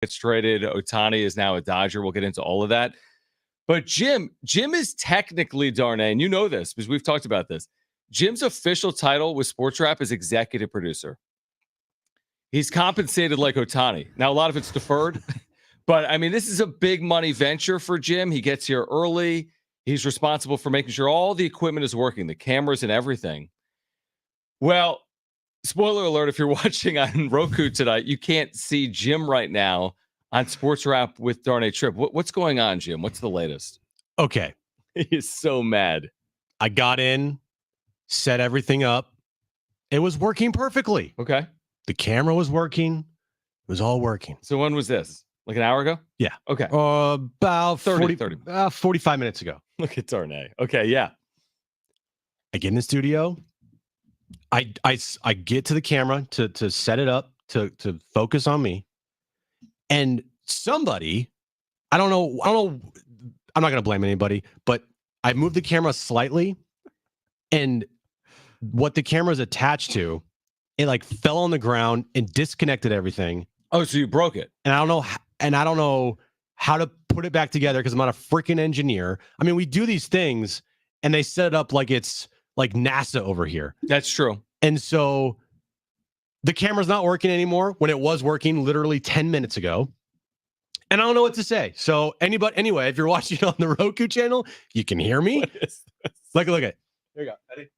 gets traded. Otani is now a Dodger. We'll get into all of that. But Jim is technically, Darnay, and you know this because we've talked about this. Jim's official title with Sports Wrap is executive producer. He's compensated like Ohtani. Now, a lot of it's deferred, but I mean, this is a big money venture for Jim. He gets here early. He's responsible for making sure all the equipment is working, the cameras and everything. Well, spoiler alert, if you're watching on Roku tonight, you can't see Jim right now on Sports Wrap with Darnay Tripp. What's going on, Jim? What's the latest? Okay. He is so mad. I got in, set everything up. It was working perfectly. Okay. The camera was working. It was all working. So when was this? Like an hour ago? Yeah. Okay. About 30. 45 minutes ago. Look at Darnay. Okay, yeah. I get in the studio. I get to the camera to set it up to focus on me. And somebody, I don't know, I'm not going to blame anybody, but I moved the camera slightly, and what the camera is attached to, it like fell on the ground and disconnected everything. Oh, so you broke it. And I don't know how to put it back together because I'm not a freaking engineer. I mean, we do these things and they set it up like it's like NASA over here. That's true. And so the camera's not working anymore when it was working literally 10 minutes ago. And I don't know what to say. So anyway, if you're watching it on the Roku channel, you can hear me. Look at. Here you go. Ready?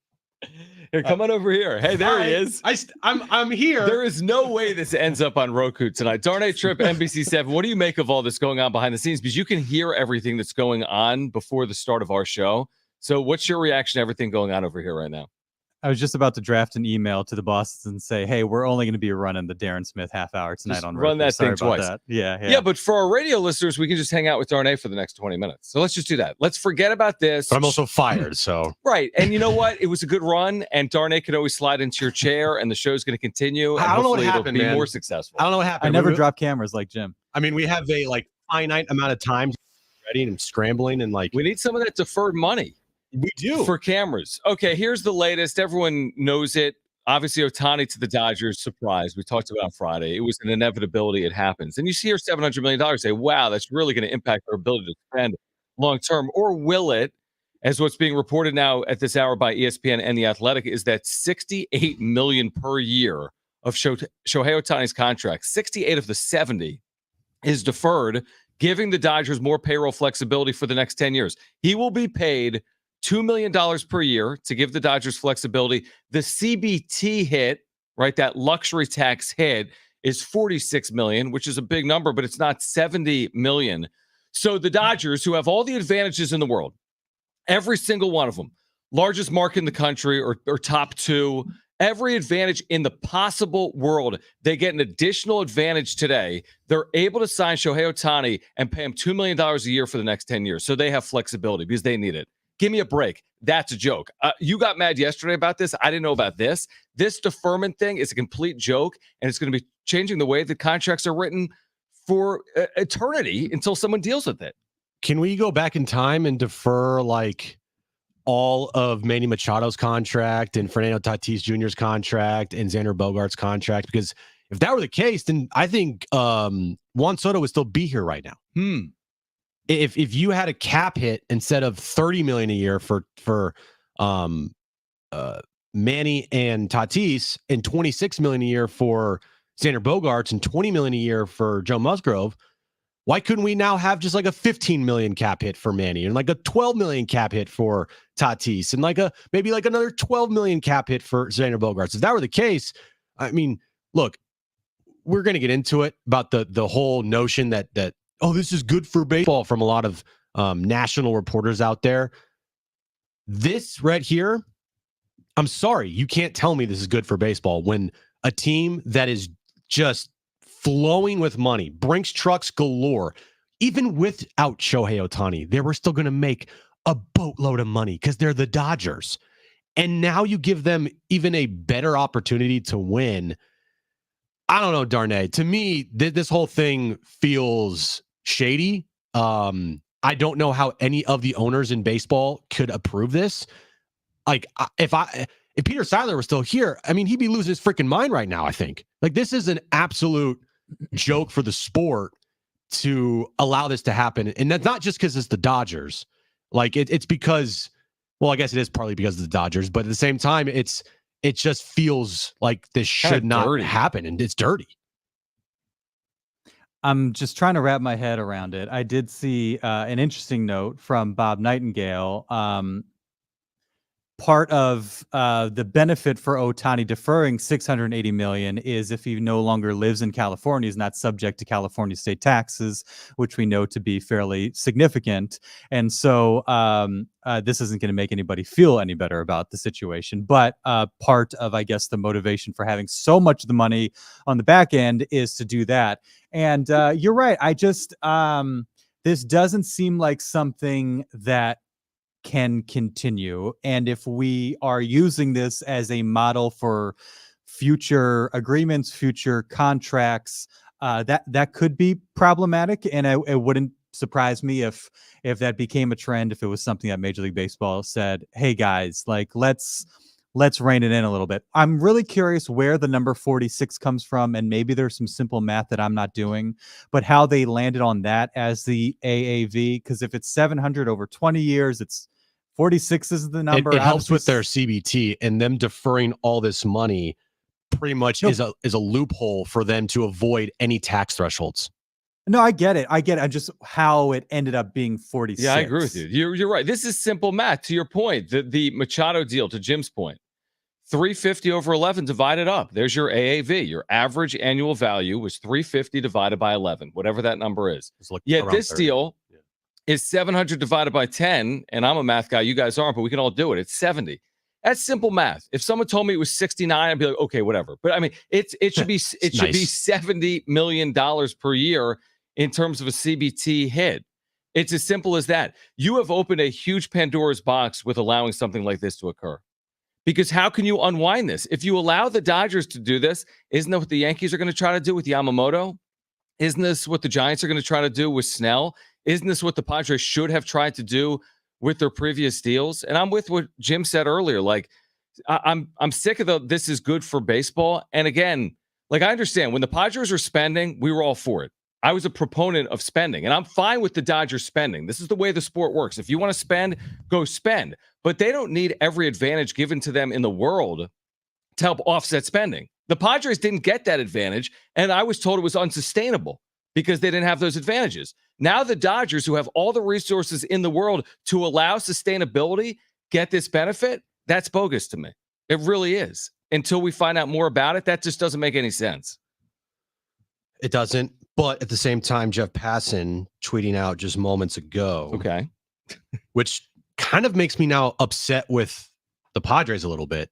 Here, come on over here. Hey, there he is. I'm here. There is no way this ends up on Roku tonight. Darnay Tripp, NBC7. What do you make of all this going on behind the scenes? Because you can hear everything that's going on before the start of our show. So what's your reaction to everything going on over here right now? I was just about to draft an email to the bosses and say, hey, we're only going to be running the Darren Smith half hour tonight just on Roku. Run that Sorry thing about twice. That. Yeah. Yeah, but for our radio listeners, we can just hang out with Darnay for the next 20 minutes. So let's just do that. Let's forget about this. But I'm also fired, so. Right. And you know what? It was a good run, and Darnay could always slide into your chair, and the show's going to continue. And I don't know what hopefully happened, it'll be man. more successful. I don't know what happened. I never drop cameras like Jim. I mean, we have a like finite amount of time to get ready and scrambling and like. We need some of that deferred money. We do. For cameras. Okay, here's the latest. Everyone knows it. Obviously, Ohtani to the Dodgers, surprise. We talked about Friday. It was an inevitability. It happens. And you see here $700 million. Say, wow, that's really going to impact our ability to spend long term. Or will it, as what's being reported now at this hour by ESPN and The Athletic, is that $68 million per year of Shohei Ohtani's contract, 68 of the 70 is deferred, giving the Dodgers more payroll flexibility for the next 10 years. He will be paid $2 million per year to give the Dodgers flexibility. The CBT hit, right, that luxury tax hit, is $46 million, which is a big number, but it's not $70 million. So the Dodgers, who have all the advantages in the world, every single one of them, largest market in the country or top two, every advantage in the possible world, they get an additional advantage today. They're able to sign Shohei Ohtani and pay him $2 million a year for the next 10 years. So they have flexibility because they need it. Give me a break. That's a joke. You got mad yesterday about this. I didn't know about this. This deferment thing is a complete joke, and it's going to be changing the way the contracts are written for eternity until someone deals with it. Can we go back in time and defer like all of Manny Machado's contract and Fernando Tatis Jr.'s contract and Xander Bogaerts' contract? Because if that were the case, then I think Juan Soto would still be here right now. If you had a cap hit instead of $30 million a year for Manny and Tatis, and $26 million a year for Xander Bogaerts, and $20 million a year for Joe Musgrove, why couldn't we now have just like a $15 million cap hit for Manny and like a $12 million cap hit for Tatis and like maybe like another $12 million cap hit for Xander Bogaerts? If that were the case, I mean, look, we're going to get into it about the whole notion that oh, this is good for baseball from a lot of national reporters out there. This right here, I'm sorry, you can't tell me this is good for baseball when a team that is just flowing with money, Brinks trucks galore, even without Shohei Ohtani, they were still going to make a boatload of money because they're the Dodgers. And now you give them even a better opportunity to win. I don't know, Darnay. To me, this whole thing feels shady. I don't know how any of the owners in baseball could approve this. Like, if Peter Seiler was still here, I mean, he'd be losing his freaking mind right now, I think. Like, this is an absolute joke for the sport to allow this to happen. And that's not just because it's the Dodgers. Like it's because, well, I guess it is partly because of the Dodgers, but at the same time, it just feels like this should not happen, and it's dirty. I'm just trying to wrap my head around it. I did see an interesting note from Bob Nightingale. Part of the benefit for Ohtani deferring $680 million is if he no longer lives in California, he's not subject to California state taxes, which we know to be fairly significant. And so this isn't going to make anybody feel any better about the situation. But part of, I guess, the motivation for having so much of the money on the back end is to do that. And you're right. I just this doesn't seem like something that can continue. And if we are using this as a model for future agreements, future contracts, that could be problematic. And it wouldn't surprise me if that became a trend, if it was something that Major League Baseball said, hey guys, like let's rein it in a little bit. I'm really curious where the number 46 comes from, and maybe there's some simple math that I'm not doing, but how they landed on that as the AAV, because if it's 700 over 20 years, it's 46 is the number. It helps with their CBT, and them deferring all this money pretty much is a loophole for them to avoid any tax thresholds. No, I get it. I'm just how it ended up being 46. Yeah, I agree with you. You're right. This is simple math. To your point, the Machado deal, to Jim's point, 350 over 11 divided up. There's your AAV. Your average annual value was 350 divided by 11, whatever that number is. Yet this 30. Deal is 700 divided by 10, and I'm a math guy. You guys aren't, but we can all do it. It's 70. That's simple math. If someone told me it was 69, I'd be like, okay, whatever. But I mean, it should be it should be $70 million per year in terms of a CBT hit. It's as simple as that. You have opened a huge Pandora's box with allowing something like this to occur. Because how can you unwind this? If you allow the Dodgers to do this, isn't that what the Yankees are going to try to do with Yamamoto? Isn't this what the Giants are going to try to do with Snell? Isn't this what the Padres should have tried to do with their previous deals? And I'm with what Jim said earlier. Like, I'm sick of this is good for baseball. And again, like I understand when the Padres were spending, we were all for it. I was a proponent of spending, and I'm fine with the Dodgers spending. This is the way the sport works. If you want to spend, go spend. But they don't need every advantage given to them in the world to help offset spending. The Padres didn't get that advantage, and I was told it was unsustainable because they didn't have those advantages. Now the Dodgers, who have all the resources in the world to allow sustainability, get this benefit. That's bogus to me. It really is. Until we find out more about it, that just doesn't make any sense. It doesn't. But at the same time, Jeff Passan tweeting out just moments ago. Okay. Which kind of makes me now upset with the Padres a little bit,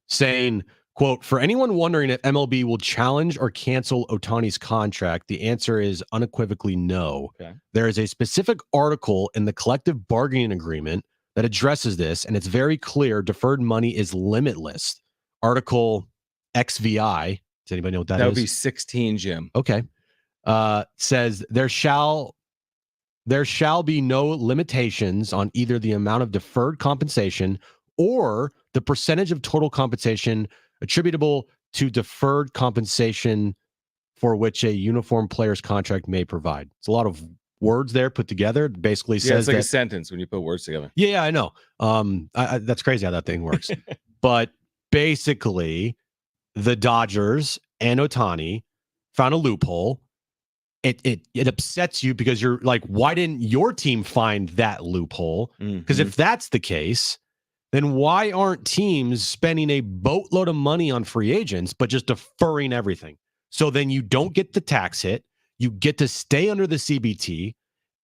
saying, quote, for anyone wondering if MLB will challenge or cancel Ohtani's contract, the answer is unequivocally no. Okay. There is a specific article in the collective bargaining agreement that addresses this, and it's very clear deferred money is limitless. Article XVI. Does anybody know what that is? That would be 16, Jim. Okay. Says there shall be no limitations on either the amount of deferred compensation or the percentage of total compensation attributable to deferred compensation for which a uniform player's contract may provide. It's a lot of words there put together. It basically says it's like a sentence when you put words together. Yeah, I know. That's crazy how that thing works. But basically, the Dodgers and Ohtani found a loophole. It upsets you because you're like, why didn't your team find that loophole? Because if that's the case, then why aren't teams spending a boatload of money on free agents, but just deferring everything? So then you don't get the tax hit. You get to stay under the CBT,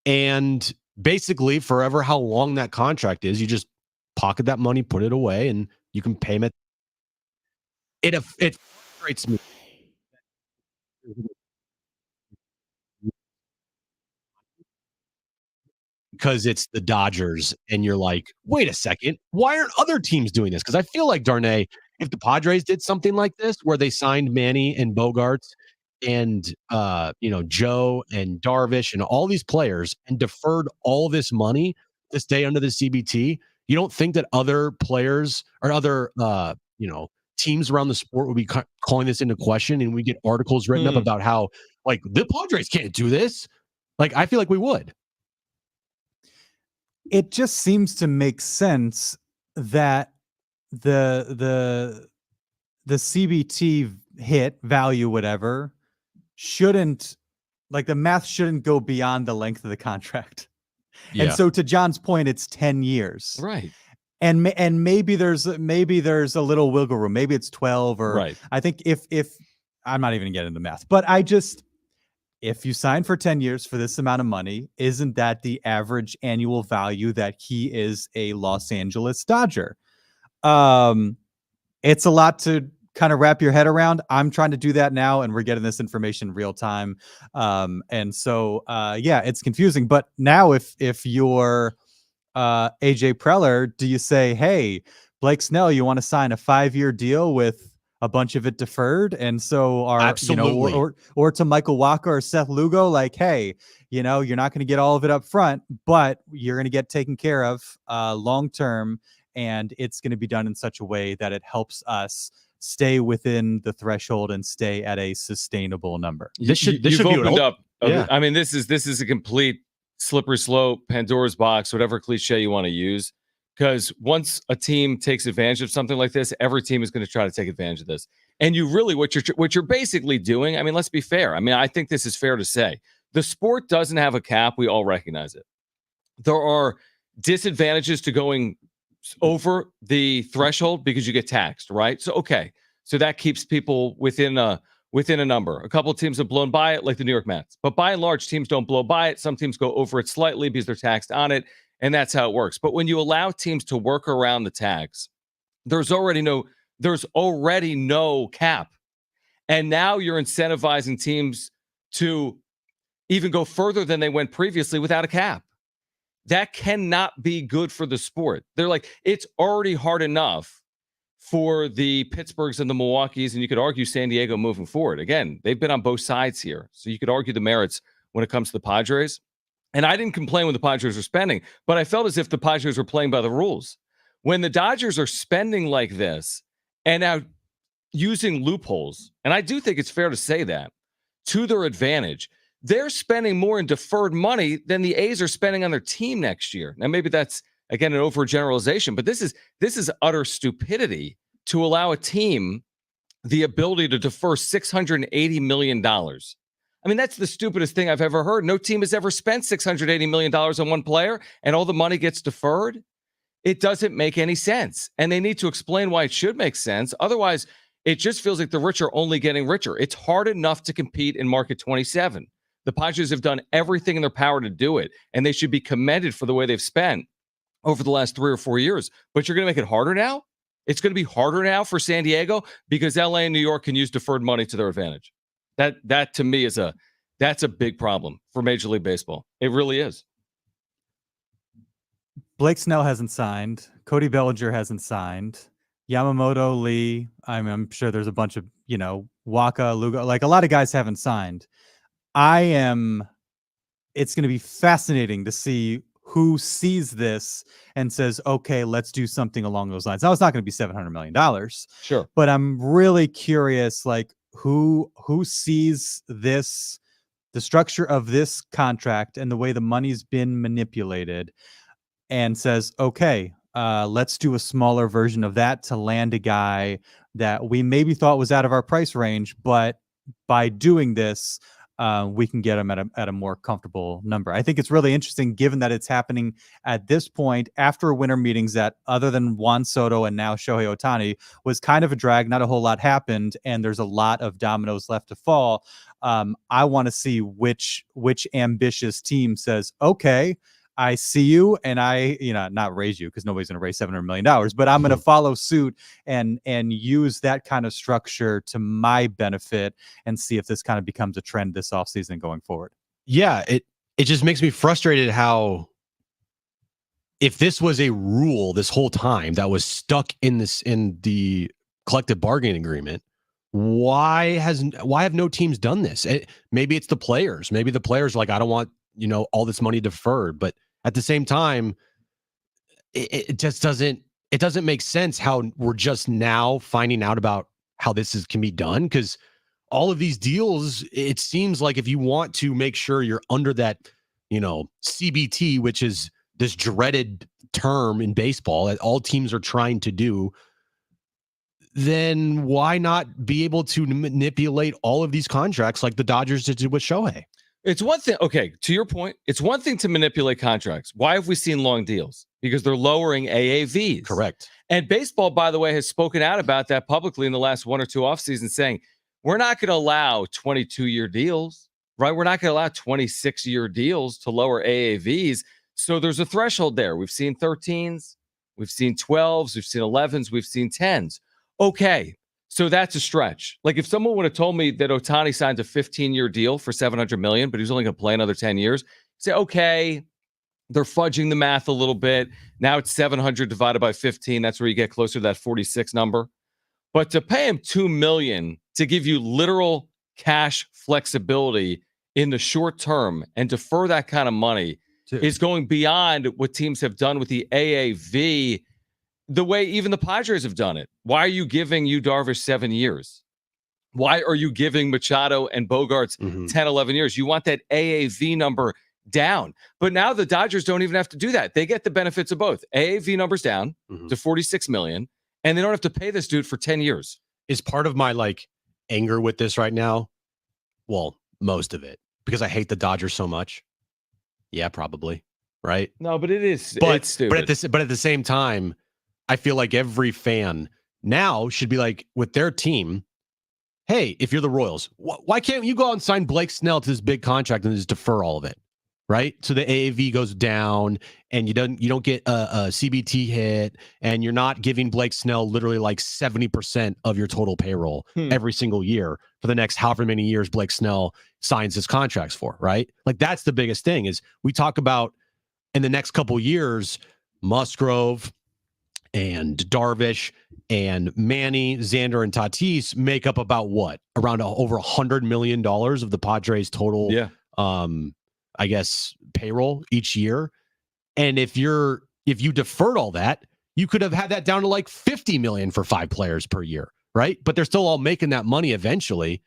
and basically forever how long that contract is, you just pocket that money, put it away, and you can pay them. It frustrates me. Because it's the Dodgers, and you're like, wait a second, why aren't other teams doing this? Because I feel like, Darnay, if the Padres did something like this, where they signed Manny and Bogarts and Joe and Darvish and all these players and deferred all this money to stay under the CBT, you don't think that other players or other teams around the sport would be calling this into question, and we get articles written up about how Like the Padres can't do this. Like I feel like we would. It just seems to make sense that the CBT hit value, whatever, shouldn't, like, the math shouldn't go beyond the length of the contract. Yeah. And so to John's point, it's 10 years. Right. And maybe there's a little wiggle room. Maybe it's 12, or Right. I think if I'm not even getting into math, but if you sign for 10 years for this amount of money, isn't that the average annual value that he is a Los Angeles Dodger? It's a lot to kind of wrap your head around. I'm trying to do that now, and we're getting this information real time. And so, yeah, it's confusing. But now if you're AJ Preller, do you say, hey, Blake Snell, you want to sign a 5-year deal with a bunch of it deferred? And so Absolutely. or to Michael Walker or Seth Lugo, like, hey, you're not going to get all of it up front, but you're going to get taken care of long term, and it's going to be done in such a way that it helps us stay within the threshold and stay at a sustainable number. This should be opened up. Yeah. I mean, this is a complete slippery slope, Pandora's box, whatever cliche you want to use. Because once a team takes advantage of something like this, every team is going to try to take advantage of this. And you really, what you're basically doing, I mean, let's be fair. I mean, I think this is fair to say. The sport doesn't have a cap. We all recognize it. There are disadvantages to going over the threshold because you get taxed, right? So, okay. So that keeps people within a number. A couple of teams have blown by it, like the New York Mets. But by and large, teams don't blow by it. Some teams go over it slightly because they're taxed on it. And that's how it works. But when you allow teams to work around the tax, there's already no cap. And now you're incentivizing teams to even go further than they went previously without a cap. That cannot be good for the sport. They're like, it's already hard enough for the Pittsburghs and the Milwaukees, and you could argue San Diego moving forward. Again, they've been on both sides here. So you could argue the merits when it comes to the Padres. And I didn't complain when the Padres were spending, but I felt as if the Padres were playing by the rules. When the Dodgers are spending like this and now using loopholes, and I do think it's fair to say that, to their advantage, they're spending more in deferred money than the A's are spending on their team next year. Now, maybe that's, again, an overgeneralization, but this is utter stupidity to allow a team the ability to defer $680 million. I mean, that's the stupidest thing I've ever heard. No team has ever spent $680 million on one player and all the money gets deferred. It doesn't make any sense. And they need to explain why it should make sense. Otherwise, it just feels like the rich are only getting richer. It's hard enough to compete in Market 27. The Padres have done everything in their power to do it, and they should be commended for the way they've spent over the last 3 or 4 years. But you're going to make it harder now? It's going to be harder now for San Diego because LA and New York can use deferred money to their advantage. That to me that's a big problem for Major League Baseball. It really is. Blake Snell hasn't signed. Cody Bellinger hasn't signed. Yamamoto, Lee. I'm sure there's a bunch of, Waka, Lugo, like a lot of guys haven't signed. It's going to be fascinating to see who sees this and says, okay, let's do something along those lines. Now, it's not going to be $700 million. Sure. But I'm really curious, like, who sees this, the structure of this contract and the way the money's been manipulated, and says, okay, let's do a smaller version of that to land a guy that we maybe thought was out of our price range, but by doing this, we can get him at a more comfortable number. I think it's really interesting, given that it's happening at this point after winter meetings that, other than Juan Soto and now Shohei Ohtani, was kind of a drag. Not a whole lot happened, and there's a lot of dominoes left to fall. I want to see which ambitious team says, okay, I see you, and I, not raise you, because nobody's going to raise $700 million, but I'm going to follow suit and use that kind of structure to my benefit and see if this kind of becomes a trend this offseason going forward. Yeah, it just makes me frustrated how, if this was a rule this whole time that was stuck in the collective bargaining agreement, why have no teams done this? Maybe it's the players. Maybe the players are like, I don't want all this money deferred, but at the same time, it just doesn't make sense how we're just now finding out about how this can be done. Because all of these deals, it seems like if you want to make sure you're under that, CBT, which is this dreaded term in baseball that all teams are trying to do, then why not be able to manipulate all of these contracts like the Dodgers did with Shohei? It's one thing. Okay, to your point, it's one thing to manipulate contracts. Why have we seen long deals? Because they're lowering AAVs. Correct. And baseball, by the way, has spoken out about that publicly in the last one or two offseasons, saying we're not going to allow 22-year deals, right? We're not going to allow 26-year deals to lower AAVs. So there's a threshold there. We've seen 13s, we've seen 12s, we've seen 11s, we've seen 10s. Okay, so that's a stretch. Like if someone would have told me that Ohtani signs a 15-year deal for $700 million, but he's only going to play another 10 years, say, okay, they're fudging the math a little bit. Now it's 700 divided by 15. That's where you get closer to that 46 number. But to pay him $2 million to give you literal cash flexibility in the short term and defer that kind of money is going beyond what teams have done with the AAV, the way even the Padres have done it. Why are you giving Yu Darvish 7 years? Why are you giving Machado and Bogarts 10, 11 years? You want that AAV number down. But now the Dodgers don't even have to do that. They get the benefits of both. AAV numbers down to 46 million, and they don't have to pay this dude for 10 years. Is part of my anger with this right now? Well, most of it, because I hate the Dodgers so much. Yeah, probably. Right? No, but it's stupid. But at the same time, I feel like every fan now should be like, with their team, hey, if you're the Royals, why can't you go out and sign Blake Snell to this big contract and just defer all of it? Right? So the AAV goes down and you don't get a CBT hit, and you're not giving Blake Snell literally 70% of your total payroll every single year for the next however many years Blake Snell signs his contracts for, right? That's the biggest thing is we talk about in the next couple years, Musgrove and Darvish and Manny, Xander, and Tatis make up about what? Around over $100 million of the Padres' total, I guess, payroll each year. And if you deferred all that, you could have had that down to $50 million for 5 players per year, right? But they're still all making that money eventually.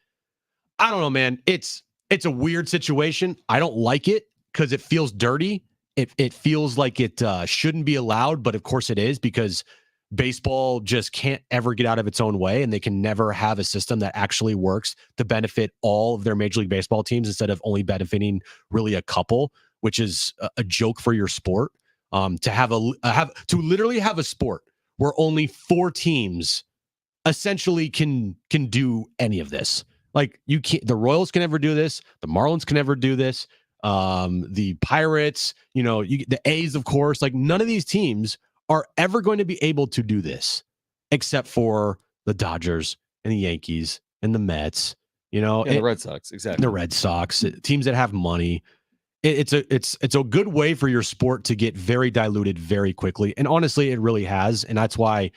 I don't know, man. It's a weird situation. I don't like it because it feels dirty. It feels like it shouldn't be allowed, but of course it is, because baseball just can't ever get out of its own way, and they can never have a system that actually works to benefit all of their Major League Baseball teams instead of only benefiting really a couple, which is a joke for your sport. To literally have a sport where only 4 teams essentially can do any of this. You can't. The Royals can never do this. The Marlins can never do this. The Pirates, the A's, of course. None of these teams are ever going to be able to do this, except for the Dodgers and the Yankees and the Mets. The Red Sox, exactly. The Red Sox, teams that have money. It's a good way for your sport to get very diluted very quickly, and honestly, it really has. And that's why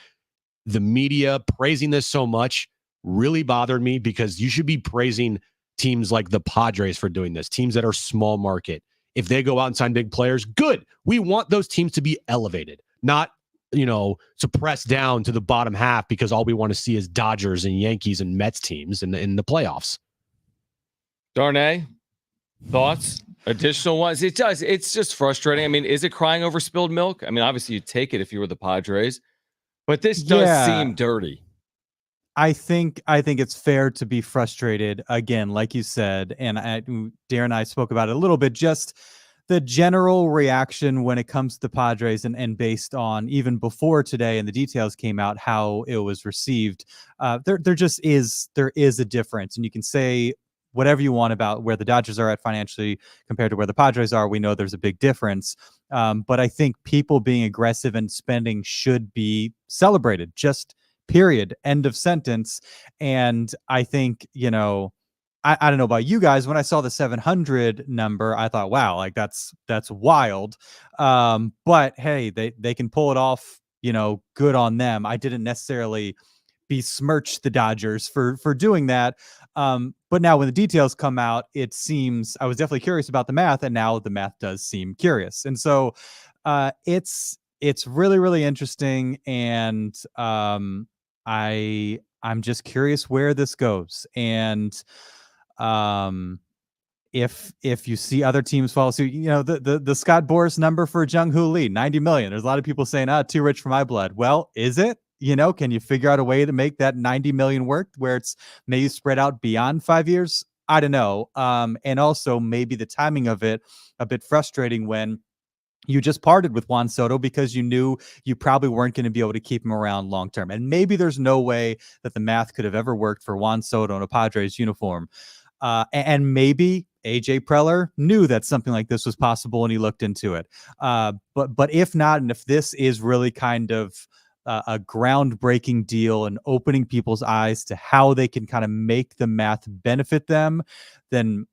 the media praising this so much really bothered me, because you should be praising teams like the Padres for doing this, teams that are small market. If they go out and sign big players, good. We want those teams to be elevated, not, suppressed down to the bottom half, because all we want to see is Dodgers and Yankees and Mets teams in the playoffs. Darnay, thoughts? Additional ones? It does. It's just frustrating. I mean, is it crying over spilled milk? I mean, obviously you'd take it if you were the Padres, but this does seem dirty. I think it's fair to be frustrated, again, like you said, and Darren and I spoke about it a little bit, just the general reaction when it comes to the Padres, and based on even before today and the details came out, how it was received. There is a difference, and you can say whatever you want about where the Dodgers are at financially compared to where the Padres are. We know there's a big difference. But I think people being aggressive and spending should be celebrated, just period, end of sentence. And I think, I don't know about you guys, when I saw the 700 number, I thought, wow, that's wild. But hey, they can pull it off, good on them. I didn't necessarily besmirch the Dodgers for doing that. But now when the details come out, it seems, I was definitely curious about the math, and now the math does seem curious. And so it's really, really interesting. And I I'm just curious where this goes. And um, if you see other teams follow suit, the Scott Boras number for Jung Hoo Lee, 90 million. There's a lot of people saying, too rich for my blood. Well, is it? Can you figure out a way to make that 90 million work where it's maybe spread out beyond 5 years? I don't know. And also maybe the timing of it a bit frustrating when you just parted with Juan Soto because you knew you probably weren't going to be able to keep him around long term. And maybe there's no way that the math could have ever worked for Juan Soto in a Padres uniform. And maybe AJ Preller knew that something like this was possible and he looked into it. But if not, and if this is really kind of a groundbreaking deal and opening people's eyes to how they can kind of make the math benefit them, then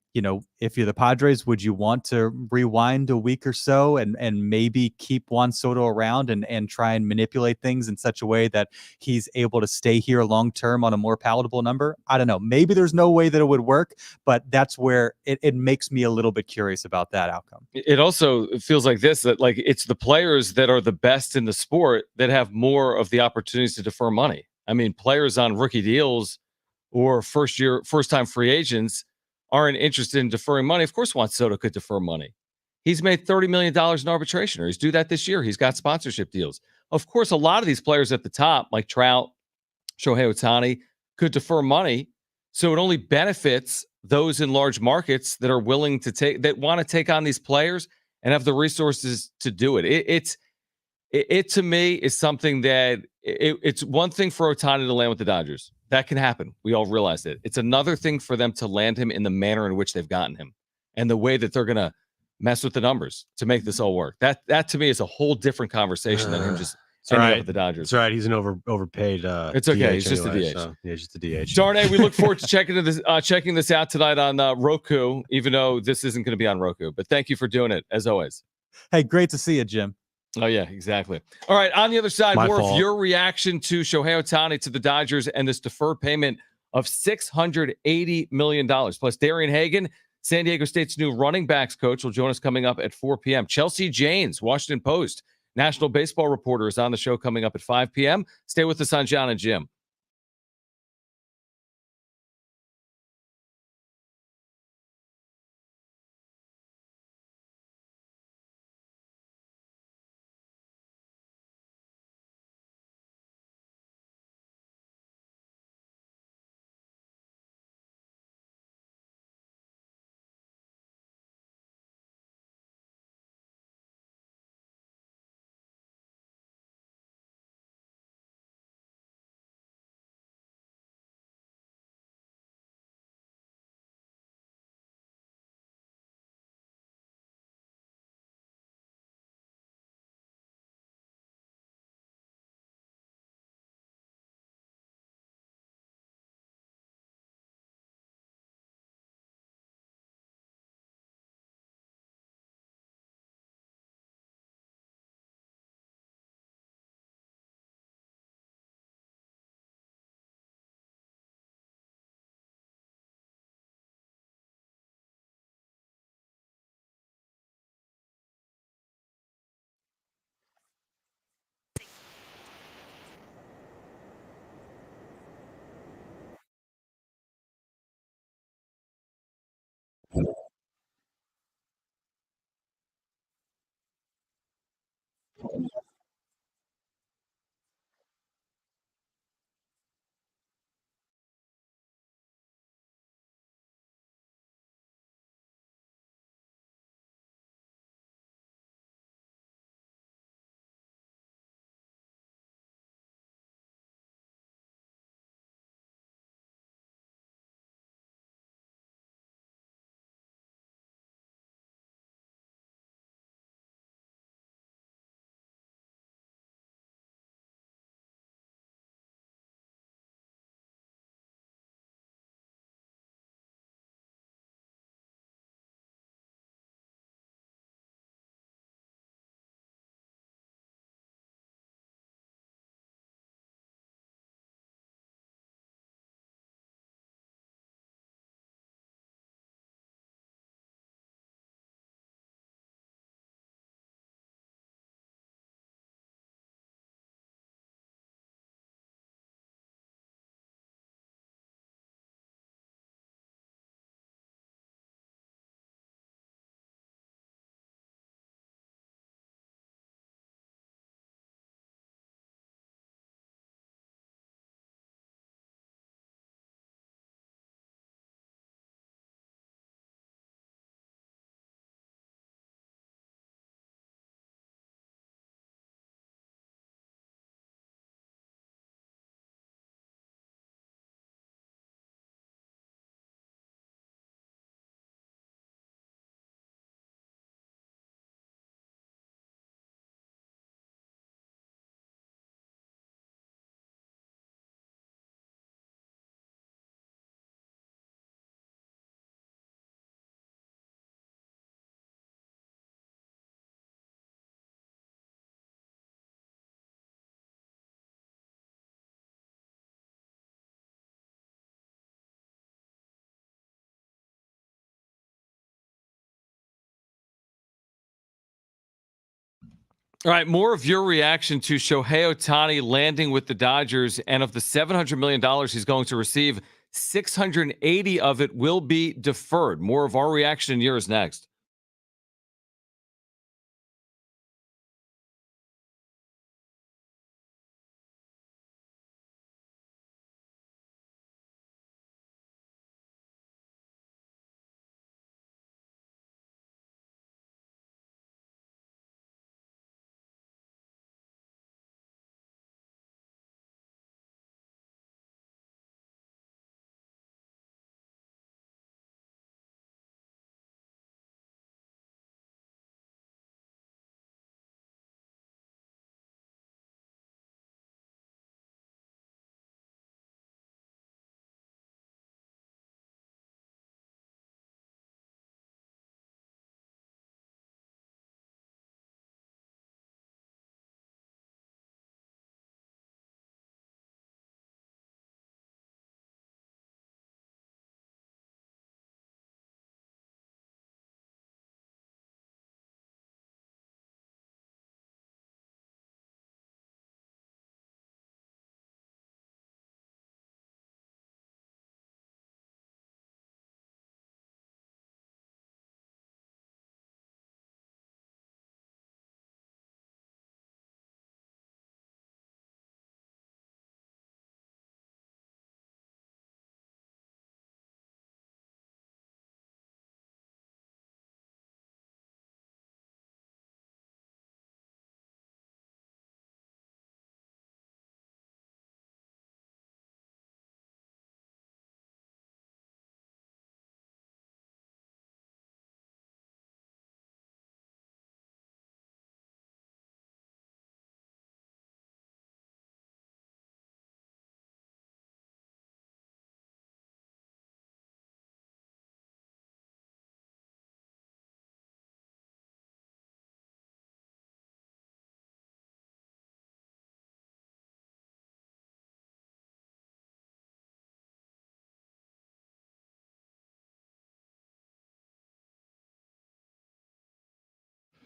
if you're the Padres, would you want to rewind a week or so and maybe keep Juan Soto around and try and manipulate things in such a way that he's able to stay here long term on a more palatable number? I don't know. Maybe there's no way that it would work, but that's where it makes me a little bit curious about that outcome. It also feels like this, that like it's the players that are the best in the sport that have more of the opportunities to defer money. I mean, players on rookie deals or first time free agents aren't interested in deferring money. Of course, Juan Soto could defer money. He's made $30 million in arbitration, or he's due that this year. He's got sponsorship deals. Of course, a lot of these players at the top, like Trout, Shohei Ohtani, could defer money. So it only benefits those in large markets that are willing to that want to take on these players and have the resources to do it. It to me is something that it's one thing for Otani to land with the Dodgers. That can happen. We all realize it. It's another thing for them to land him in the manner in which they've gotten him and the way that they're going to mess with the numbers to make this all work. That to me is a whole different conversation than him just ending up with the Dodgers. That's right. He's an overpaid. It's okay. He's just a DH. So, yeah, he's just a DH. Darn, we look forward to checking this out tonight on Roku, even though this isn't going to be on Roku. But thank you for doing it, as always. Hey, great to see you, Jim. Oh, yeah, exactly. All right, on the other side, My more fault. of your reaction to Shohei Ohtani to the Dodgers and this deferred payment of $680 million. Plus, Daren Hagen, San Diego State's new running backs coach, will join us coming up at 4 p.m. Chelsea Janes, Washington Post, national baseball reporter, is on the show coming up at 5 p.m. Stay with us on Jon and Jim. All right, more of your reaction to Shohei Ohtani landing with the Dodgers, and of the $700 million he's going to receive, 680 of it will be deferred. More of our reaction and yours next.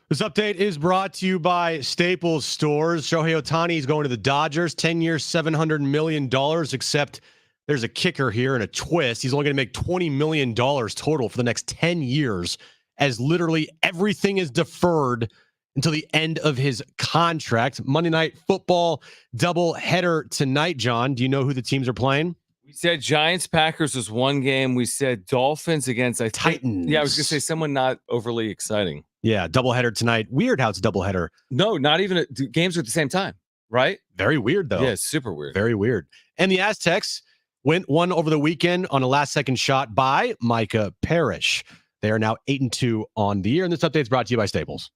This update is brought to you by Staples Stores. Shohei Ohtani is going to the Dodgers, 10 years, $700 million, except there's a kicker here and a twist. He's only going to make $20 million total for the next 10 years, as literally everything is deferred until the end of his contract. Monday Night Football doubleheader tonight, John. Do you know who the teams are playing? We said Giants Packers was one game. We said Dolphins against Titans. Yeah, I was going to say someone not overly exciting. Yeah, doubleheader tonight. Weird how it's a doubleheader. No, not even games are at the same time, right? Very weird, though. Yeah, super weird. Very weird. And the Aztecs won over the weekend on a last-second shot by Micah Parrish. They are now 8-2 on the year, and this update is brought to you by Staples.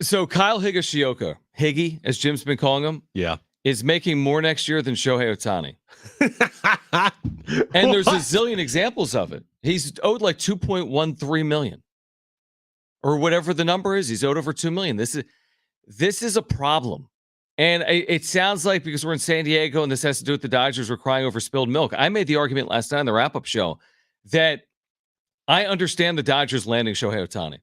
So Kyle Higashioka, Higgy, as Jim's been calling him, is making more next year than Shohei Ohtani. And there's a zillion examples of it. He's owed like $2.13 million. Or whatever the number is. He's owed over $2 million. This is a problem. And it sounds like, because we're in San Diego and this has to do with the Dodgers, we're crying over spilled milk. I made the argument last night on the wrap-up show that I understand the Dodgers landing Shohei Ohtani.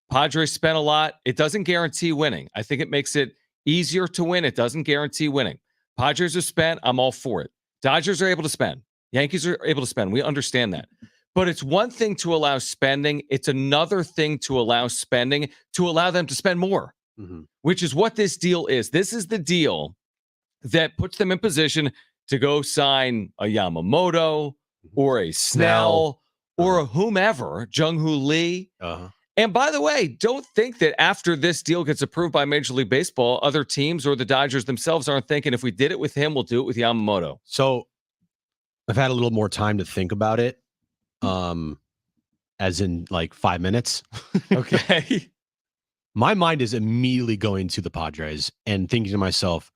Padres spent a lot. It doesn't guarantee winning. I think it makes it easier to win. It doesn't guarantee winning. Padres are spent. I'm all for it. Dodgers are able to spend. Yankees are able to spend. We understand that. But it's one thing to allow spending. It's another thing to allow spending, to allow them to spend more, which is what this deal is. This is the deal that puts them in position to go sign a Yamamoto or a Snell or a whomever, Jung-Hoo Lee. And by the way, don't think that after this deal gets approved by Major League Baseball, other teams or the Dodgers themselves aren't thinking, if we did it with him, we'll do it with Yamamoto. So I've had a little more time to think about it, as in like 5 minutes. Okay. My mind is immediately going to the Padres and thinking to myself,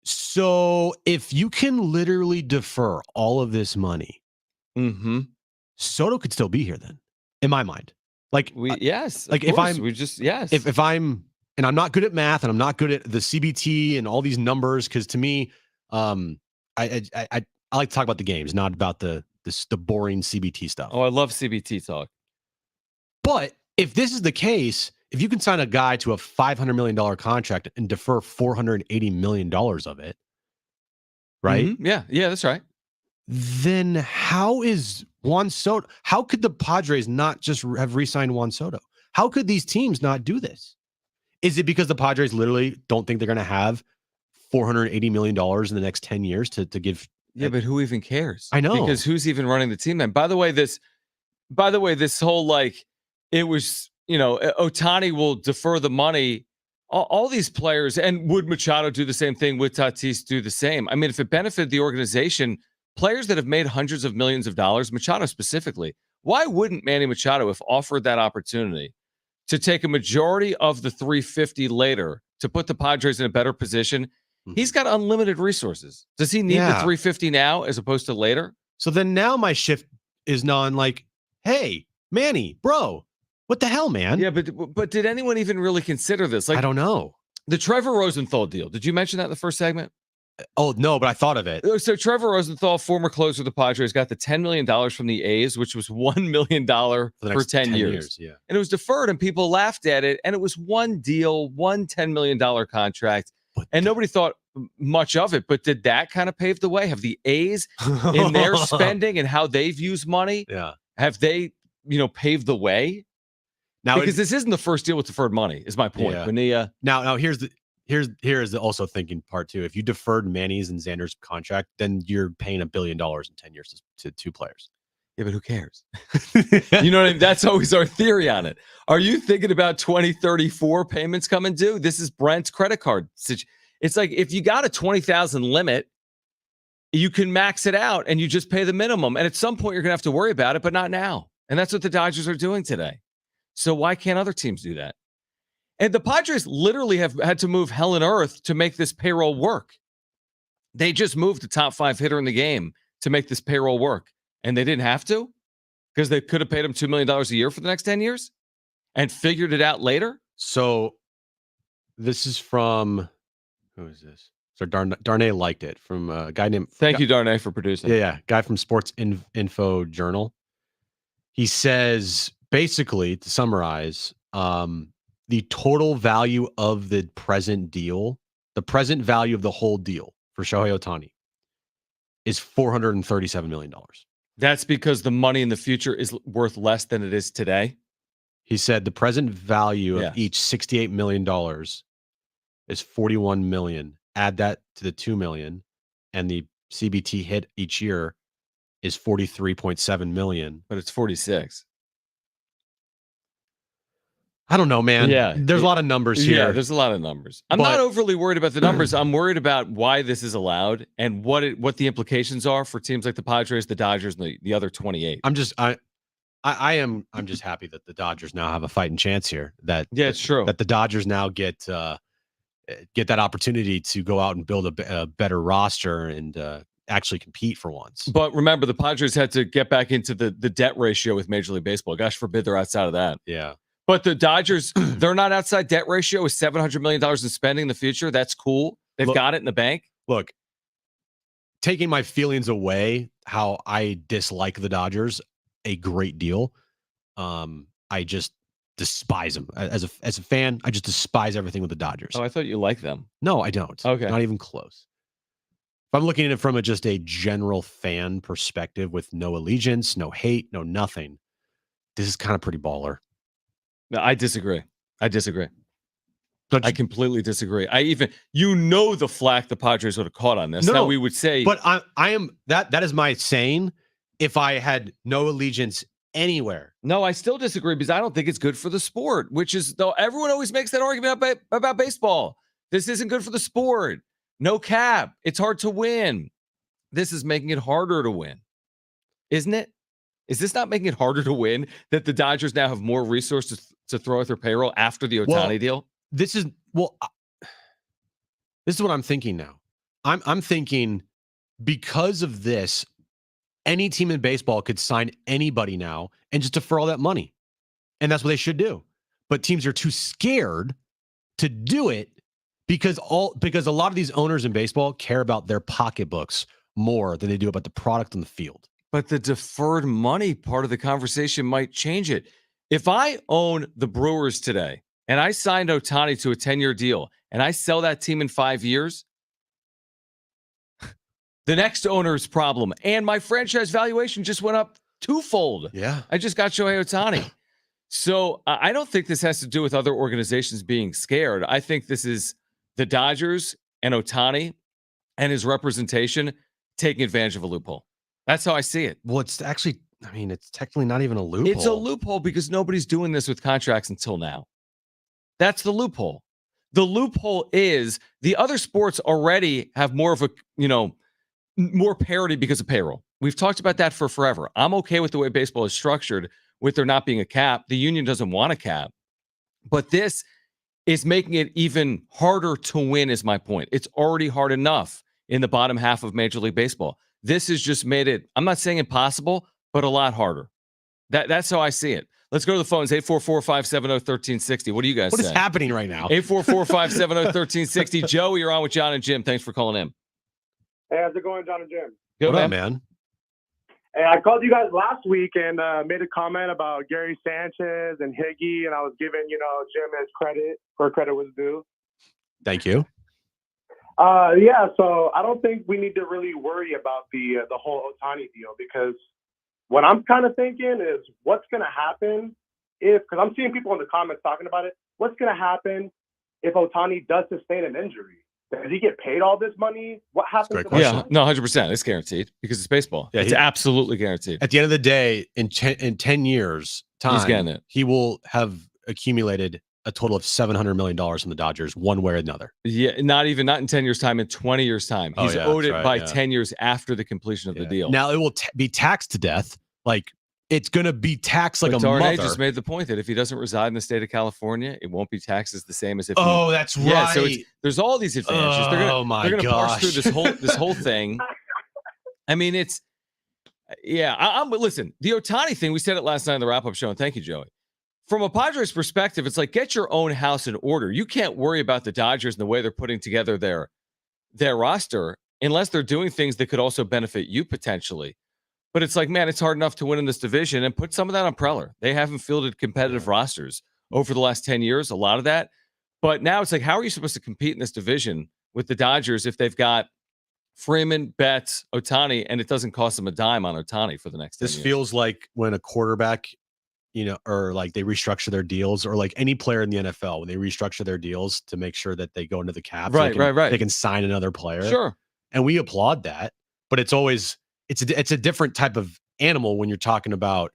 so if you can literally defer all of this money, Soto could still be here then, in my mind. Like, yes, like if I'm, and I'm not good at math and I'm not good at the CBT and all these numbers, because to me, I like to talk about the games, not about the boring CBT stuff. Oh, I love CBT talk. But if this is the case, If you can sign a guy to a $500 million contract and defer $480 million of it, right? Mm-hmm. Yeah, that's right. Then how is Juan Soto? How could the Padres not just have re-signed Juan Soto? How could these teams not do this? Is it because the Padres literally don't think they're going to have $480 million in the next 10 years to give? Yeah, but who even cares? I know. Because who's even running the team then? By the way, this whole it was, Otani will defer the money. All these players, and would Machado do the same thing? Would Tatis do the same? I mean, if it benefited the organization, players that have made hundreds of millions of dollars, Machado specifically, why wouldn't Manny Machado, if offered that opportunity, to take a majority of the 350 later to put the Padres in a better position? He's got unlimited resources. Does he need the 350 now as opposed to later? So then now my shift is hey, Manny, bro, what the hell, man? Yeah, but did anyone even really consider this? I don't know. The Trevor Rosenthal deal. Did you mention that in the first segment? Oh, no, but I thought of it. So Trevor Rosenthal, former closer of the Padres, got the $10 million from the A's, which was $1 million for 10 years. Yeah. And it was deferred, and people laughed at it. And it was one deal, one $10 million contract. And nobody thought much of it. But did that kind of pave the way? Have the A's in their spending and how they've used money? Yeah. Have they, paved the way? Now, because this isn't the first deal with deferred money, is my point. Yeah. Now here's the also thinking part too. If you deferred Manny's and Xander's contract, then you're paying $1 billion in 10 years to two players. Yeah, but who cares? You know what I mean? That's always our theory on it. Are you thinking about 2034 payments coming due? This is Brent's credit card. It's like if you got a 20,000 limit, you can max it out and you just pay the minimum. And at some point, you're going to have to worry about it, but not now. And that's what the Dodgers are doing today. So why can't other teams do that? And the Padres literally have had to move hell and earth to make this payroll work. They just moved the top 5 hitter in the game to make this payroll work. And they didn't have to because they could have paid him $2 million a year for the next 10 years and figured it out later. So this is from, who is this? So Darnay liked it from a guy named. Thank you, Darnay, for producing. Yeah. Guy from Sports Info Journal. He says, basically, to summarize, the total value of the present deal, the present value of the whole deal for Shohei Ohtani is $437 million. That's because the money in the future is worth less than it is today. He said the present value of each $68 million is $41 million. Add that to the $2 million, and the CBT hit each year is $43.7 million. But it's 46. I don't know, man. Yeah. There's a lot of numbers here. Yeah, there's a lot of numbers. I'm not overly worried about the numbers. I'm worried about why this is allowed and what the implications are for teams like the Padres, the Dodgers, and the other 28. I'm just happy that the Dodgers now have a fighting chance here. It's true. That the Dodgers now get that opportunity to go out and build a better roster and actually compete for once. But remember, the Padres had to get back into the debt ratio with Major League Baseball. Gosh forbid they're outside of that. Yeah. But the Dodgers, they're not outside debt ratio with $700 million in spending in the future. That's cool. They've got it in the bank. Look, taking my feelings away, how I dislike the Dodgers a great deal. I just despise them. As a fan, I just despise everything with the Dodgers. Oh, I thought you liked them. No, I don't. Okay. Not even close. If I'm looking at it from just a general fan perspective with no allegiance, no hate, no nothing, this is kind of pretty baller. No, I disagree. But I completely disagree. The flack the Padres would have caught on this. Now we would say, but I am that is my saying. If I had no allegiance anywhere, no, I still disagree because I don't think it's good for the sport. Which is though everyone always makes that argument about baseball. This isn't good for the sport. No cap. It's hard to win. This is making it harder to win, isn't it? Is this not making it harder to win that the Dodgers now have more resources to throw at their payroll after the Ohtani deal? This is what I'm thinking now. I'm thinking because of this, any team in baseball could sign anybody now and just defer all that money. And that's what they should do. But teams are too scared to do it because a lot of these owners in baseball care about their pocketbooks more than they do about the product on the field. But the deferred money part of the conversation might change it. If I own the Brewers today and I signed Ohtani to a 10-year deal, and I sell that team in 5 years, the next owner's problem, and my franchise valuation just went up twofold. Yeah. I just got Shohei Ohtani. So I don't think this has to do with other organizations being scared. I think this is the Dodgers and Ohtani and his representation taking advantage of a loophole. That's how I see it. Well, it's actually, I mean, it's technically not even a loophole. It's a loophole because nobody's doing this with contracts until now. That's the loophole. The loophole is the other sports already have more of a, more parity because of payroll. We've talked about that for forever. I'm okay with the way baseball is structured with there not being a cap. The union doesn't want a cap. But this is making it even harder to win, is my point. It's already hard enough in the bottom half of Major League Baseball. This has just made it, I'm not saying impossible, but a lot harder. That's how I see it. Let's go to the phones, 844-570-1360. What do you guys say? What is happening right now? 844-570-1360. Joe, you're on with Jon and Jim. Thanks for calling in. Hey, how's it going, Jon and Jim? Good, what up, man? Hey, I called you guys last week and made a comment about Gary Sanchez and Higgy, and I was giving, Jim his credit where credit was due. Thank you. Yeah, so I don't think we need to really worry about the whole Ohtani deal, because what I'm kind of thinking is what's going to happen because I'm seeing people in the comments talking about it, what's going to happen if Ohtani does sustain an injury? Does he get paid all this money? What happens? Great question. Yeah, no, 100%. It's guaranteed because it's baseball. Yeah, it's absolutely guaranteed. At the end of the day, in 10 years time, He's getting it. He will have accumulated a total of $700 million from the Dodgers, one way or another. Yeah, not in 10 years' time, in 20 years' time. He's owed it by 10 years after the completion of the deal. Now it will be taxed to death. Like, it's going to be taxed like a Daren mother. just made the point that if he doesn't reside in the state of California, it won't be taxed as the same as if. That's right. Yeah, so there's all these advantages. They're gonna parse through this whole thing. I mean, it's listen, the Ohtani thing. We said it last night on the wrap-up show, and thank you, Joey. From a Padres perspective, it's like get your own house in order. You can't worry about the Dodgers and the way they're putting together their roster unless they're doing things that could also benefit you potentially. But it's like, man, it's hard enough to win in this division, and put some of that on Preller. They haven't fielded competitive rosters over the last 10 years, a lot of that. But now it's like, how are you supposed to compete in this division with the Dodgers if they've got Freeman, Betts, Ohtani, and it doesn't cost them a dime on Ohtani for the next 10 years? This feels like when a quarterback, or like they restructure their deals, or like any player in the NFL, when they restructure their deals to make sure that they go into the cap. Right. They can sign another player. Sure. And we applaud that. But it's always... It's a different type of animal when you're talking about,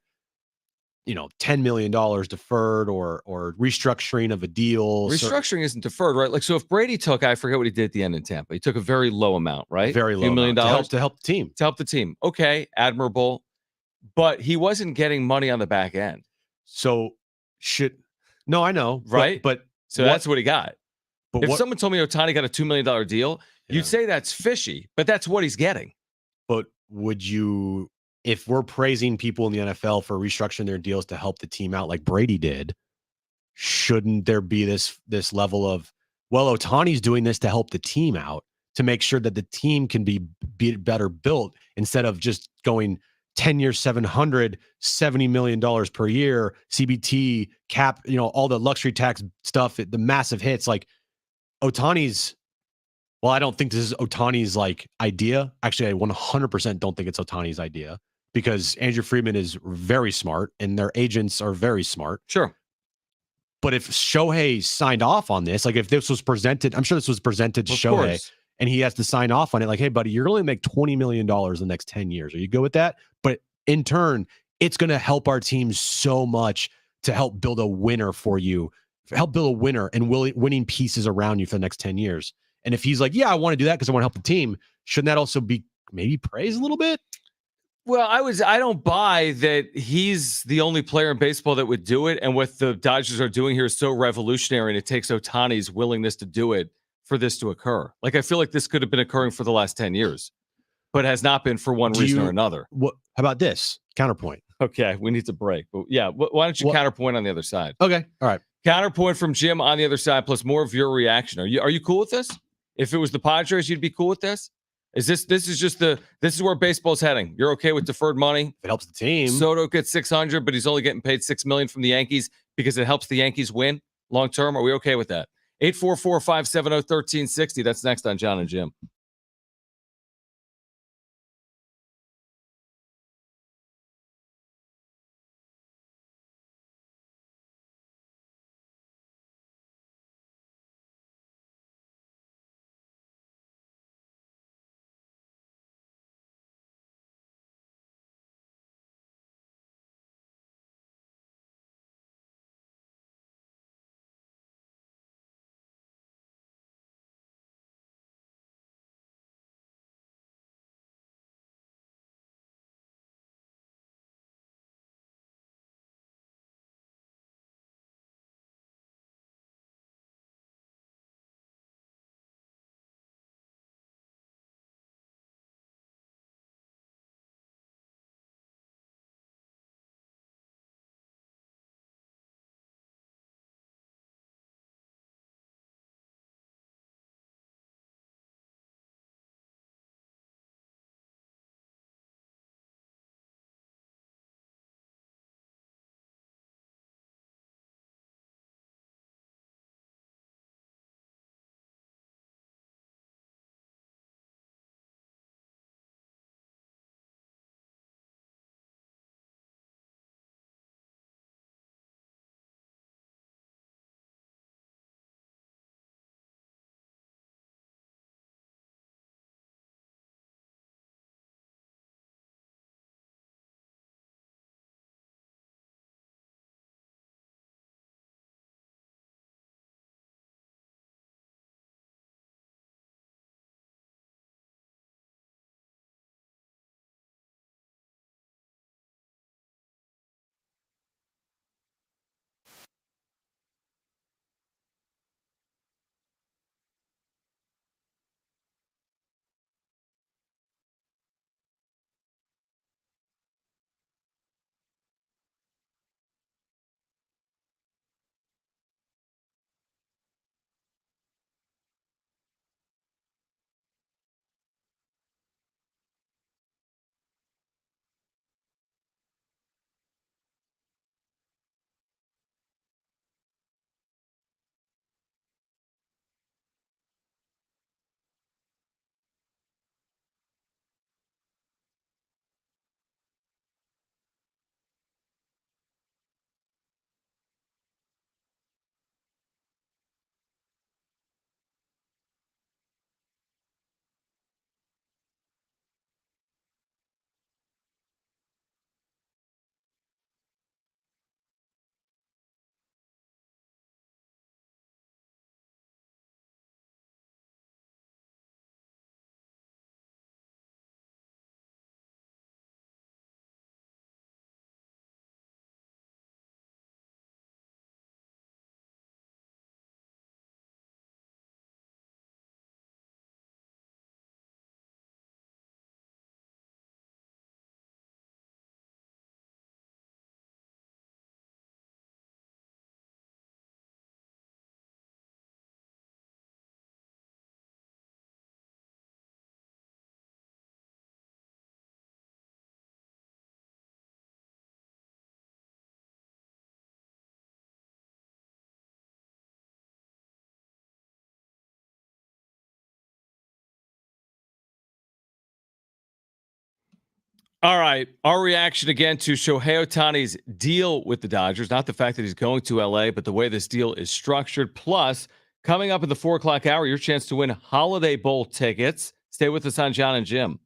$10 million deferred or restructuring of a deal. Restructuring isn't deferred, right? Like, so if Brady took, I forget what he did at the end in Tampa. He took a very low amount, right? Very low $1 million to help the team. To help the team. Okay, admirable. But he wasn't getting money on the back end. So no, I know. Right? But that's what he got. But if someone told me Ohtani got a $2 million deal, you'd say that's fishy, but that's what he's getting. But would you, if we're praising people in the NFL for restructuring their deals to help the team out like Brady did, shouldn't there be this level of, well, Ohtani's doing this to help the team out, to make sure that the team can be better built, instead of just going 10 years, $770 million per year, CBT, cap, all the luxury tax stuff, the massive hits. Like, Ohtani's, well, I don't think this is Ohtani's idea. Actually, I 100% don't think it's Ohtani's idea, because Andrew Friedman is very smart and their agents are very smart. Sure. But if Shohei signed off on this, like if this was presented, I'm sure this was presented to Shohei and he has to sign off on it. Like, hey, buddy, you're going to make $20 million in the next 10 years. Are you good with that? But in turn, it's going to help our team so much to help build a winner for you, help build a winner and winning pieces around you for the next 10 years. And if he's like, yeah, I want to do that because I want to help the team, shouldn't that also be maybe praised a little bit? Well, I don't buy that he's the only player in baseball that would do it. And what the Dodgers are doing here is so revolutionary, and it takes Ohtani's willingness to do it for this to occur. Like, I feel like this could have been occurring for the last 10 years, but has not been for one reason or another. How about this? Counterpoint. Okay, we need to break. But yeah, why don't you counterpoint on the other side? Okay, all right. Counterpoint from Jim on the other side, plus more of your reaction. Are you cool with this? If it was the Padres, you'd be cool with this? This is where baseball's heading. You're okay with deferred money? It helps the team. Soto gets $600, but he's only getting paid $6 million from the Yankees because it helps the Yankees win. long term? Are we okay with that? 844-570-1360. That's next on Jon and Jim. All right. Our reaction again to Shohei Ohtani's deal with the Dodgers, not the fact that he's going to LA, but the way this deal is structured. Plus, coming up in the 4 o'clock hour, your chance to win Holiday Bowl tickets. Stay with us on Jon and Jim.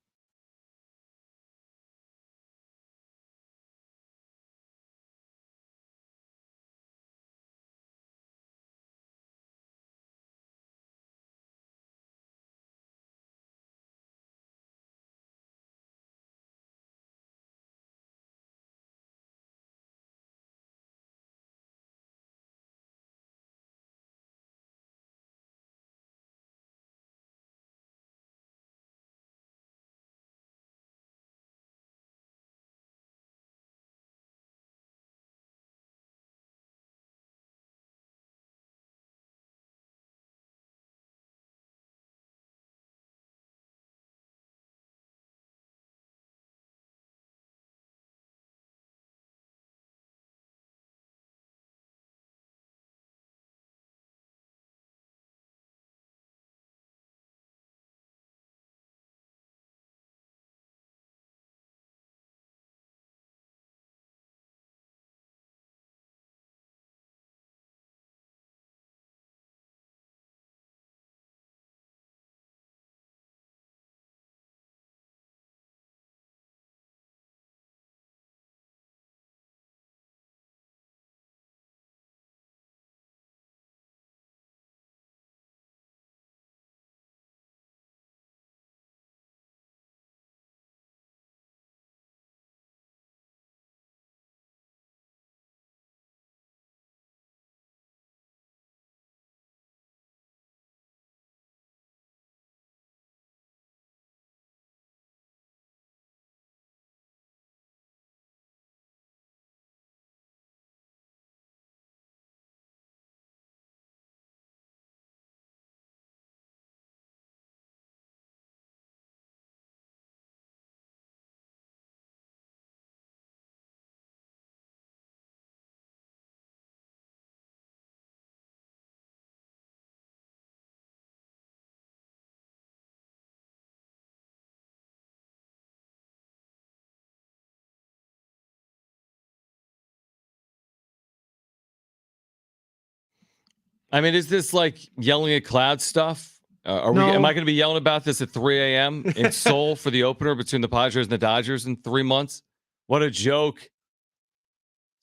I mean, is this like yelling at cloud stuff? Am I going to be yelling about this at 3 a.m. in Seoul for the opener between the Padres and the Dodgers in 3 months? What a joke.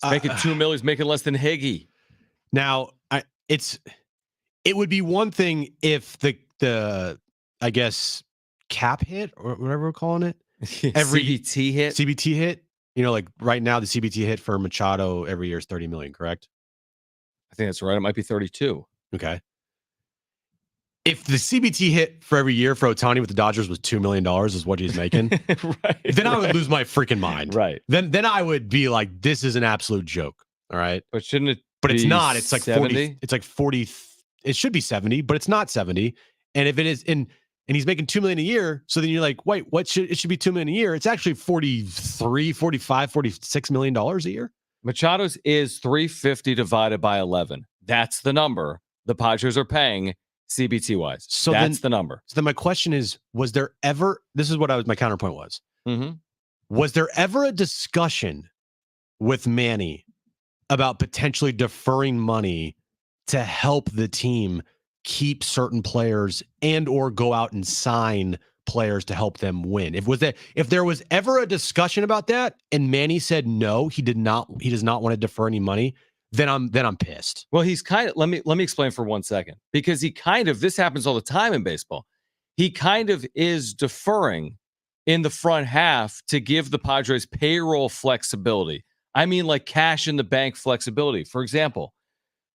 He's making $2 million. He's making less than Higgy. Now, it would be one thing if the I guess cap hit or whatever we're calling it, every CBT hit. You know, like right now the CBT hit for Machado every year is 30 million, correct? I think that's right. It might be 32. Okay. If the CBT hit for every year for Otani with the Dodgers was $2 million is what he's making, then I would lose my freaking mind. Right. Then I would be like, this is an absolute joke. All right. But shouldn't it? But it's not. It's like 70? 40. It's like 40. It should be 70, but it's not 70. And if it is and he's making $2 million a year, so then you're like, wait, it should be $2 million a year. It's actually 43, 45, $46 million a year. Machado's is 350 divided by 11. That's the number the Padres are paying CBT wise. So that's the number. So then my question is, was there ever, this is what my counterpoint was. Mm-hmm. Was there ever a discussion with Manny about potentially deferring money to help the team keep certain players and or go out and sign players to help them win? If there was ever a discussion about that and Manny said no, he does not want to defer any money, then I'm pissed. Well, he's kind of, let me explain for 1 second, because this happens all the time in baseball. He kind of is deferring in the front half to give the Padres payroll flexibility. I mean, like cash in the bank flexibility. For example,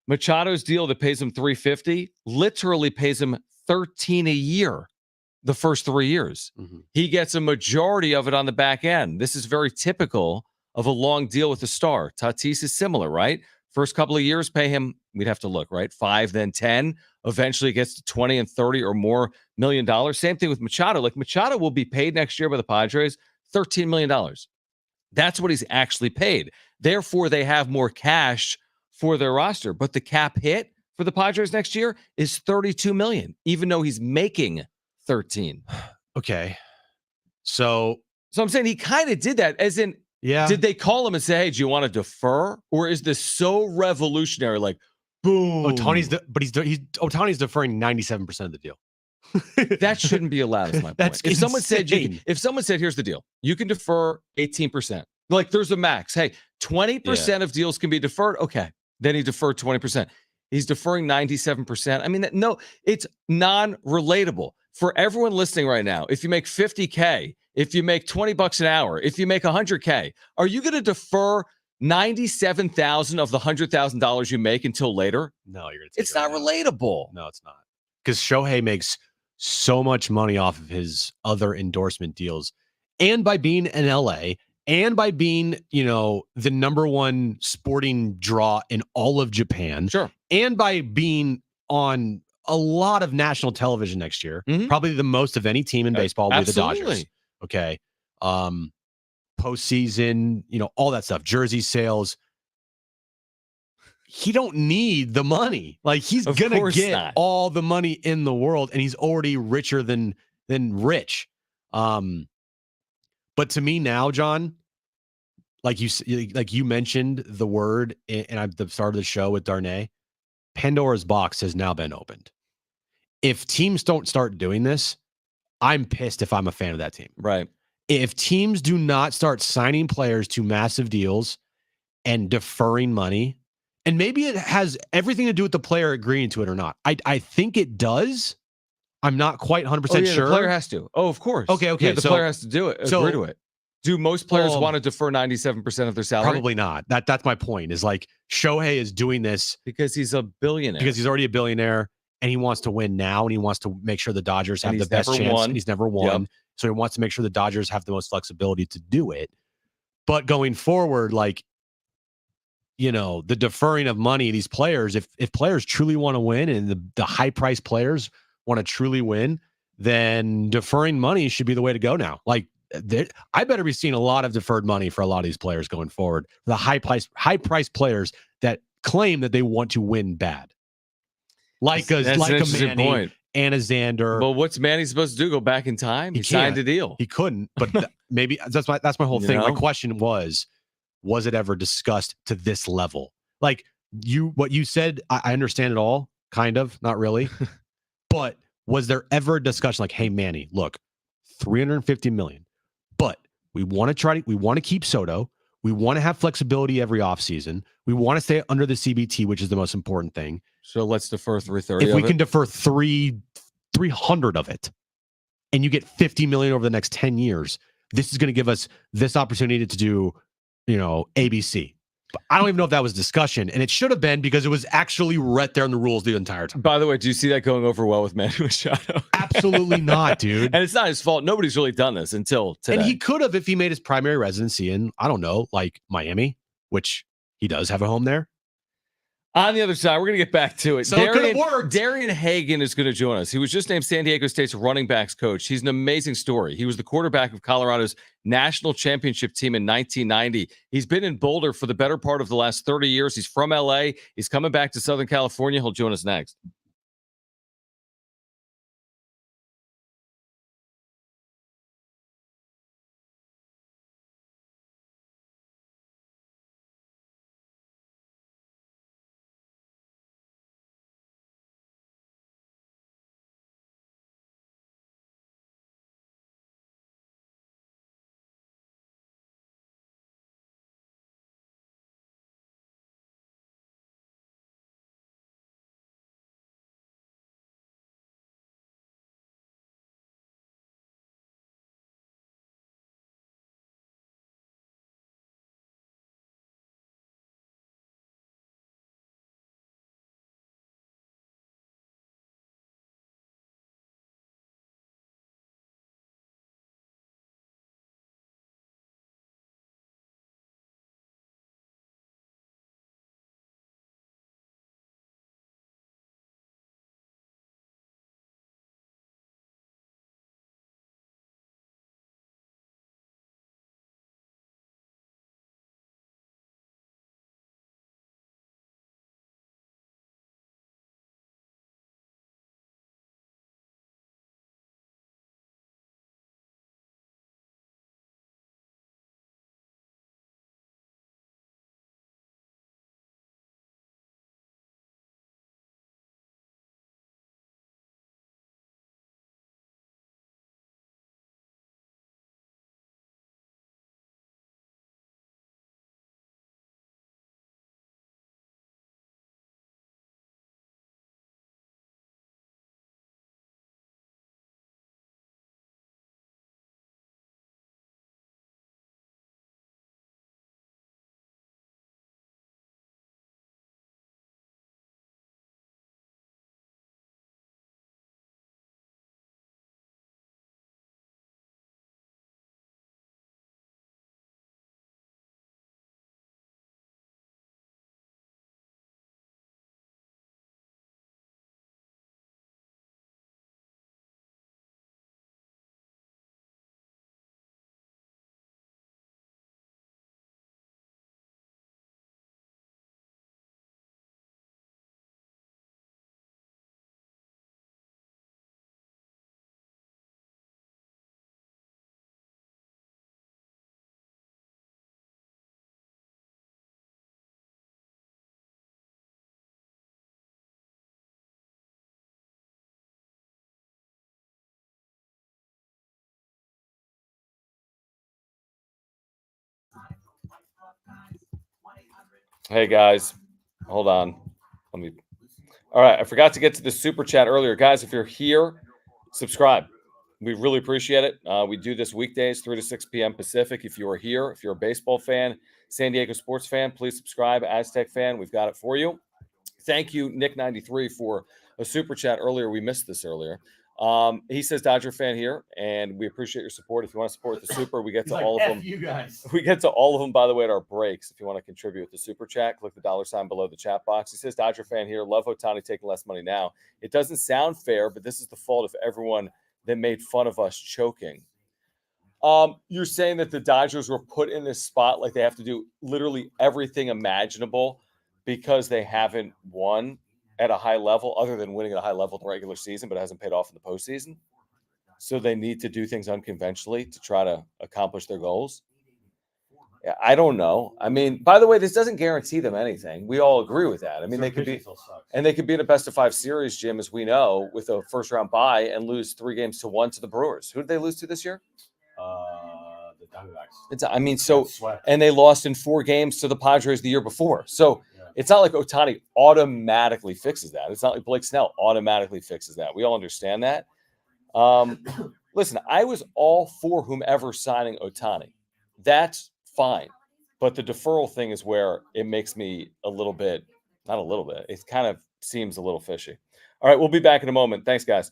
Machado's deal that pays him $350 literally pays him $13 a year the first 3 years. Mm-hmm. He gets a majority of it on the back end. This is very typical of a long deal with a star. Tatis is similar, right? First couple of years, pay him, we'd have to look, right? 5, then 10. Eventually gets to 20 and 30 or more $1 million. Same thing with Machado. Like Machado will be paid next year by the Padres $13 million. That's what he's actually paid. Therefore, they have more cash for their roster. But the cap hit for the Padres next year is $32 million, even though he's making 13. Okay. So I'm saying he kind of did that, as in, yeah. Did they call him and say, hey, do you want to defer? Or is this so revolutionary? Like, boom. Otani's deferring 97% of the deal. That shouldn't be allowed, is my point. That's if someone said here's the deal, you can defer 18%. Like there's a max. Hey, 20% of deals can be deferred. Okay. Then he deferred 20%. He's deferring 97%. I mean, no, it's non-relatable. For everyone listening right now, if you make $50K, if you make $20 an hour, if you make $100K, are you going to defer $97,000 of the $100,000 you make until later? No, you're going to. It's not relatable. No, it's not. Because Shohei makes so much money off of his other endorsement deals, and by being in LA, and by being, the number one sporting draw in all of Japan. Sure. And by being on a lot of national television next year, probably the most of any team in baseball with the Dodgers. Okay. Postseason, all that stuff, jersey sales. He don't need the money. Like he's going to get all the money in the world, and he's already richer than rich. But to me now, John, like you mentioned the word, and at the start of the show with Darnay, Pandora's box has now been opened. If teams don't start doing this, I'm pissed if I'm a fan of that team. Right. If teams do not start signing players to massive deals and deferring money, and maybe it has everything to do with the player agreeing to it or not. I think it does. I'm not quite 100% sure. The player has to. Oh, of course. Okay. Yeah, the player has to do it. Agree to it. Do most players want to defer 97% of their salary? Probably not. That's my point. Is like Shohei is doing this because he's a billionaire. Because he's already a billionaire, and he wants to win now, and he wants to make sure the Dodgers have the best chance. And he's never won. Yep. So he wants to make sure the Dodgers have the most flexibility to do it. But going forward, the deferring of money, these players, if players truly want to win and the high-priced players want to truly win, then deferring money should be the way to go now. Like, I better be seeing a lot of deferred money for a lot of these players going forward. The high-priced players that claim that they want to win bad. Like a Manny and a Xander. Well, what's Manny supposed to do? Go back in time? He signed a deal. He couldn't, but maybe that's my whole thing. My question was it ever discussed to this level? Like what you said, I understand it all, kind of, not really. But was there ever a discussion like, hey, Manny, look, $350 million, but we want to keep Soto. We want to have flexibility every offseason. We want to stay under the CBT, which is the most important thing. So let's defer 330. If we can defer 300 of it, and you get $50 million over the next 10 years, this is going to give us this opportunity to do, ABC. But I don't even know if that was discussion, and it should have been because it was actually right there in the rules the entire time. By the way, do you see that going over well with Manny Machado? Absolutely not, dude. And it's not his fault. Nobody's really done this until today. And he could have if he made his primary residency in, I don't know, like Miami, which he does have a home there. On the other side, we're going to get back to it. So it could have worked. Daren Hagen is going to join us. He was just named San Diego State's running backs coach. He's an amazing story. He was the quarterback of Colorado's national championship team in 1990. He's been in Boulder for the better part of the last 30 years. He's from LA. He's coming back to Southern California. He'll join us next. Hey, guys. Hold on. All right. I forgot to get to the super chat earlier. Guys, if you're here, subscribe. We really appreciate it. We do this weekdays, 3 to 6 p.m. Pacific. If you are here, if you're a baseball fan, San Diego sports fan, please subscribe. Aztec fan, we've got it for you. Thank you, Nick93, for a super chat earlier. We missed this earlier. He says Dodger fan here, and we appreciate your support. If you want to support the super, we get to all of them. You guys. We get to all of them, by the way, at our breaks. If you want to contribute with the super chat, click the $ below the chat box. He says Dodger fan here. Love Ohtani taking less money now. It doesn't sound fair, but this is the fault of everyone that made fun of us choking. You're saying that the Dodgers were put in this spot like they have to do literally everything imaginable because they haven't won at a high level, other than winning at a high level in the regular season, but it hasn't paid off in the postseason. So they need to do things unconventionally to try to accomplish their goals. Yeah, I don't know. I mean, by the way, this doesn't guarantee them anything. We all agree with that. I mean, they could be in a best of 5 series, Jim, as we know, with a first round bye and lose 3-1 to the Brewers. Who did they lose to this year? The Diamondbacks. And they lost in 4 games to the Padres the year before. So it's not like Ohtani automatically fixes that. It's not like Blake Snell automatically fixes that. We all understand that. Listen, I was all for whomever signing Ohtani. That's fine. But the deferral thing is where it makes me a little bit, not a little bit, it kind of seems a little fishy. All right, we'll be back in a moment. Thanks, guys.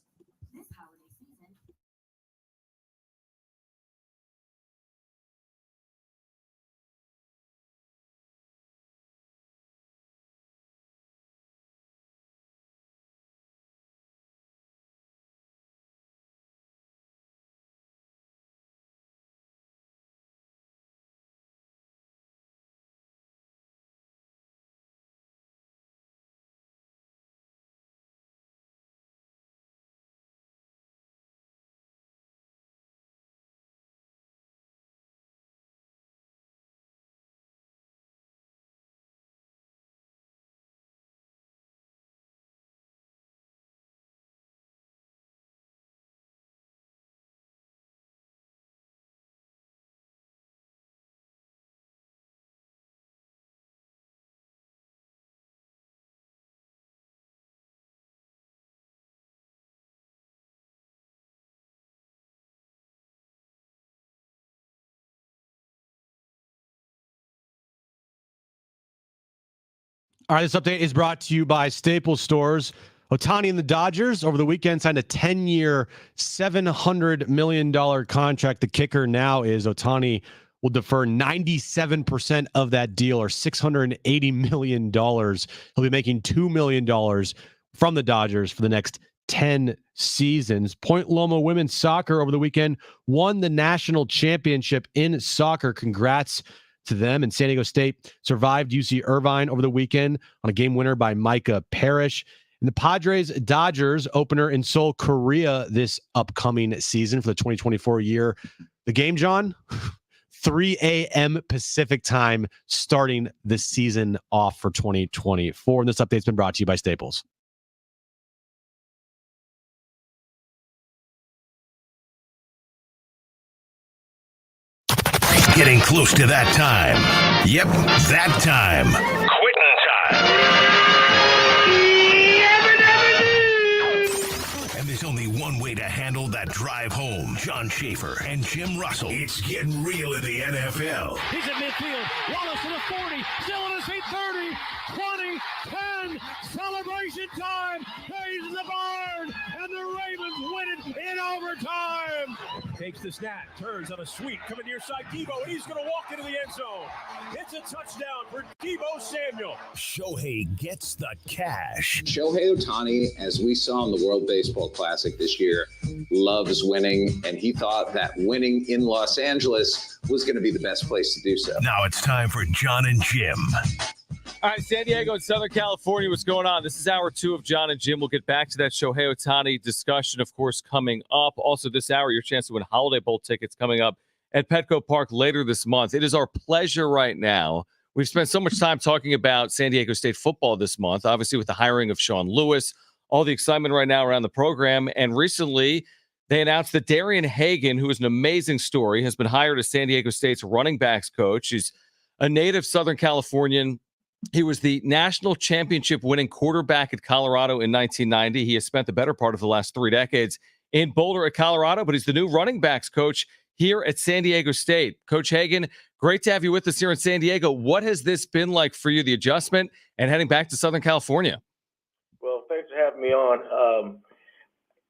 All right, this update is brought to you by Staples Stores. Ohtani and the Dodgers over the weekend signed a 10-year, $700 million contract. The kicker now is Ohtani will defer 97% of that deal, or $680 million. He'll be making $2 million from the Dodgers for the next 10 seasons. Point Loma women's soccer over the weekend won the national championship in soccer. Congrats to them. And San Diego State survived UC Irvine over the weekend on a game winner by Micah Parrish. And the Padres Dodgers opener in Seoul, Korea this upcoming season for the 2024 year. The game, John, 3 a.m. Pacific time, starting the season off for 2024. And this update's been brought to you by Staples. Getting close to that time. Yep, that time. Quitting time. And there's only one way to handle that drive home. John Schaefer and Jim Russell. It's getting real in the NFL. He's at midfield. Wallace to the 40. Still in his feet. 30, 20, 10. Celebration time. He's in the barn. And the Ravens win it in overtime. Takes the snap, turns on a sweep, coming near side, Debo, he's going to walk into the end zone. It's a touchdown for Debo Samuel. Shohei gets the cash. Shohei Ohtani, as we saw in the World Baseball Classic this year, loves winning, and he thought that winning in Los Angeles was going to be the best place to do so. Now it's time for Jon and Jim. All right, San Diego and Southern California, what's going on? This is hour 2 of Jon and Jim. We'll get back to that Shohei Ohtani discussion, of course, coming up. Also, this hour, your chance to win Holiday Bowl tickets coming up at Petco Park later this month. It is our pleasure right now. We've spent so much time talking about San Diego State football this month, obviously with the hiring of Sean Lewis, all the excitement right now around the program. And recently, they announced that Daren Hagen, who is an amazing story, has been hired as San Diego State's running backs coach. He's a native Southern Californian. He was the national championship winning quarterback at Colorado in 1990. He has spent the better part of the last 3 decades in Boulder at Colorado, but he's the new running backs coach here at San Diego State. Coach Hagen, great to have you with us here in San Diego. What has this been like for you, the adjustment and heading back to Southern California? Well, thanks for having me on.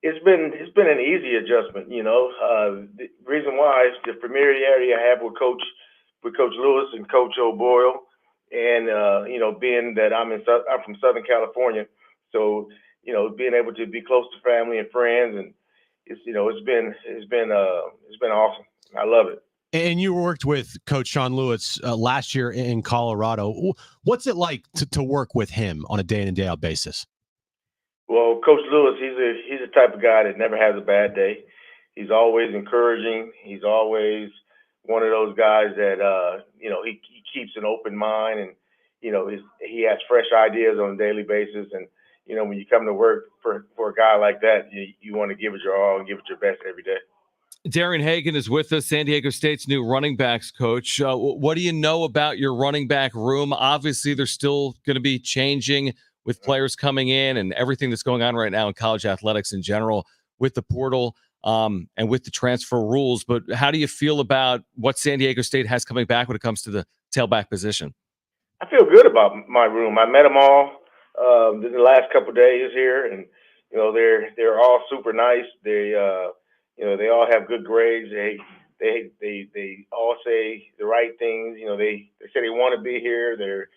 It's been an easy adjustment, you know. The reason why is the familiarity I have with Coach Lewis and Coach O'Boyle. And, you know, being that I'm from Southern California, so, you know, being able to be close to family and friends, and it's been awesome. I love it. And you worked with Coach Sean Lewis last year in Colorado. What's it like to work with him on a day in and day out basis? Well, Coach Lewis, he's the type of guy that never has a bad day. He's always encouraging. He's always one of those guys that he keeps an open mind, and he has fresh ideas on a daily basis. And when you come to work for a guy like that, you want to give it your all and give it your best every day. Daren Hagen is with us, San Diego State's new running backs coach. What do you know about your running back room? Obviously, they're still going to be changing with players coming in and everything that's going on right now in college athletics in general with the portal and with the transfer rules. But how do you feel about what San Diego State has coming back when it comes to the tailback position? I feel good about my room. I met them all in the last couple of days here, and they're all super nice. They all have good grades. They all say the right things. They say they want to be here.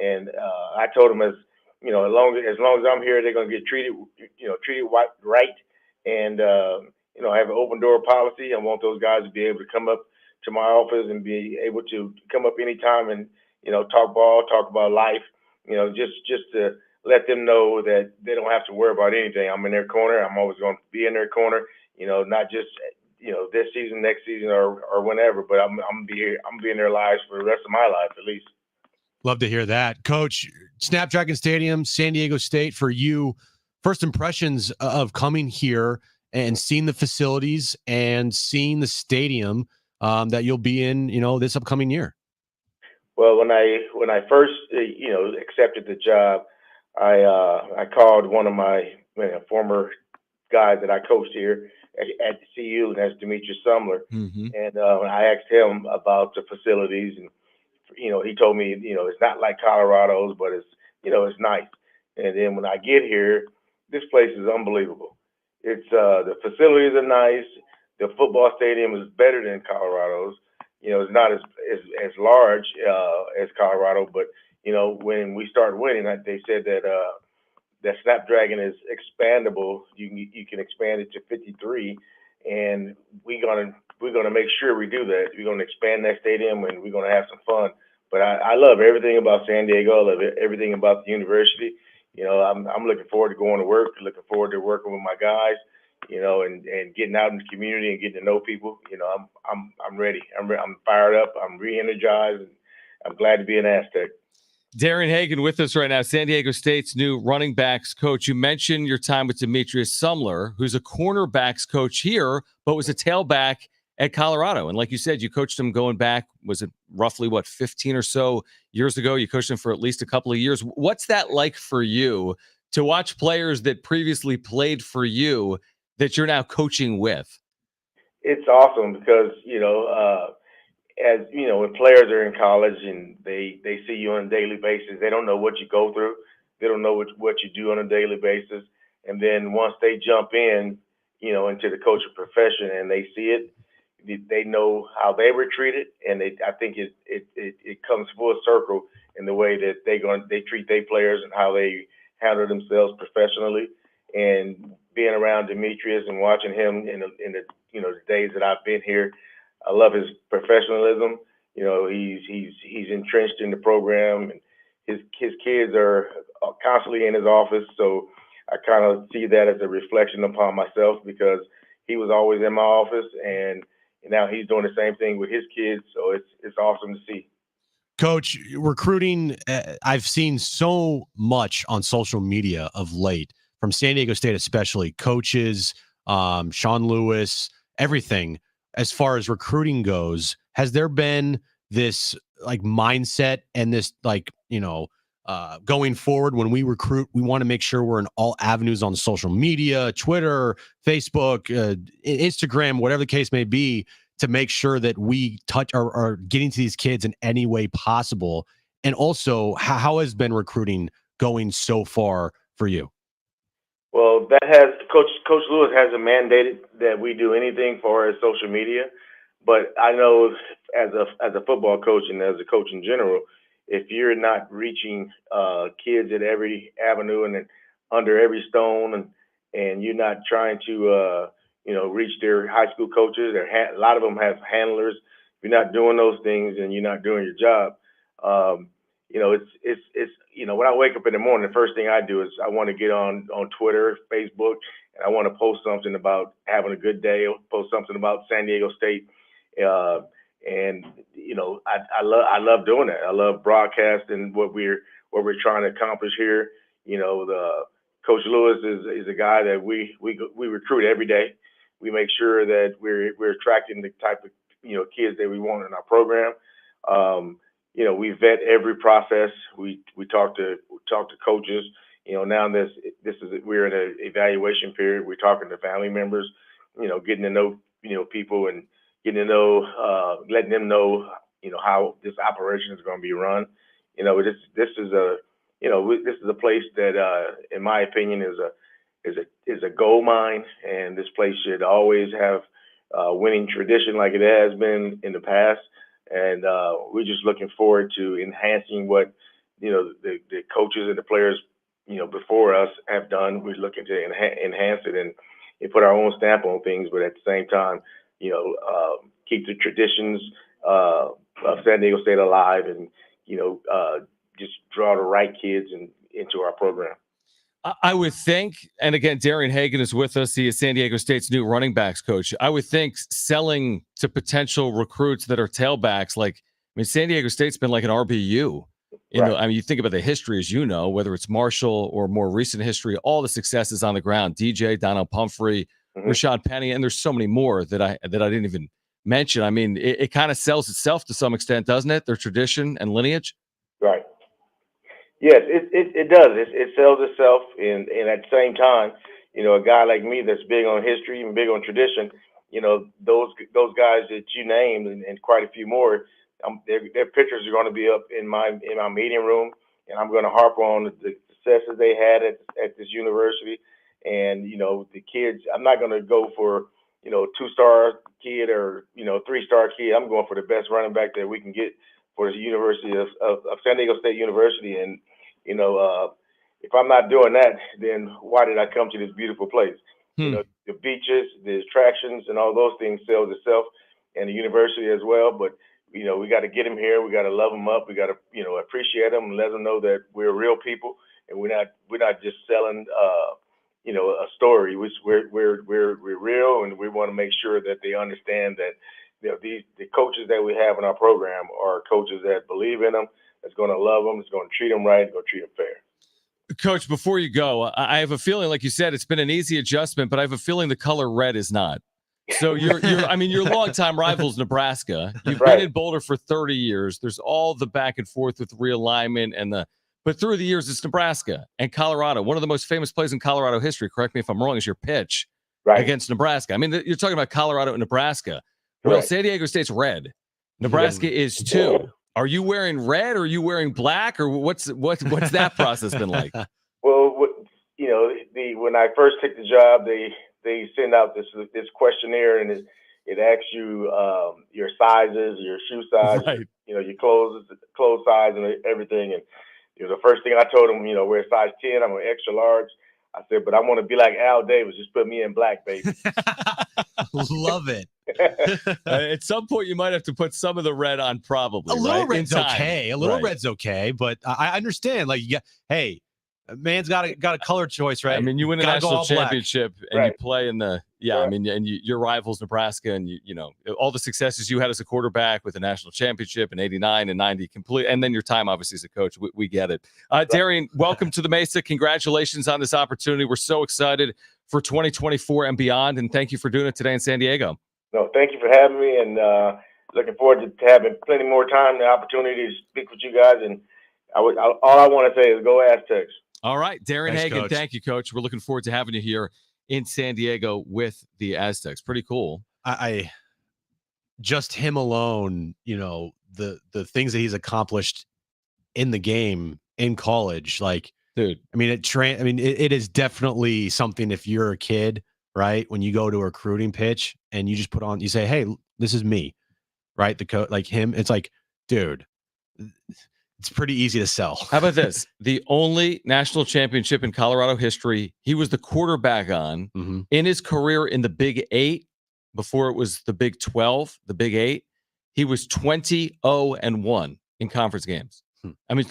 And I told them as long as I'm here, they're gonna get treated right. And I have an open door policy. I want those guys to be able to come up to my office and be able to come up anytime and talk ball, talk about life. Just to let them know that they don't have to worry about anything. I'm in their corner. I'm always going to be in their corner. Not just this season, next season, or whenever. But I'm gonna be here. I'm gonna be in their lives for the rest of my life, at least. Love to hear that, Coach. Snapdragon Stadium, San Diego State. For you, first impressions of coming here and seeing the facilities and seeing the stadium that you'll be in, this upcoming year. Well, when I first accepted the job, I called one of my former guys that I coached here at the CU, and that's Demetrius Sumler. Mm-hmm. And I asked him about the facilities, and he told me it's not like Colorado's, but it's nice. And then when I get here, this place is unbelievable. It's the facilities are nice. The football stadium is better than Colorado's. It's not as large as Colorado, but when we start winning, they said that Snapdragon is expandable. You can expand it to 53, and we're gonna make sure we do that. We're gonna expand that stadium, and we're gonna have some fun. But I love everything about San Diego. I love everything about the university. I'm looking forward to going to work. Looking forward to working with my guys. And getting out in the community and getting to know people. I'm ready. I'm fired up. I'm re-energized. And I'm glad to be an Aztec. Daren Hagen with us right now, San Diego State's new running backs coach. You mentioned your time with Demetrius Sumler, who's a cornerbacks coach here, but was a tailback at Colorado. And like you said, you coached him going back, was it roughly, 15 or so years ago? You coached him for at least a couple of years. What's that like for you to watch players that previously played for you that you're now coaching with? It's awesome because, as when players are in college and they see you on a daily basis, they don't know what you go through. They don't know what you do on a daily basis. And then once they jump in, into the coaching profession and they see it, they know how they were treated. And I think it comes full circle in the way that they treat their players and how they handle themselves professionally. And being around Demetrius and watching him in the days that I've been here, I love his professionalism. He's entrenched in the program, and his kids are constantly in his office. So I kind of see that as a reflection upon myself because he was always in my office, and now he's doing the same thing with his kids. So it's awesome to see. Coach, recruiting, I've seen so much on social media of late from San Diego State, especially coaches, Sean Lewis, everything as far as recruiting goes. Has there been this mindset and this going forward when we recruit, we want to make sure we're in all avenues on social media, Twitter, Facebook, Instagram, whatever the case may be, to make sure that we touch or are getting to these kids in any way possible? And also, how has been recruiting going so far for you? Well, Coach Lewis hasn't mandated that we do anything for his social media, but I know as a football coach and as a coach in general, if you're not reaching kids at every avenue and under every stone, and you're not trying to reach their high school coaches, a lot of them have handlers. If you're not doing those things, and you're not doing your job. It's when I wake up in the morning, the first thing I do is I want to get on Twitter, Facebook, and I want to post something about having a good day, or post something about San Diego State, And I love doing that. I love broadcasting what we're trying to accomplish here. The Coach Lewis is a guy that we recruit every day. We make sure that we're attracting the type of kids that we want in our program. We vet every process. We talk to coaches. Now we're in an evaluation period. We're talking to family members. Getting to know people and getting to know, letting them know how this operation is going to be run. This is a place that, in my opinion, is a gold mine, and this place should always have winning tradition like it has been in the past. And we're just looking forward to enhancing what the coaches and the players before us have done. We're looking to enhance it and put our own stamp on things, but at the same time, keep the traditions of San Diego State alive, and just draw the right kids into our program. I would think, and again, Daren Hagen is with us. He is San Diego State's new running backs coach. I would think selling to potential recruits that are tailbacks, San Diego State's been like an RBU. Right. You think about the history, as whether it's Marshall or more recent history, all the successes on the ground. DJ, Donnell Pumphrey, Rashad Penny, and there's so many more that I didn't even mention. It kind of sells itself to some extent, doesn't it? Their tradition and lineage. Right. Yes, it does. It sells itself, and at the same time, a guy like me that's big on history and big on tradition, those guys that you named and quite a few more, their pictures are going to be up in my meeting room, and I'm going to harp on the successes they had at this university, and the kids. I'm not going to go for 2-star kid or 3-star kid. I'm going for the best running back that we can get for the University of San Diego State University. And, if I'm not doing that, then why did I come to this beautiful place? The beaches, the attractions, and all those things sells itself, and the university as well. But, we got to get them here. We got to love them up. We got to, appreciate them and let them know that we're real people, and we're not just selling, a story. We're real, and we want to make sure that they understand that the coaches that we have in our program are coaches that believe in them, that's going to love them, that's going to treat them right, and going to treat them fair. Coach, before you go, I have a feeling, like you said, it's been an easy adjustment, but I have a feeling the color red is not. So you're longtime rivals, Nebraska. You've been in Boulder for 30 years. There's all the back and forth with realignment but through the years, it's Nebraska and Colorado. One of the most famous plays in Colorado history, correct me if I'm wrong, is your pitch against Nebraska. You're talking about Colorado and Nebraska. Well, San Diego State's red. Nebraska is too. Are you wearing red, or are you wearing black, or what's that process been like? Well, when I first took the job, they send out this questionnaire, and it asks you your sizes, your shoe size, your clothes size, and everything. And the first thing I told them, we're a size 10. I'm an extra large. I said, but I want to be like Al Davis. Just put me in black, baby. Love it. At some point, you might have to put some of the red on, probably. A little red's okay. A little red's okay, but I understand. A man's got a color choice, right? You win a national championship and you play in the your rivals Nebraska, and all the successes you had as a quarterback with the national championship in '89 and '90, complete, and then your time obviously as a coach. We get it. Daren, welcome to the Mesa. Congratulations on this opportunity. We're so excited for 2024 and beyond, and thank you for doing it today in San Diego. No, thank you for having me, and looking forward to having plenty more time and the opportunity to speak with you guys. And all I want to say is go Aztecs. All right, Daren Hagen, Coach. Thank you, Coach. We're looking forward to having you here in San Diego with the Aztecs. Pretty cool. I just him alone, the things that he's accomplished in the game in college, dude. It is definitely something. If you're a kid, right, when you go to a recruiting pitch and you just you say, "Hey, this is me," right? The coach, like him, it's like, dude. It's pretty easy to sell. How about this? The only national championship in Colorado history he was the quarterback on in his career in the Big 8, before it was the Big 12, the Big 8. He was 20-0-1 in conference games.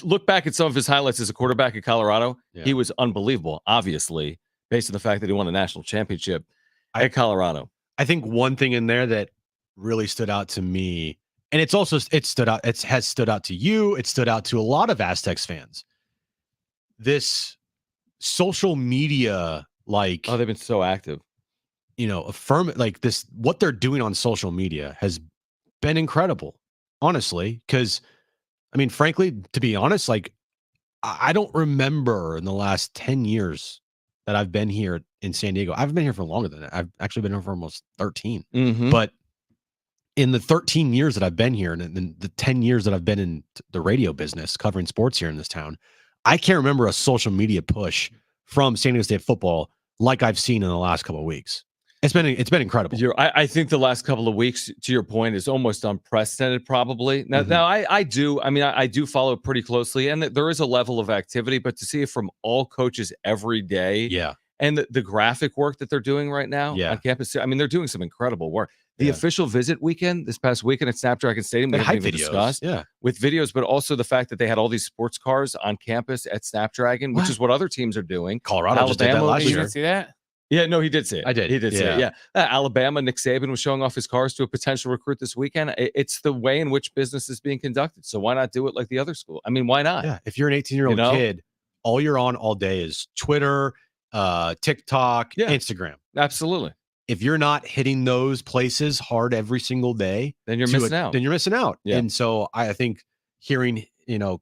Look back at some of his highlights as a quarterback at Colorado. Yeah. He was unbelievable, obviously, based on the fact that he won a national championship at Colorado. I think one thing in there that really stood out to me, And it stood out. It has stood out to you. It stood out to a lot of Aztecs fans. This social media, like, Oh, they've been so active. What they're doing on social media has been incredible, honestly. Because, I mean, frankly, to be honest, like, I don't remember in the last 10 years that I've been here in San Diego. I've been here for longer than that. I've actually been here for almost 13. Mm-hmm. But in the 13 years that I've been here, and then the 10 years that I've been in the radio business covering sports here in this town, I can't remember a social media push from San Diego State football like I've seen in the last couple of weeks. It's been incredible. I think the last couple of weeks, to your point, is almost unprecedented. Probably now. Mhm. Now I do. I mean, I do follow pretty closely, and there is a level of activity. But to see it from all coaches every day, Yeah. and the graphic work that they're doing right now Yeah. on campus, I mean, they're doing some incredible work. The Yeah. official visit weekend this past weekend at Snapdragon Stadium, we They haven't hype even videos. discussed Yeah. with videos, but also the fact that they had all these sports cars on campus at Snapdragon, which What? is what other teams are doing. Colorado just did that Alabama, last you year. didn't see that? Yeah, no, he did say it. I did. He did say it. Yeah. Yeah. Alabama, Nick Saban was showing off his cars to a potential recruit this weekend. It's the way in which business is being conducted. So why not do it like the other school? I mean, why not? Yeah. If you're an 18-year-old kid, all you're on all day is Twitter, TikTok, Instagram. Absolutely. If you're not hitting those places hard every single day, then you're missing out. Then you're missing out. Yeah. And so I think hearing,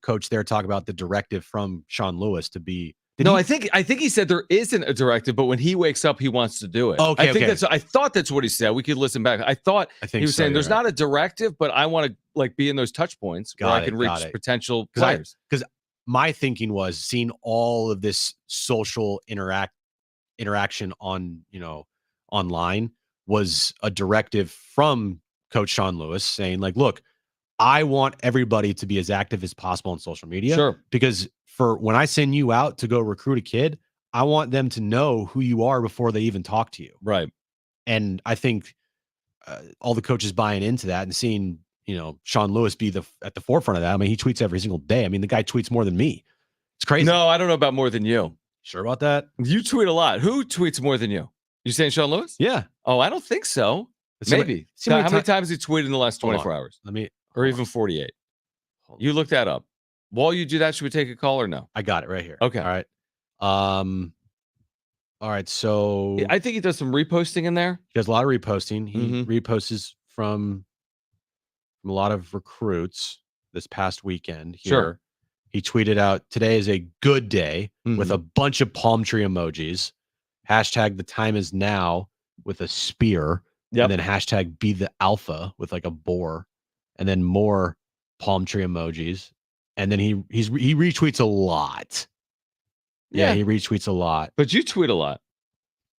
Coach there talk about the directive from Sean Lewis to be. I think he said there isn't a directive, but when he wakes up, he wants to do it. Okay, I thought that's what he said. We could listen back. I think he was saying there's not a directive, but I want to be in those touch points where I can reach potential players. Because my thinking was seeing all of this social interaction on, online was a directive from Coach Sean Lewis saying, like, look, I want everybody to be as active as possible on social media. Sure. Because for when I send you out to go recruit a kid, I want them to know who you are before they even talk to you. Right. And I think all the coaches buying into that and seeing, Sean Lewis be at the forefront of that. I mean, he tweets every single day. I mean, the guy tweets more than me. It's crazy. No, I don't know about more than you. Sure about that? You tweet a lot. Who tweets more than you? You saying Sean Lewis? Yeah. Oh, I don't think so. Maybe. How many times has he tweeted in the last 24 hours? Or even 48? You look that up. While you do that, should we take a call or no? I got it right here. Okay. All right. All right. So I think he does some reposting in there. He does a lot of reposting. He reposts from a lot of recruits this past weekend here. Sure. He tweeted out, "Today is a good day," with a bunch of palm tree emojis. Hashtag the time is now with a spear. Yep. And then hashtag be the alpha with like a boar. And then more palm tree emojis. And then he retweets a lot. Yeah, he retweets a lot. But you tweet a lot.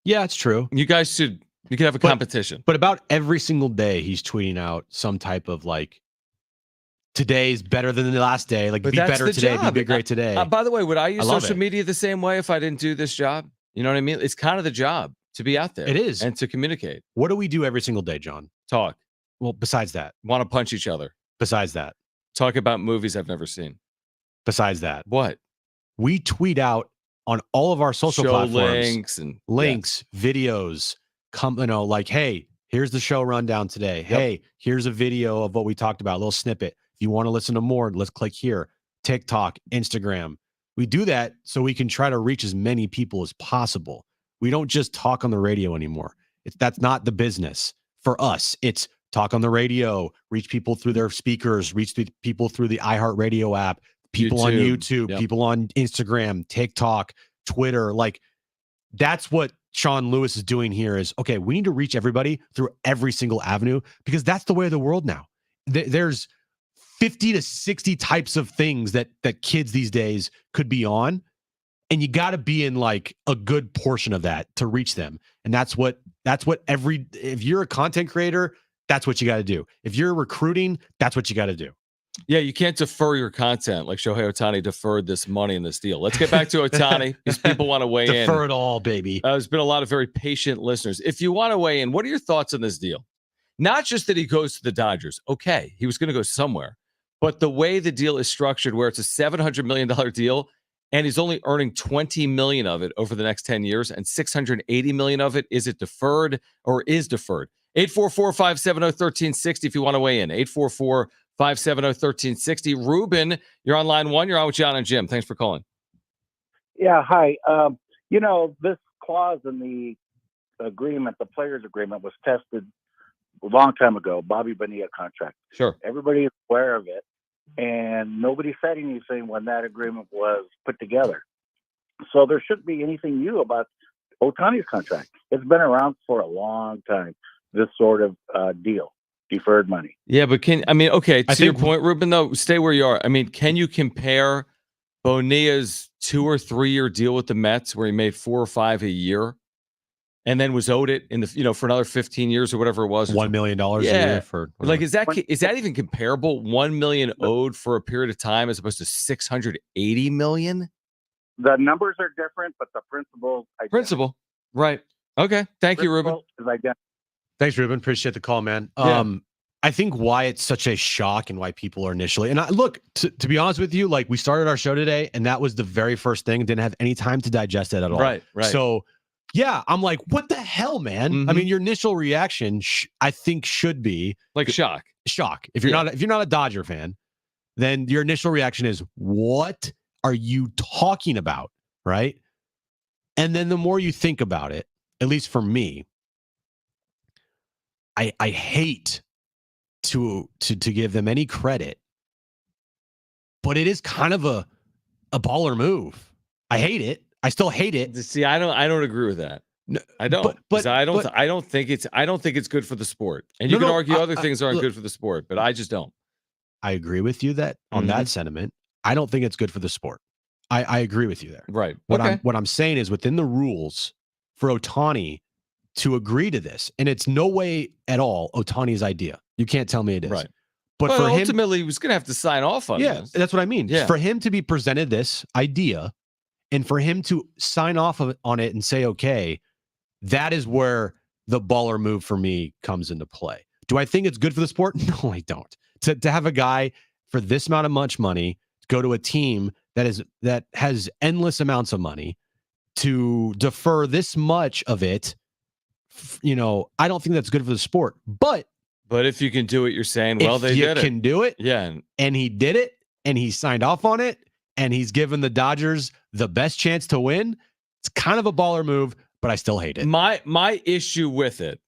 Yeah, it's true. You could have a competition. But about every single day, he's tweeting out some type of like, today's better than the last day. Like, be better today, be great today. By the way, would I use social it. media the same way if I didn't do this job? You know what I mean? It's kind of the job to be out there. It is. And to communicate. What do we do every single day, John? Talk. Well, besides that. Want to punch each other. Besides that. Talk about movies I've never seen. Besides that. What? We tweet out on all of our social platforms. Links, videos. Like, hey, here's the show rundown today. Yep. Hey, here's a video of what we talked about, a little snippet. If you want to listen to more, let's click here. TikTok, Instagram. We do that so we can try to reach as many people as possible. We don't just talk on the radio anymore. That's not the business. For us, it's talk on the radio, reach people through their speakers, reach people through the iHeartRadio app, people on YouTube, people on Instagram, TikTok, Twitter. Like, that's what Sean Lewis is doing here is, okay, we need to reach everybody through every single avenue because that's the way of the world now. There's 50 to 60 types of things that kids these days could be on. And you got to be in like a good portion of that to reach them. And that's what if you're a content creator, that's what you got to do. If you're recruiting, that's what you got to do. Yeah, you can't defer your content like Shohei Ohtani deferred this money in this deal. Let's get back to Ohtani because people want to weigh in. Defer it all, baby. There's been a lot of very patient listeners. If you want to weigh in, what are your thoughts on this deal? Not just that he goes to the Dodgers. Okay, he was going to go somewhere. But the way the deal is structured, where it's a $700 million deal, and he's only earning $20 million of it over the next 10 years, and $680 million of it, is deferred. 844-570-1360 if you want to weigh in. 844-570-1360. Ruben, you're on line 1. You're on with Jon and Jim. Thanks for calling. Yeah, hi. This clause in the agreement, the players' agreement, was tested a long time ago. Bobby Bonilla contract. Sure. Everybody is aware of it, and nobody said anything when that agreement was put together. So there shouldn't be anything new about Ohtani's contract. It's been around for a long time, this sort of deal, deferred money. Yeah, but to your point, Ruben, though, stay where you are. I mean, can you compare Bonilla's 2 or 3 year deal with the Mets where he made 4 or 5 a year and then was owed it for another 15 years or whatever it was? $1 million a year for is that even comparable? 1 million owed for a period of time as opposed to 680 million? The numbers are different, but the principle. Right. Okay. Thank you, Ruben. Is identical. Thanks, Ruben. Appreciate the call, man. Yeah. I think why it's such a shock and why people are initially, and to be honest with you, like, we started our show today and that was the very first thing. Didn't have any time to digest it at all. Right. So yeah, I'm like, what the hell, man? Mm-hmm. I mean, your initial reaction, I think, should be like shock. If you're not a Dodger fan, then your initial reaction is, what are you talking about? Right. And then the more you think about it, at least for me, I hate to give them any credit, but it is kind of a baller move. I hate it. I still hate it. See, I don't agree with that. No, I don't. But I don't think it's good for the sport. And you can argue other things aren't good for the sport, but I just don't. I agree with you that on that sentiment. I don't think it's good for the sport. I agree with you there. Right. What I'm saying is, within the rules for Ohtani to agree to this, and it's no way at all Ohtani's idea. You can't tell me it is. Right. But for him, ultimately, he was going to have to sign off on this. That's what I mean. Yeah. For him to be presented this idea and for him to sign off on it and say, okay, that is where the baller move for me comes into play. Do I think it's good for the sport? No, I don't. To have a guy for this amount of much money go to a team that has endless amounts of money to defer this much of it, I don't think that's good for the sport. But if you can do it, you're saying, well, they did it. Can do it. Yeah. And he did it, and he signed off on it, and he's given the Dodgers the best chance to win. It's kind of a baller move, but I still hate it. My issue with it,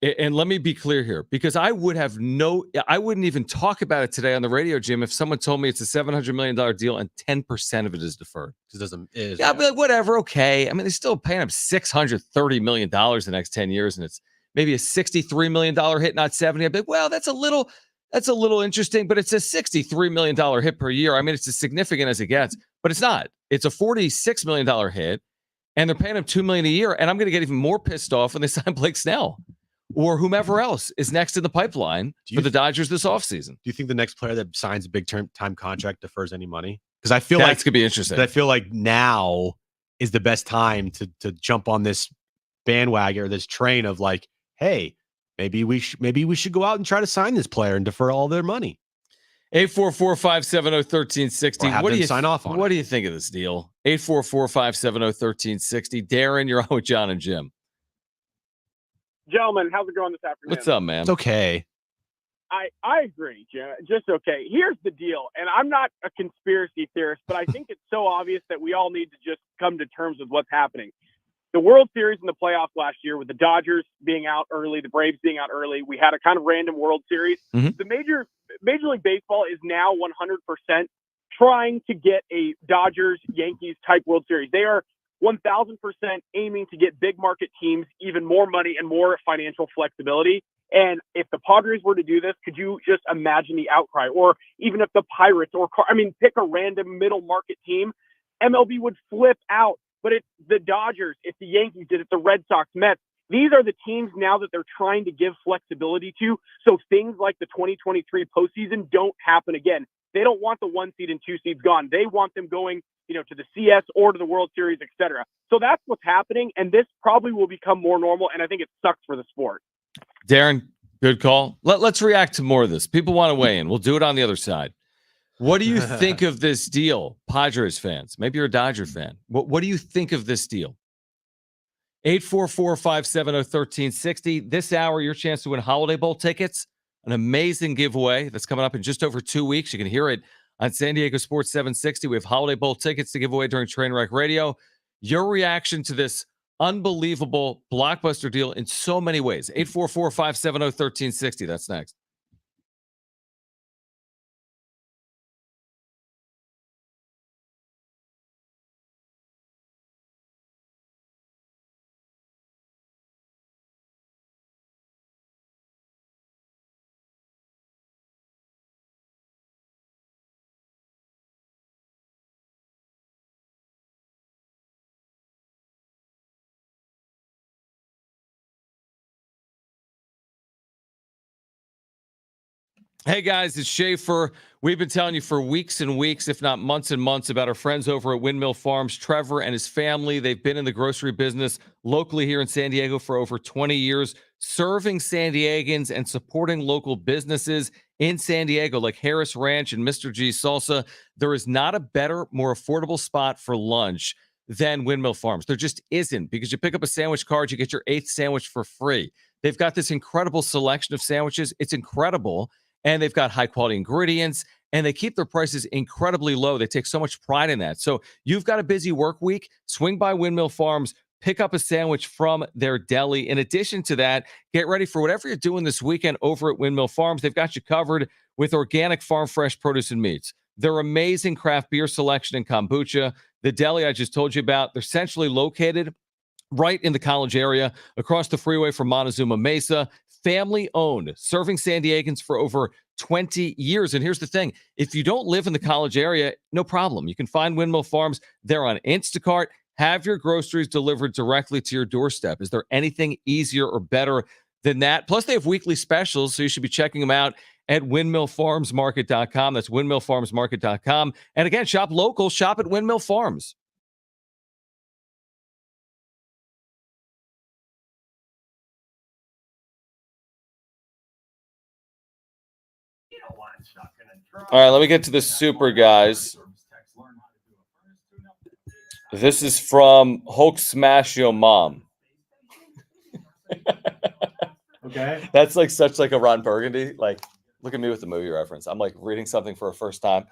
and let me be clear here, because I wouldn't even talk about it today on the radio, Jim, if someone told me it's a $700 million deal and 10% of it is deferred. I'd be like, whatever, okay. I mean, they're still paying him $630 million the next 10 years, and it's maybe a $63 million hit, not 70. I'd be like, well, that's a little interesting, but it's a $63 million hit per year. I mean, it's as significant as it gets, but it's not. It's a $46 million hit, and they're paying him $2 million a year, and I'm going to get even more pissed off when they sign Blake Snell or whomever else is next in the pipeline for the Dodgers this offseason. Do you think the next player that signs a big time contract defers any money? Because I feel that's going to be interesting. I feel like now is the best time to jump on this bandwagon or this train of like, hey, maybe we should go out and try to sign this player and defer all their money. 844-570-1360. What do you sign off on? What do you think of this deal? 844-570-1360. Darren, you're on with Jon and Jim. Gentlemen, how's it going this afternoon? What's up, man? It's okay. I agree, Jim. Just okay. Here's the deal, and I'm not a conspiracy theorist, but I think it's so obvious that we all need to just come to terms with what's happening. The World Series and the playoffs last year, with the Dodgers being out early, the Braves being out early, we had a kind of random World Series. Mm-hmm. The Major League Baseball is now 100% trying to get a Dodgers-Yankees type World Series. They are 1,000% aiming to get big market teams even more money and more financial flexibility. And if the Padres were to do this, could you just imagine the outcry? Or even if the Pirates pick a random middle market team, MLB would flip out. But it's the Dodgers, if the Yankees did it, the Red Sox, Mets. These are the teams now that they're trying to give flexibility to, so things like the 2023 postseason don't happen again. They don't want the 1 seed and 2 seeds gone. They want them going, to the CS or to the World Series, et cetera. So that's what's happening, and this probably will become more normal, and I think it sucks for the sport. Darren, good call. Let's react to more of this. People want to weigh in. We'll do it on the other side. What do you think of this deal, Padres fans? Maybe you're a Dodger fan. What do you think of this deal? 844-570-1360. This hour, your chance to win Holiday Bowl tickets. An amazing giveaway that's coming up in just over 2 weeks. You can hear it on San Diego Sports 760. We have Holiday Bowl tickets to give away during Trainwreck Radio. Your reaction to this unbelievable blockbuster deal in so many ways. 844-570-1360. That's next. Hey guys, it's Schaefer. We've been telling you for weeks and weeks, if not months and months, about our friends over at Windmill Farms. Trevor and his family, they've been in the grocery business locally here in San Diego for over 20 years, serving San Diegans and supporting local businesses in San Diego like Harris Ranch and Mr. G Salsa. There is not a better, more affordable spot for lunch than Windmill Farms. There just isn't, because you pick up a sandwich card, you get your 8th sandwich for free. They've got this incredible selection of sandwiches. It's incredible. And they've got high quality ingredients, and they keep their prices incredibly low. They take so much pride in that. So you've got a busy work week, swing by Windmill Farms, pick up a sandwich from their deli. In addition to that, get ready for whatever you're doing this weekend over at Windmill Farms. They've got you covered with organic farm fresh produce and meats. Their amazing craft beer selection and kombucha. The deli I just told you about, they're centrally located right in the college area, across the freeway from Montezuma Mesa. Family owned, serving San Diegans for over 20 years. And here's the thing, if you don't live in the college area, no problem. You can find Windmill Farms. They're on Instacart. Have your groceries delivered directly to your doorstep. Is there anything easier or better than that? Plus, they have weekly specials, so you should be checking them out at windmillfarmsmarket.com. That's windmillfarmsmarket.com. And again, shop local, shop at Windmill Farms. All right, let me get to the super, guys. This is from Hulk Smash Yo Mom. Okay. That's like such like a Ron Burgundy. Like, look at me with the movie reference. I'm like reading something for a first time.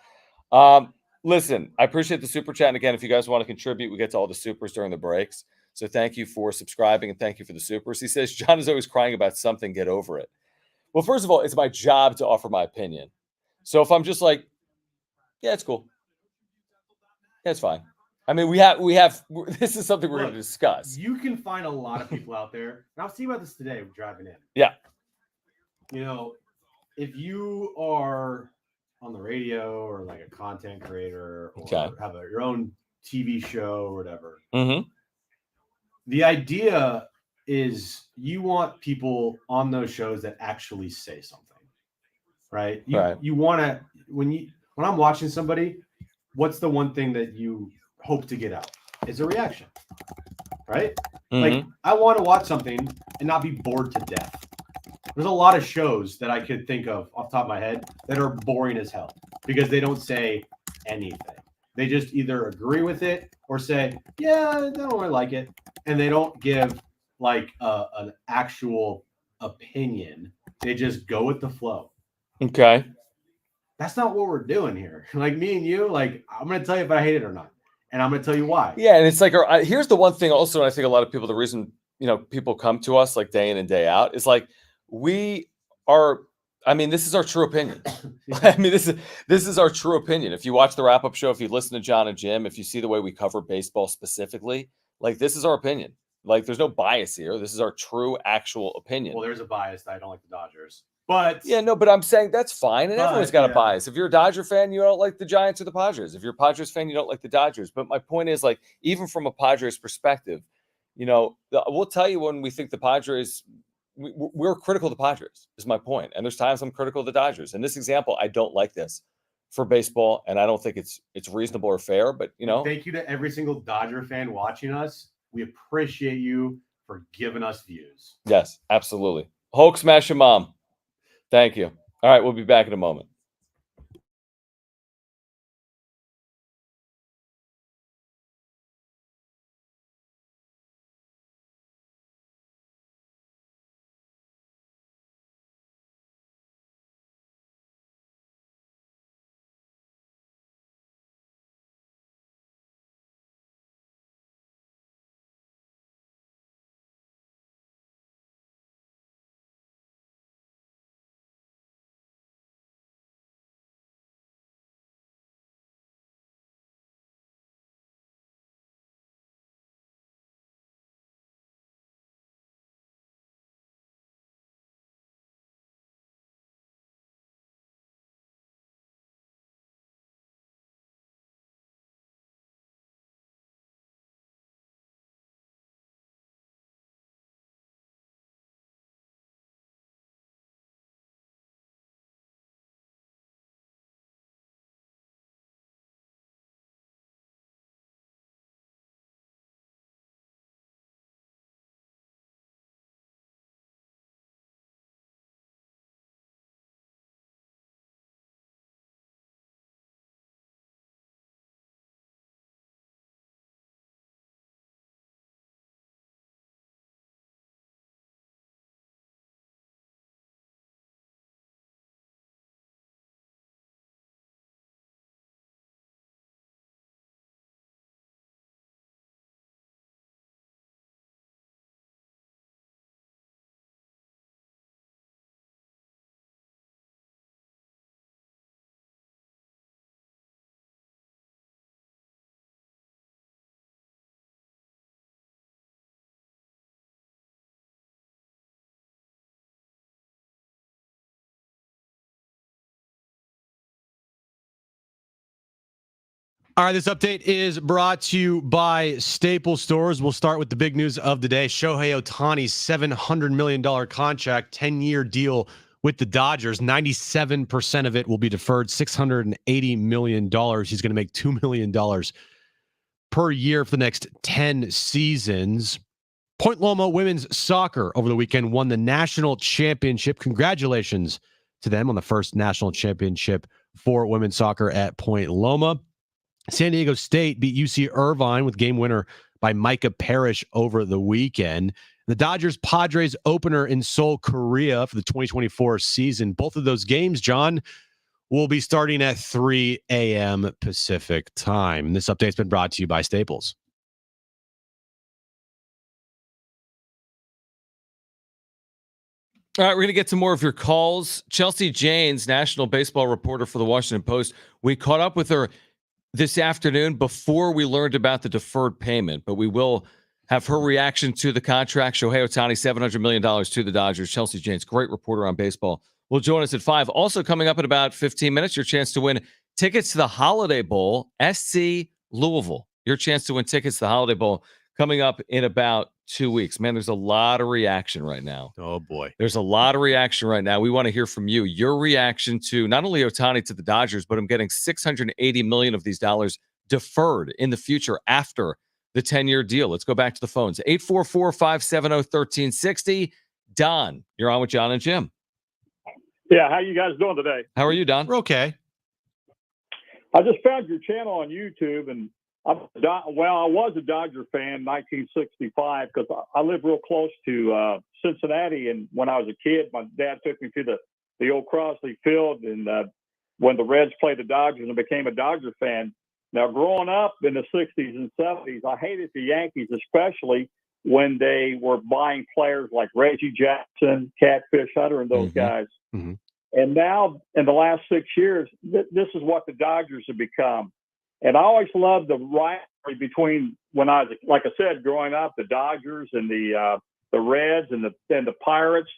Listen, I appreciate the super chat. And again, if you guys want to contribute, we get to all the supers during the breaks. So thank you for subscribing and thank you for the supers. He says, John is always crying about something. Get over it. Well, first of all, it's my job to offer my opinion. So if I'm just like, yeah, it's cool. Yeah, it's fine. I mean, we have. This is something we're going to discuss. You can find a lot of people out there. And I was thinking about this today driving in. Yeah. You know, if you are on the radio or like a content creator or have your own TV show or whatever, the idea is you want people on those shows that actually say something, right? You want to when I'm watching somebody, what's the one thing that you hope to get out? Is a reaction, right? Like I want to watch something and not be bored to death. There's a lot of shows that I could think of off the top of my head that are boring as hell because they don't say anything. They just either agree with it or say, yeah, I don't really like it. And they don't give like an actual opinion. They just go with the flow. Okay. That's not what we're doing here. Like me and you, like I'm going to tell you if I hate it or not. And I'm going to tell you why. Yeah. And it's like, here's the one thing also, and I think a lot of people, the reason, people come to us like day in and day out is like, this is our true opinion. I mean, this is our true opinion. If you watch the wrap-up show, if you listen to Jon and Jim, if you see the way we cover baseball specifically, like this is our opinion. Like there's no bias here. This is our true actual opinion. Well, there's a bias that I don't like the Dodgers. But but I'm saying that's fine. And everyone's got a bias. If you're a Dodger fan, you don't like the Giants or the Padres. If you're a Padres fan, you don't like the Dodgers. But my point is, like, even from a Padres perspective, we'll tell you when we think the Padres, we're critical of the Padres, is my point. And there's times I'm critical of the Dodgers. In this example, I don't like this for baseball, and I don't think it's reasonable or fair. But thank you to every single Dodger fan watching us. We appreciate you for giving us views. Yes, absolutely. Hulk smash your mom. Thank you. All right, we'll be back in a moment. All right, this update is brought to you by Staples Stores. We'll start with the big news of the day. Shohei Ohtani's $700 million contract, 10-year deal with the Dodgers. 97% of it will be deferred, $680 million. He's going to make $2 million per year for the next 10 seasons. Point Loma women's soccer over the weekend won the national championship. Congratulations to them on the first national championship for women's soccer at Point Loma. San Diego State beat UC Irvine with game winner by Micah Parrish over the weekend. The Dodgers Padres opener in Seoul, Korea for the 2024 season. Both of those games, John, will be starting at 3 a.m. Pacific time. This update's been brought to you by Staples. All right, we're going to get to more of your calls. Chelsea Janes, national baseball reporter for the Washington Post. We caught up with her this afternoon before we learned about the deferred payment, but we will have her reaction to the contract. Shohei Ohtani, $700 million to the Dodgers. Chelsea Janes, great reporter on baseball, will join us at 5. Also coming up in about 15 minutes, your chance to win tickets to the Holiday Bowl, SC Louisville. Your chance to win tickets to the Holiday Bowl coming up in about 2 weeks. Man, there's a lot of reaction right now. Oh, boy. There's a lot of reaction right now. We want to hear from you. Your reaction to not only Ohtani to the Dodgers, but I'm getting $680 million of these dollars deferred in the future after the 10-year deal. Let's go back to the phones. 844-570-1360. Don, you're on with Jon and Jim. Yeah, how you guys doing today? How are you, Don? We're okay. I just found your channel on YouTube, and I was a Dodger fan in 1965 because I lived real close to Cincinnati, and when I was a kid, my dad took me to the old Crosley Field, and when the Reds played the Dodgers, and became a Dodger fan. Now, growing up in the 60s and 70s, I hated the Yankees, especially when they were buying players like Reggie Jackson, Catfish Hunter, and those guys. Mm-hmm. And now, in the last 6 years, this is what the Dodgers have become. And I always loved the rivalry between, when I was, like I said, growing up, the Dodgers and the Reds and the Pirates.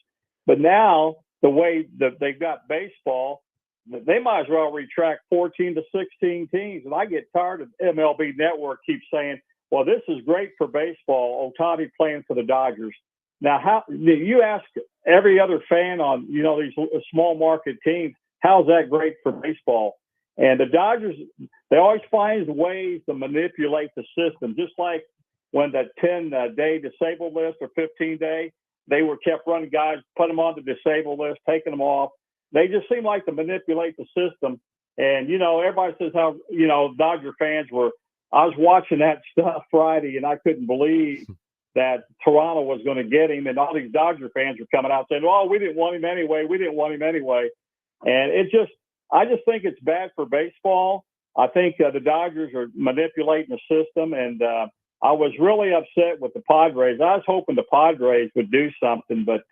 But now, the way that they've got baseball, they might as well retract 14 to 16 teams. And I get tired of MLB Network keeps saying, well, this is great for baseball, Ohtani playing for the Dodgers. Now, how you ask every other fan on, these small market teams, how's that great for baseball? And the Dodgers, they always find ways to manipulate the system, just like when the 10-day disabled list or 15-day, they were kept running guys, put them on the disabled list, taking them off. They just seem like to manipulate the system. And, everybody says how, Dodger fans were. I was watching that stuff Friday, and I couldn't believe that Toronto was going to get him. And all these Dodger fans were coming out saying, oh, we didn't want him anyway. And I just think it's bad for baseball. I think the Dodgers are manipulating the system. And I was really upset with the Padres. I was hoping the Padres would do something. But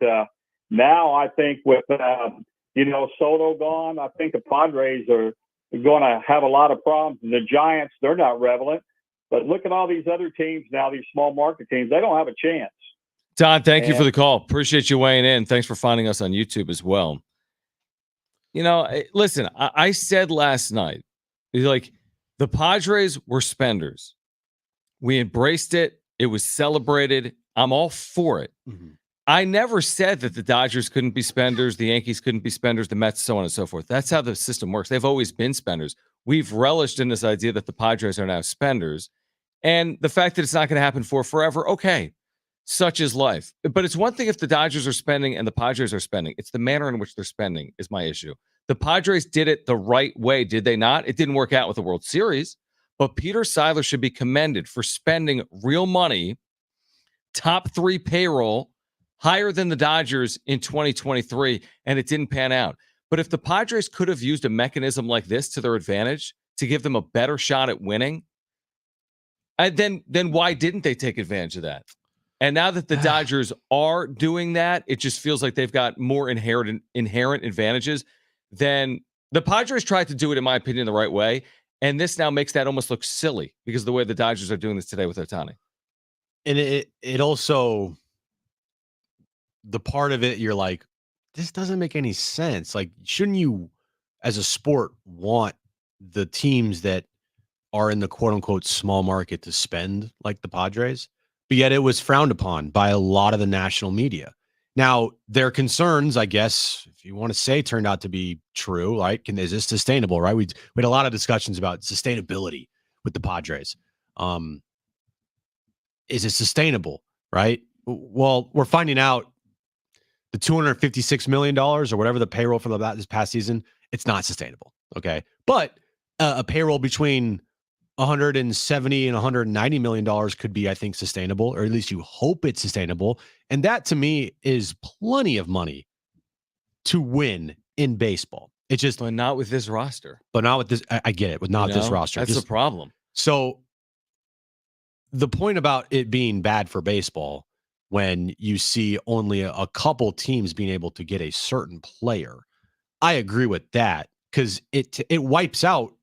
now I think with Soto gone, I think the Padres are going to have a lot of problems. And the Giants, they're not relevant. But look at all these other teams now, these small market teams. They don't have a chance. Don, thank you for the call. Appreciate you weighing in. Thanks for finding us on YouTube as well. Listen, I said last night, like, the Padres were spenders. We embraced it. It was celebrated. I'm all for it. Mm-hmm. I never said that the Dodgers couldn't be spenders, the Yankees couldn't be spenders, the Mets, so on and so forth. That's how the system works. They've always been spenders. We've relished in this idea that the Padres are now spenders. And the fact that it's not going to happen for forever, okay, such is life. But it's one thing if the Dodgers are spending and the Padres are spending. It's the manner in which they're spending is my issue. The Padres did it the right way, did they not? It didn't work out with the World Series. But Peter Seidler should be commended for spending real money, top 3 payroll, higher than the Dodgers in 2023, and it didn't pan out. But if the Padres could have used a mechanism like this to their advantage to give them a better shot at winning, then why didn't they take advantage of that? And now that the Dodgers are doing that, it just feels like they've got more inherent advantages than the Padres tried to do it, in my opinion, the right way. And this now makes that almost look silly because of the way the Dodgers are doing this today with Ohtani. And it also, the part of it, you're like, this doesn't make any sense. Like, shouldn't you, as a sport, want the teams that are in the quote unquote small market to spend like the Padres, but yet it was frowned upon by a lot of the national media. Now, their concerns, I guess, if you want to say, turned out to be true. Like, is this sustainable? Right? We had a lot of discussions about sustainability with the Padres. Is it sustainable? Right? Well, we're finding out the $256 million or whatever the payroll for this past season, it's not sustainable. Okay. But a payroll between 170 and 190 million dollars could be, I think, sustainable, or at least you hope it's sustainable. And that to me is plenty of money to win in baseball. It's just, but not with this roster. But not with this. I get it. With not this roster. That's the problem. So the point about it being bad for baseball, when you see only a couple teams being able to get a certain player, I agree with that, because it wipes out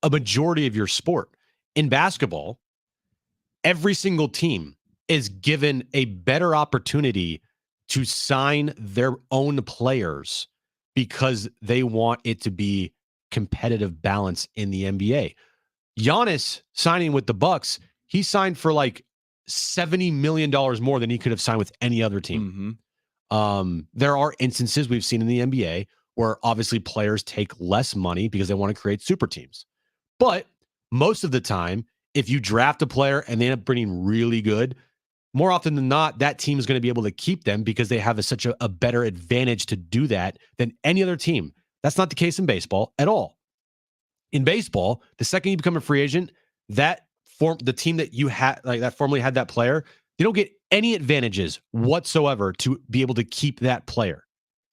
a majority of your sport. In basketball, every single team is given a better opportunity to sign their own players because they want it to be competitive balance in the NBA. Giannis signing with the Bucks, he signed for like $70 million more than he could have signed with any other team. There are instances we've seen in the NBA where obviously players take less money because they want to create super teams. But most of the time, if you draft a player and they end up bringing really good, more often than not, that team is going to be able to keep them because they have such a better advantage to do that than any other team. That's not the case in baseball at all. In baseball, the second you become a free agent, the team that you had, like that formerly had that player, they don't get any advantages whatsoever to be able to keep that player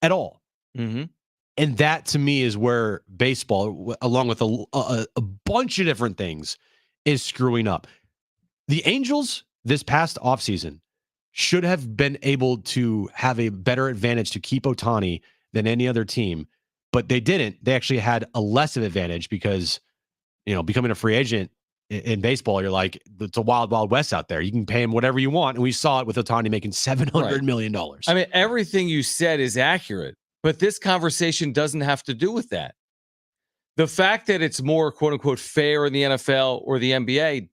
at all. And that to me is where baseball, along with a bunch of different things, is screwing up. The Angels this past offseason should have been able to have a better advantage to keep Ohtani than any other team, but they didn't. They actually had a less of advantage because, becoming a free agent in baseball, you're like, it's a wild, wild west out there. You can pay him whatever you want. And we saw it with Ohtani making $700 million. I mean, everything you said is accurate, but this conversation doesn't have to do with that. The fact that it's more quote unquote fair in the NFL or the NBA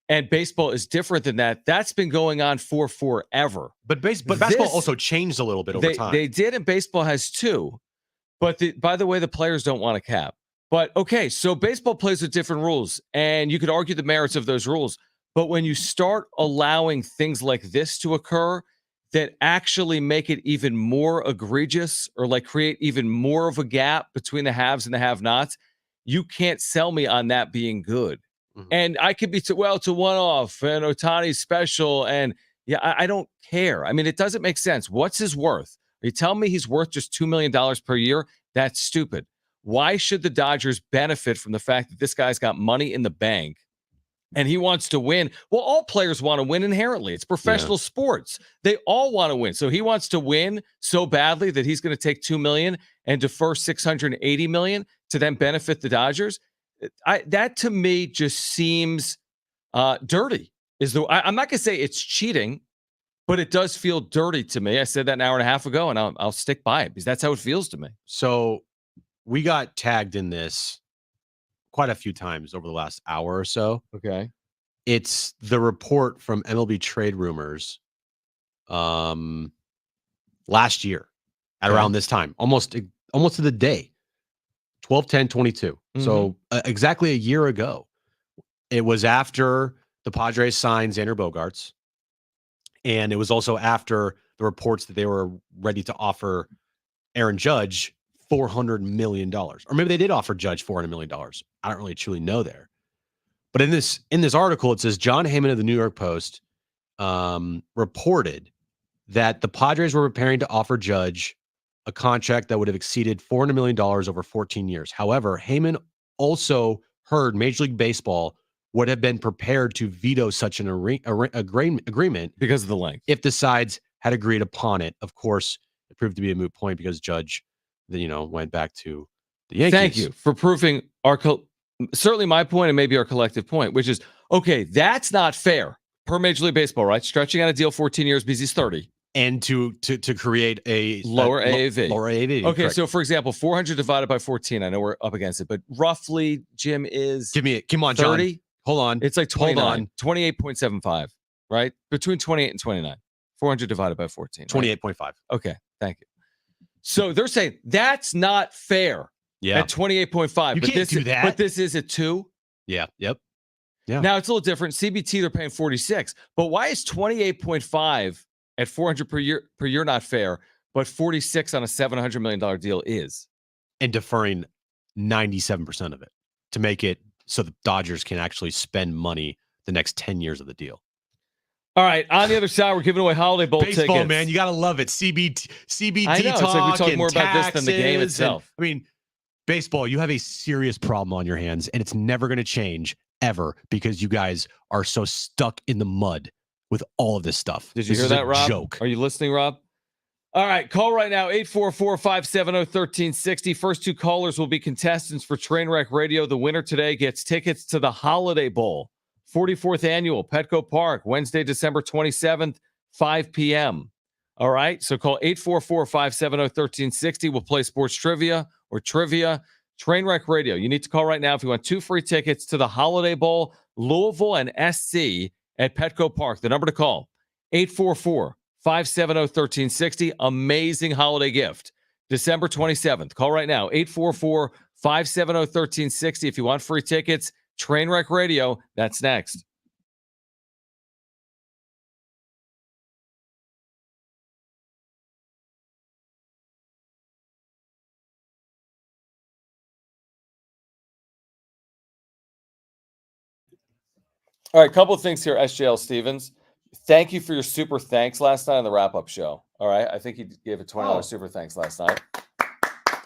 and baseball is different than that, that's been going on for forever. But basketball also changed a little bit over time. They did, and baseball has too. But by the way, the players don't want a cap. But okay, so baseball plays with different rules, and you could argue the merits of those rules. But when you start allowing things like this to occur that actually make it even more egregious or like create even more of a gap between the haves and the have-nots, you can't sell me on that being good. And I could be, it's a one-off, and Otani's special, and I don't care. I mean, it doesn't make sense. What's his worth? Are you telling me he's worth just $2 million per year? That's stupid. Why should the Dodgers benefit from the fact that this guy's got money in the bank and he wants to win? Well, all players want to win inherently. It's professional sports. They all want to win. So he wants to win so badly that he's going to take $2 million and defer $680 million to then benefit the Dodgers. That to me just seems dirty. I'm not going to say it's cheating, but it does feel dirty to me. I said that an hour and a half ago, and I'll stick by it because that's how it feels to me. So we got tagged in this quite a few times over the last hour or so. Okay. It's the report from MLB Trade Rumors last year at around this time, almost to the day, 12/10/22. So exactly a year ago. It was after the Padres signed Xander Bogaerts, and it was also after the reports that they were ready to offer Aaron Judge $400 million. Or maybe they did offer Judge $400 million. I don't really truly know there. But in this article, it says Jon Heyman of the New York Post reported that the Padres were preparing to offer Judge a contract that would have exceeded $400 million over 14 years. However, Heyman also heard Major League Baseball would have been prepared to veto such an agreement because of the length if the sides had agreed upon it. Of course, it proved to be a moot point because Judge, went back to the Yankees. Thank you for proving certainly my point and maybe our collective point, which is, okay, that's not fair per Major League Baseball, right? Stretching out a deal 14 years because he's 30. and to create a lower AAV. Lower AAV. Okay, correct. so for example, 400 divided by 14. I know we're up against it, but roughly, Jim, is come on, 30. John. Hold on. It's like 29. Hold on. 28.75, right? Between 28 and 29. 400 divided by 14. Right? 28.5. Okay, thank you. So they're saying that's not fair. Yeah. At 28.5. You but can't do that. But this is a 2. Yeah. Yep. Yeah. Now it's a little different. CBT, they're paying 46. But why is 28.5 at 400 per year not fair, but 46 on a $700 million deal is? And deferring 97% of it to make it so the Dodgers can actually spend money the next 10 years of the deal. All right, on the other side, we're giving away Holiday Bowl Baseball, tickets. man, you got to love it. CBT I know. talk. It's like we talk more about this taxes than the game itself. I mean, baseball, you have a serious problem on your hands, and it's never going to change ever because you guys are so stuck in the mud with all of this stuff. Did you this hear is that, a Rob? Joke. Are you listening, Rob? All right, call right now, 844-570-1360. First 2 callers will be contestants for Trainwreck Radio. The winner today gets tickets to the Holiday Bowl, 44th Annual, Petco Park, Wednesday, December 27th, 5 p.m. All right, so call 844-570-1360. We'll play sports trivia or trivia. Trainwreck Radio. You need to call right now if you want 2 free tickets to the Holiday Bowl, Louisville and SC at Petco Park. The number to call, 844-570-1360. Amazing holiday gift. December 27th. Call right now, 844-570-1360. If you want free tickets, Trainwreck Radio. That's next. All right, couple of things here, SJL Stevens. Thank you for your super thanks last night on the wrap-up show. All right, I think you gave a $20 super thanks last night.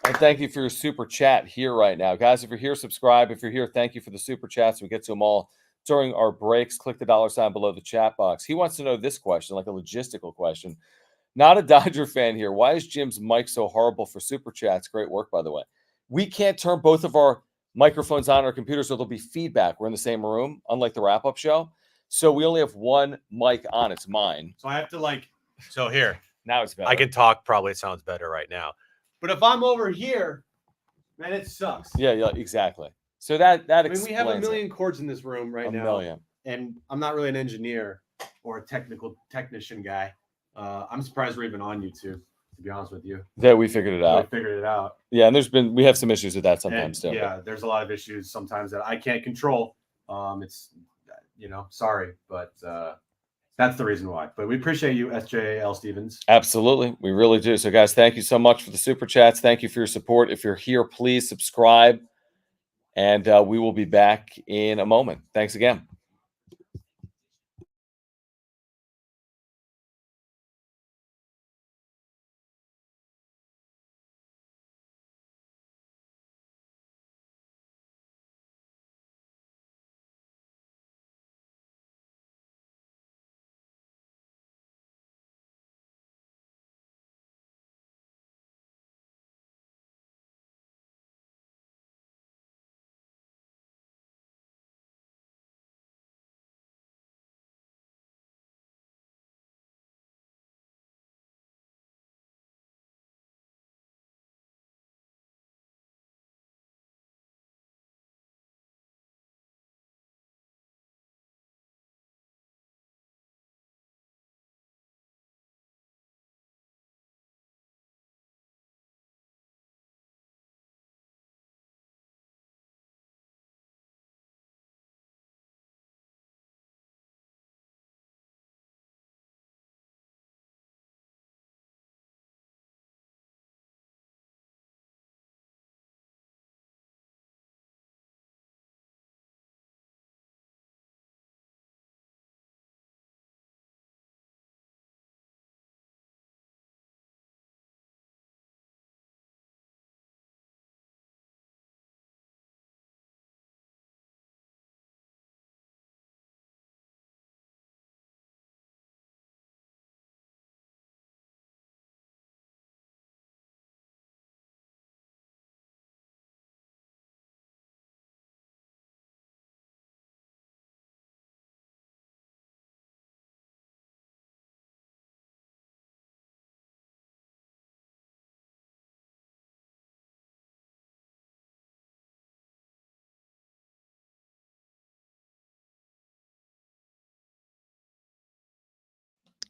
And thank you for your super chat here right now. Guys, if you're here, subscribe. If you're here, thank you for the super chats. We get to them all during our breaks. Click the $ below the chat box. He wants to know this question, like a logistical question. Not a Dodger fan here. Why is Jim's mic so horrible for super chats? Great work, by the way. We can't turn both of our microphones on our computer, so there'll be feedback. We're in the same room, unlike the wrap-up show. So we only have one mic on. It's mine. So I have to so here. Now it's better. I can talk. Probably it sounds better right now. But if I'm over here, man, it sucks. Yeah, exactly. So that explains we have a million cords in this room right now. A million. And I'm not really an engineer or a technician guy. I'm surprised we're even on YouTube, to be honest with you. That we figured it out. We figured it out. Yeah, and we have some issues with that sometimes too. Yeah, there's a lot of issues sometimes that I can't control. It's sorry, but that's the reason why. But we appreciate you, SJL Stevens. Absolutely. We really do. So guys, thank you so much for the super chats. Thank you for your support. If you're here, please subscribe. And we will be back in a moment. Thanks again.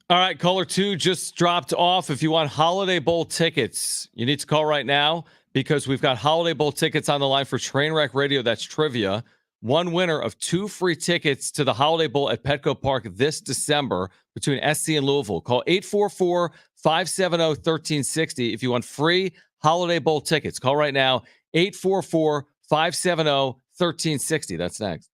All right, caller 2 just dropped off. If you want Holiday Bowl tickets, you need to call right now because we've got Holiday Bowl tickets on the line for Trainwreck Radio. That's trivia. One winner of 2 free tickets to the Holiday Bowl at Petco Park this December between SC and Louisville. Call 844-570-1360 if you want free Holiday Bowl tickets. Call right now, 844-570-1360. That's next.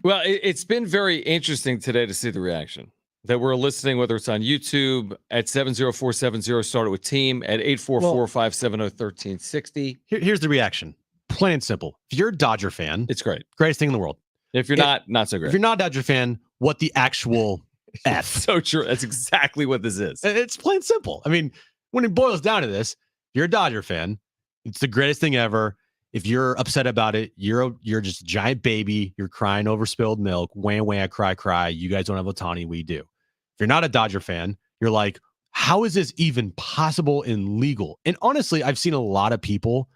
Well, it's been very interesting today to see the reaction that we're listening, whether it's on YouTube at 70470, started with team at 844-570-1360. Here's the reaction. Plain and simple. If you're a Dodger fan, It's great. greatest thing in the world. If you're not so great. If you're not a Dodger fan, what the actual F? So true. That's exactly what this is. It's plain simple. I mean, when it boils down to this, you're a Dodger fan. It's the greatest thing ever. If you're upset about it, you're just a giant baby. You're crying over spilled milk. Wah, wah, cry, cry. You guys don't have Otani. We do. If you're not a Dodger fan, you're like, how is this even possible and legal? And honestly, I've seen a lot of people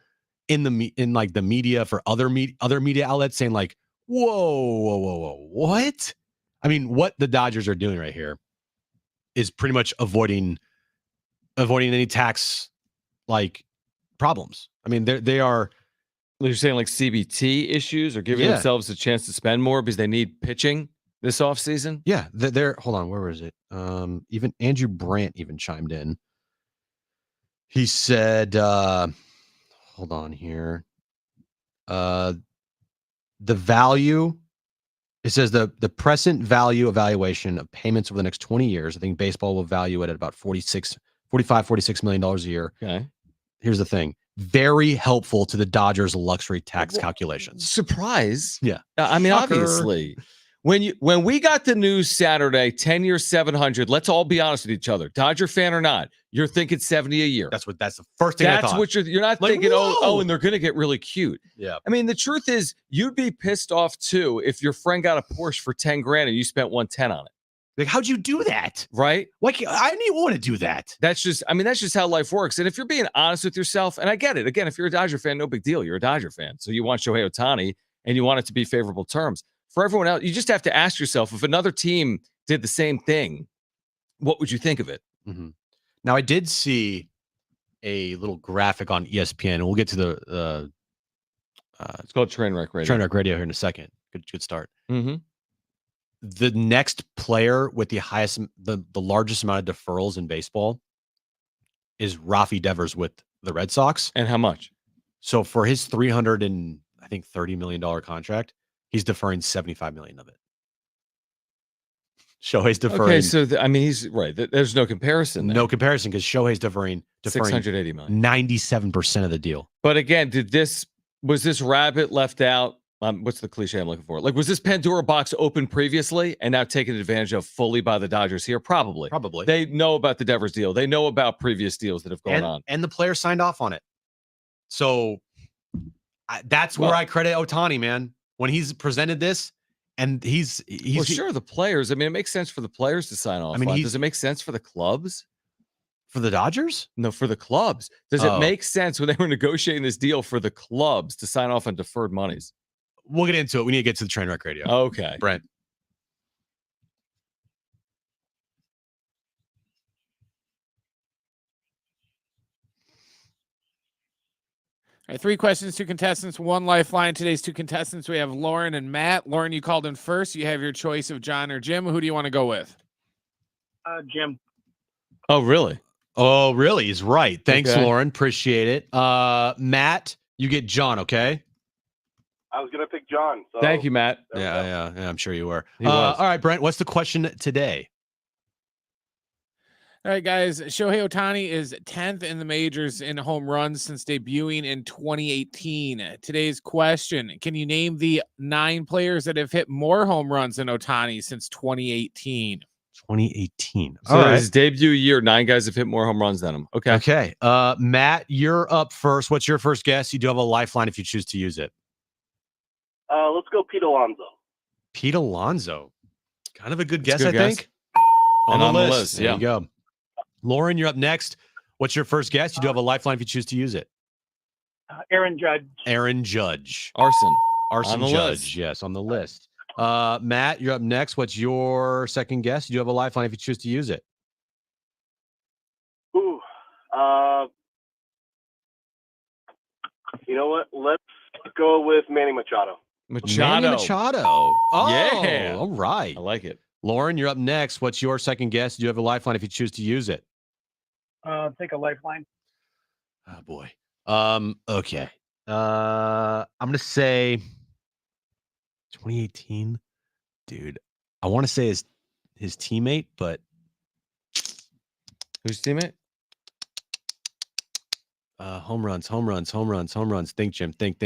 in the media for other media outlets saying like, whoa, what? I mean, what the Dodgers are doing right here is pretty much avoiding any tax like problems. I mean, they are. You're saying like CBT issues or giving themselves a chance to spend more because they need pitching this offseason? Yeah, they're hold on, where was it? Even Andrew Brandt even chimed in. He said, hold on here. The value, it says the present value evaluation of payments over the next 20 years. I think baseball will value it at about $46 million a year. Okay. Here's the thing. Very helpful to the Dodgers luxury tax calculations. Surprise. Yeah. I mean, Shocker. obviously, when we got the news Saturday, 10 years, 700, let's all be honest with each other. Dodger fan or not, you're thinking 70 a year. That's the first thing I thought. That's what you're not like, thinking, whoa! and they're going to get really cute. Yeah. I mean, the truth is you'd be pissed off too if your friend got a Porsche for 10 grand and you spent 110 on it. Like, how'd you do that? Right? Like, I didn't even want to do that. That's just how life works. And if you're being honest with yourself, and I get it, again, if you're a Dodger fan, no big deal. You're a Dodger fan. So you want Shohei Ohtani and you want it to be favorable terms. For everyone else, you just have to ask yourself, if another team did the same thing, what would you think of it? Mm-hmm. Now, I did see a little graphic on ESPN, and we'll get to the it's called Trainwreck Radio. Trainwreck Radio here in a second. Good start. Mm-hmm. the next player with the largest amount of deferrals in baseball is Rafi Devers with the Red Sox. And how much? So for his $30 million contract, he's deferring $75 million of it. Shohei's deferring. Okay, so he's right. There's no comparison there. No comparison because Shohei's deferring $680 million, 97% of the deal. But again, was this rabbit left out? What's the cliche I'm looking for? Like, was this Pandora box open previously and now taken advantage of fully by the Dodgers here? Probably. They know about the Devers deal. They know about previous deals that have gone on. And the player signed off on it. So that's where I credit Ohtani, man. When he's presented this, and he's sure, the players. It makes sense for the players to sign off. Does it make sense for the clubs? For the Dodgers? No, for the clubs. Does it make sense when they were negotiating this deal for the clubs to sign off on deferred monies? We'll get into it. We need to get to the Trainwreck Radio. Okay. Brent. All right, 3 questions, 2 contestants, 1 lifeline. Today's 2 contestants, we have Lauren and Matt. Lauren, you called in first. You have your choice of John or Jim. Who do you want to go with? Jim. Oh, really? Oh, really? He's right. Thanks, Okay. Lauren. Appreciate it. Matt, you get John, okay? I was going to pick John. So Thank you, Matt. Yeah, I'm sure you were. He was. All right, Brent, what's the question today? All right, guys. Shohei Ohtani is 10th in the majors in home runs since debuting in 2018. Today's question, can you name the 9 players that have hit more home runs than Ohtani since 2018? 2018. So his debut year, 9 guys have hit more home runs than him. Okay. Okay. Matt, you're up first. What's your first guess? You do have a lifeline if you choose to use it. let's go Pete Alonso. Pete Alonso. Kind of a good That's guess, a good I guess. think. And on the list, There yeah. you go. Lauren, you're up next. What's your first guess? You do have a lifeline if you choose to use it. Aaron Judge. Aaron Judge. Arson On the Judge. list. Yes, on the list. Matt, you're up next. What's your second guess? You do have a lifeline if you choose to use it. Ooh. You know what? Let's go with Manny Machado. Machado. Manny Machado. Oh, Yeah. all right. I like it. Lauren, you're up next. What's your second guess? Do you have a lifeline if you choose to use it? Take a lifeline. Oh boy. Okay. I'm gonna say 2018. Dude, I want to say his teammate, but Who's teammate? home runs. Think, Jim. Think.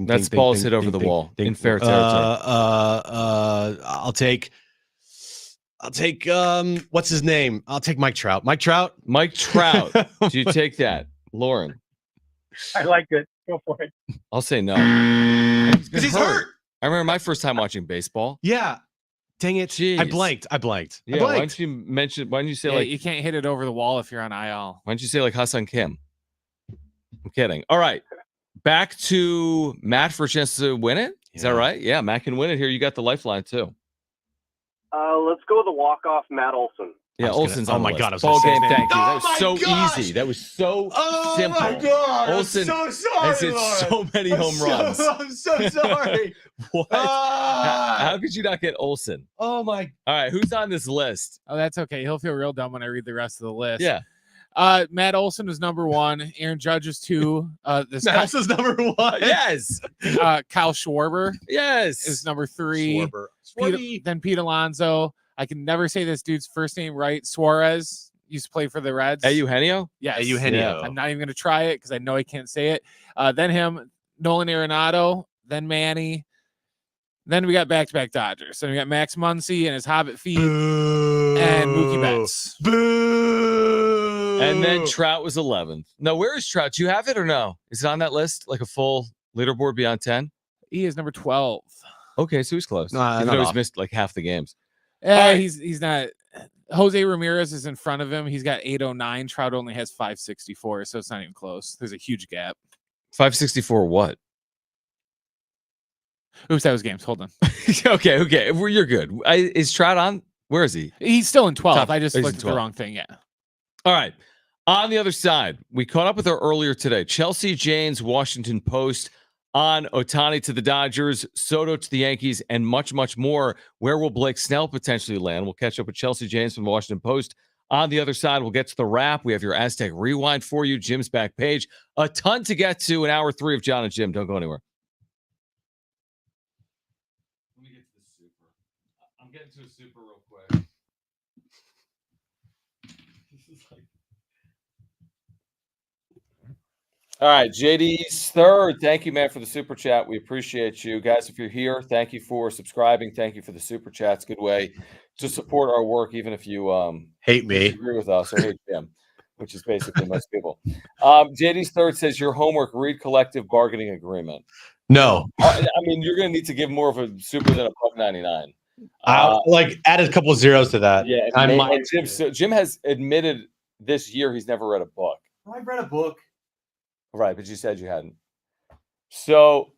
That's balls hit over the wall in fair territory. I'll take what's his name? I'll take Mike Trout. Mike Trout. Do you take that? Lauren. I like it. Go for it. I'll say no. Because he's hurt. I remember my first time watching baseball. Yeah. Dang it. Jeez. I blanked. Yeah, why don't you say You can't hit it over the wall if you're on IL. why don't you say like Hassan Kim? I'm kidding. All right. Back to Matt for a chance to win it. Is that Yeah. right? Yeah, Matt can win it here. You got the lifeline too. Let's go with the walk-off Matt Olson. Yeah, I was gonna- Olson's oh on the my list. God, I was Ball gonna say game. his name. Thank you. That Oh was my so gosh. easy. That was so Oh simple. my God. Olson I'm so sorry. has hit Lauren. so many home runs. I'm so sorry. What? How could you not get Olson? Oh my. All right, who's on this list? Oh, that's okay. He'll feel real dumb when I read the rest of the list. Yeah. Matt Olson was number 1. Aaron Judge is 2. This Matt Olson's number 1. Yes. Kyle Schwarber Yes. is number 3. Schwarber. Then Pete Alonso. I can never say this dude's first name right. Suarez used to play for the Reds. Eugenio? Yes. Eugenio. I'm not even going to try it because I know I can't say it. Then him, Nolan Arenado, then Manny. Then we got back-to-back Dodgers. So we got Max Muncy and his Hobbit feet and Mookie Betts. Boo. And then Trout was 11th. No, where is Trout? Do you have it or no? Is it on that list? Like a full leaderboard beyond 10? He is number 12. Okay, so he's close. Nah, Even not though he's off. missed like half the games. Yeah, he's not. Jose Ramirez is in front of him. He's got 809. Trout only has 564, so it's not even close. There's a huge gap. 564 what? Oops, that was games. Hold on. okay. Well, you're good. Is Trout on? Where is he? He's still in 12th. Top- I just he's looked in at the 12th. wrong thing. Yeah. All right. On the other side, we caught up with her earlier today. Chelsea Jane's Washington Post on Ohtani to the Dodgers, Soto to the Yankees, and much, much more. Where will Blake Snell potentially land? We'll catch up with Chelsea James from the Washington Post. On the other side, we'll get to the wrap. We have your Aztec Rewind for you, Jim's back page. A ton to get to in hour 3 of Jon and Jim. Don't go anywhere. Let me get to the super. I'm getting to a super real quick. All right, JD's third. Thank you, man, for the super chat. We appreciate you. Guys, if you're here, thank you for subscribing. Thank you for the super chats. Good way to support our work, even if you hate me, disagree with us or hate Jim, which is basically most people. JD's third says your homework, read collective bargaining agreement. No. I mean, you're going to need to give more of a super than $1.99. Like add a couple zeros to that. Yeah, and Jim has admitted this year he's never read a book. I've read a book. Right, but you said you hadn't. So,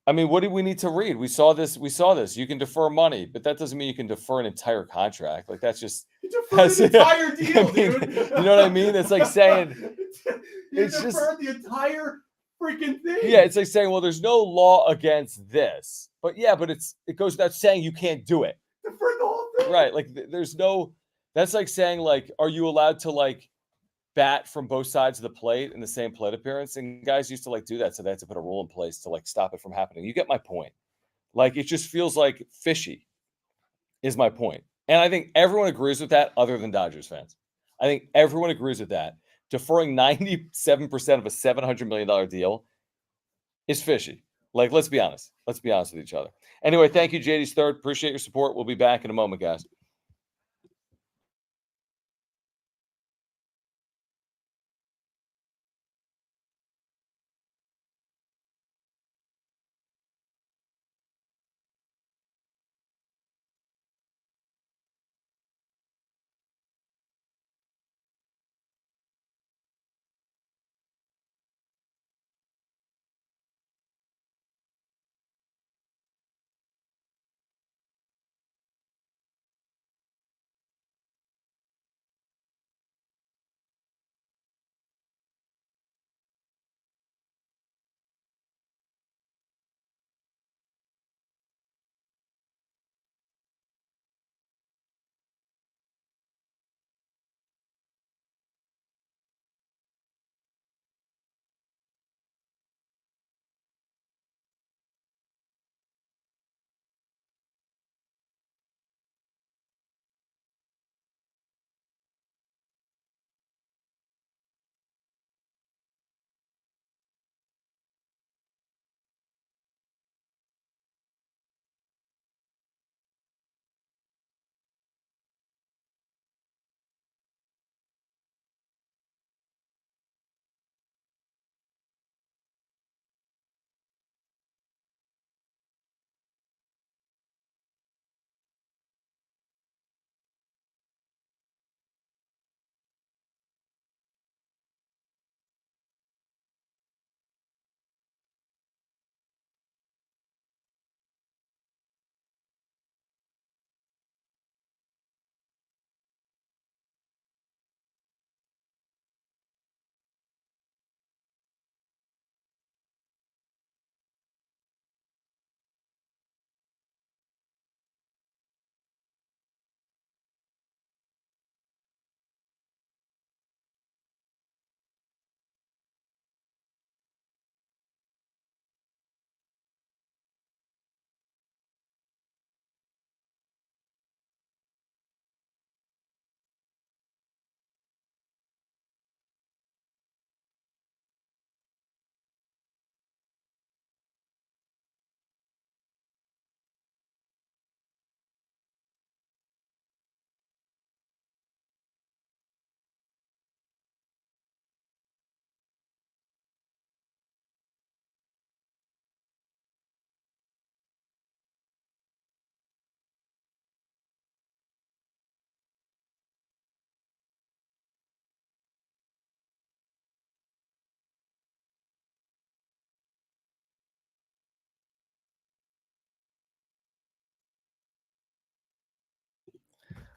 I mean, what do we need to read? We saw this. You can defer money, but that doesn't mean you can defer an entire contract. Like that's just Defer an entire deal, dude. You know what I mean? It's like saying it's just the entire freaking thing. Yeah, it's like saying, well, there's no law against this, but it goes without saying you can't do it. Defer the whole thing. Right? Like there's no. That's like saying, like, are you allowed to like bat from both sides of the plate in the same plate appearance? And guys used to like do that, so they had to put a rule in place to like stop it from happening. You get my point. Like it just feels like fishy is my point. And I think everyone agrees with that other than Dodgers fans. I think everyone agrees with that. Deferring 97% of a $700 million deal is fishy. Like, let's be honest. Let's be honest with each other. Anyway, thank you, JD's third. Appreciate your support. We'll be back in a moment, guys.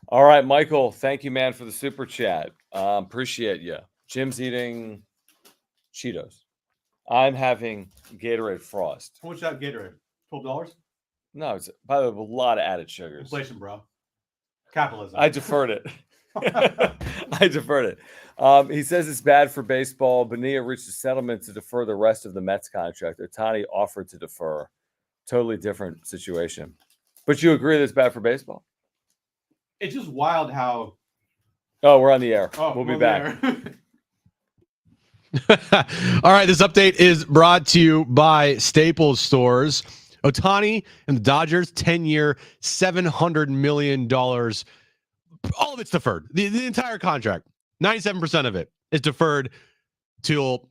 All right, Michael, thank you, man, for the super chat. Appreciate you. Jim's eating Cheetos. I'm having Gatorade Frost. How much that Gatorade? $12? No, it's by the way, a lot of added sugars. Inflation, bro. Capitalism. I deferred it. I deferred it. He says it's bad for baseball. Bonilla reached a settlement to defer the rest of the Mets contract. Otani offered to defer. Totally different situation. But you agree that it's bad for baseball? It's just wild how. Oh, we're on the air. Oh, we'll be back. All right, this update is brought to you by Staples Stores. Ohtani and the Dodgers, 10-year, $700 million. All of it's deferred. The entire contract, 97% of it is deferred till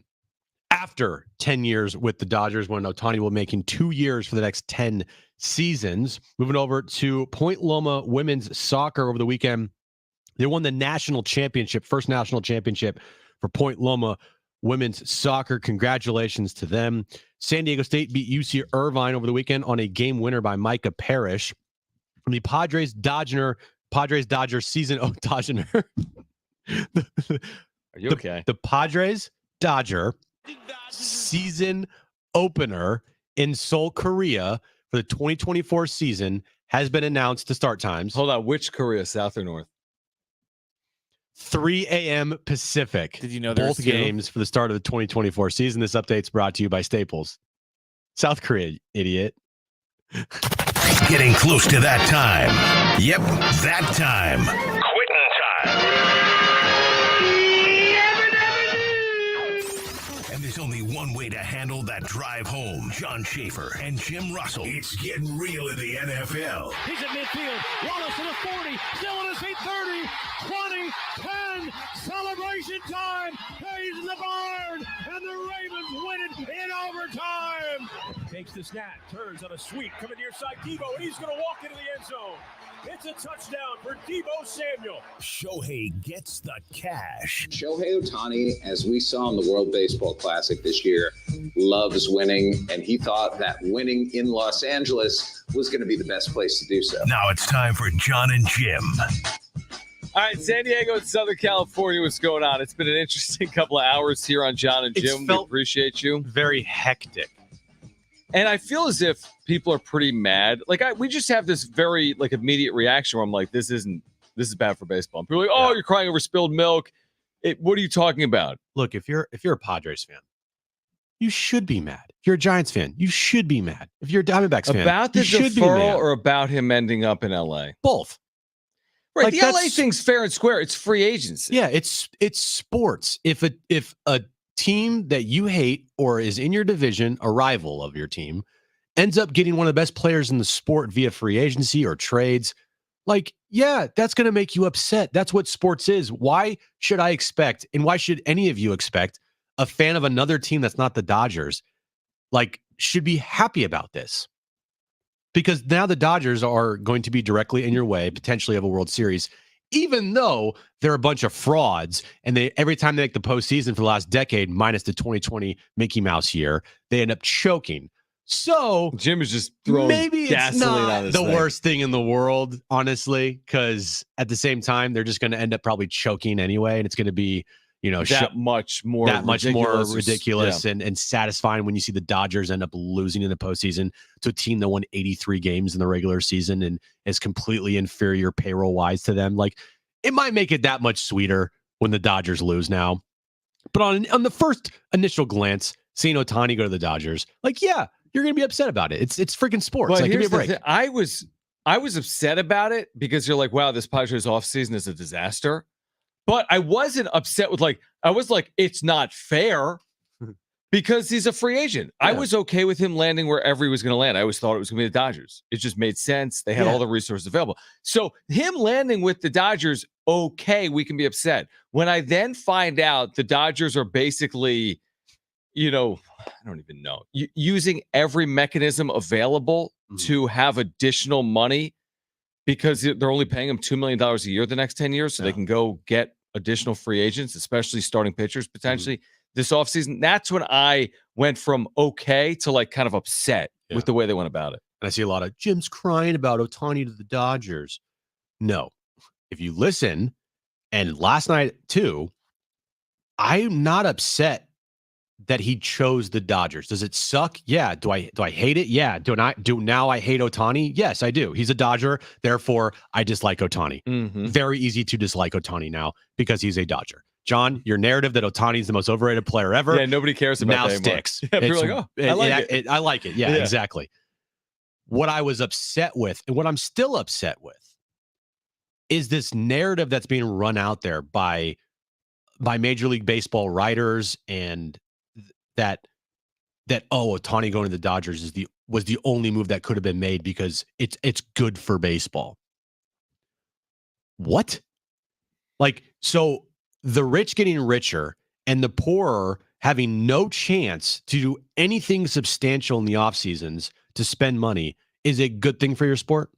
after 10 years with the Dodgers, when Ohtani will be making 2 years for the next 10 seasons. Moving over to Point Loma women's soccer over the weekend. They won the national championship, first national championship for Point Loma women's soccer. Congratulations to them. San Diego State beat UC Irvine over the weekend on a game winner by Micah Parrish. From the Padres Dodger season. Oh, Dodger. Are you okay? The Padres Dodger season opener in Seoul, Korea for the 2024 season has been announced to start times. Hold on. Which Korea, South or North? 3 a.m. Pacific. Did you know both games for the start of the 2024 season? This update's brought to you by Staples. South Korea, idiot. Getting close to that time. Yep, that time. Quitting time. And there's only one way to handle that drive home. Jon Schaefer and Jim Russell. It's getting real in the NFL. He's at midfield. Wallace to the 40. Still in his feet. 30, 20, 10. Celebration time. He's in the barn. And the Ravens win it in overtime. Takes the snap. Turns on a sweep. Coming near side. Debo. And he's going to walk into the end zone. It's a touchdown for Debo Samuel. Shohei gets the cash. Shohei Ohtani, as we saw in the World Baseball Classic this year, loves winning, and he thought that winning in Los Angeles was going to be the best place to do so. Now it's time for Jon and Jim. All right, San Diego and Southern California, what's going on? It's been an interesting couple of hours here on Jon and Jim. We appreciate you. Very hectic. And I feel as if people are pretty mad. Like we just have this very immediate reaction where I'm like, this is bad for baseball. And people are like, oh, you're crying over spilled milk. What are you talking about? Look, if you're a Padres fan, you should be mad. If you're a Giants fan, you should be mad. If you're a Diamondbacks fan, about the you should be deferral mad. or about him ending up in LA? Both. Right. The LA thing's fair and square. It's free agency. Yeah, it's sports. If a team that you hate or is in your division, a rival of your team, ends up getting one of the best players in the sport via free agency or trades, that's going to make you upset. That's what sports is. Why should I expect, and why should any of you expect, a fan of another team that's not the Dodgers, should be happy about this? Because now the Dodgers are going to be directly in your way, potentially, of a World Series, even though they're a bunch of frauds, and every time they make the postseason for the last decade, minus the 2020 Mickey Mouse year, they end up choking. So Jim is just throwing maybe it's not on the worst thing in the world, honestly, because at the same time, they're just going to end up probably choking anyway, and it's going to be that much more ridiculous and satisfying when you see the Dodgers end up losing in the postseason to a team that won 83 games in the regular season and is completely inferior payroll wise to them. It might make it that much sweeter when the Dodgers lose now. But on the first initial glance, seeing Ohtani go to the Dodgers, you're going to be upset about it. It's freaking sports. Give me a break. I was upset about it because you're like, wow, this Padres offseason is a disaster. But I wasn't upset with I was like, it's not fair because he's a free agent. Yeah. I was okay with him landing wherever he was going to land. I always thought it was going to be the Dodgers. It just made sense. They had all the resources available. So him landing with the Dodgers, okay, we can be upset. When I then find out the Dodgers are basically, I don't even know, using every mechanism available to have additional money, because they're only paying him $2 million a year the next 10 years, so they can go get additional free agents, especially starting pitchers potentially this offseason. That's when I went from okay to kind of upset with the way they went about it. And I see a lot of Jim's crying about Ohtani to the Dodgers. No. If you listen, and last night too, I'm not upset that he chose the Dodgers. Does it suck? Yeah. Do I hate it? Yeah. Do now I hate Ohtani? Yes, I do. He's a Dodger, therefore I dislike Ohtani. Mhm. Very easy to dislike Ohtani now because he's a Dodger. John, your narrative that Ohtani is the most overrated player ever. Yeah, nobody cares about now that anymore. sticks. Yeah, people are like, oh, I like it. I like it. Yeah, exactly. What I was upset with, and what I'm still upset with, is this narrative that's being run out there by Major League Baseball writers, and that Ohtani going to the Dodgers was the only move that could have been made because it's good for baseball. What? Like, so the rich getting richer and the poorer having no chance to do anything substantial in the off seasons to spend money is a good thing for your sport?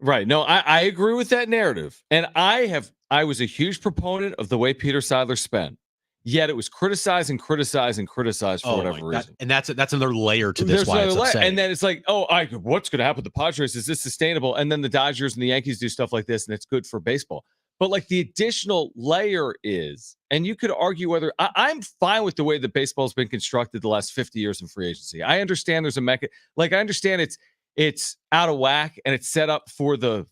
Right. No, I agree with that narrative. And I was a huge proponent of the way Peter Seidler spent. Yet it was criticized for whatever reason. And that's another layer to this. Why it's upsetting. And then it's like, what's going to happen with the Padres? Is this sustainable? And then the Dodgers and the Yankees do stuff like this, and it's good for baseball. But like the additional layer is, and you could argue whether I'm fine with the way that baseball's been constructed the last 50 years in free agency. I understand there's I understand it's out of whack, and it's set up for the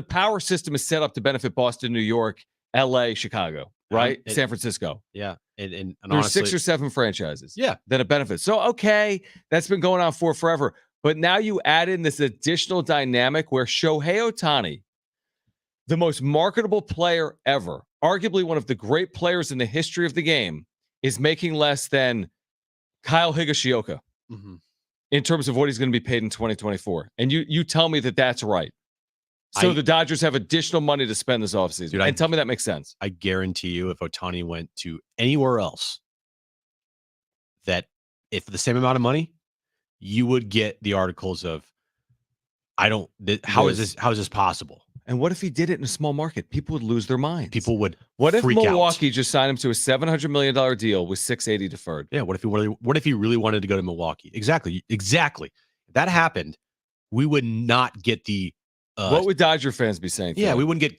power system is set up to benefit Boston, New York, LA, Chicago, right? San Francisco. Yeah. And there's honestly, 6 or 7 franchises. Yeah. That it benefits. So, okay, that's been going on for forever. But now you add in this additional dynamic where Shohei Ohtani, the most marketable player ever, arguably one of the great players in the history of the game, is making less than Kyle Higashioka in terms of what he's going to be paid in 2024. And you tell me that that's right. So the Dodgers have additional money to spend this offseason. Dude, and tell me that makes sense. I guarantee you if Ohtani went to anywhere else, that if the same amount of money, you would get the articles of, how is this possible? And what if he did it in a small market? People would lose their minds. People would What if freak Milwaukee out. just signed him to a $700 million deal with $680 deferred? Yeah, what if he really wanted to go to Milwaukee? Exactly. If that happened, we would not get the what would Dodger fans be saying? Yeah, we wouldn't get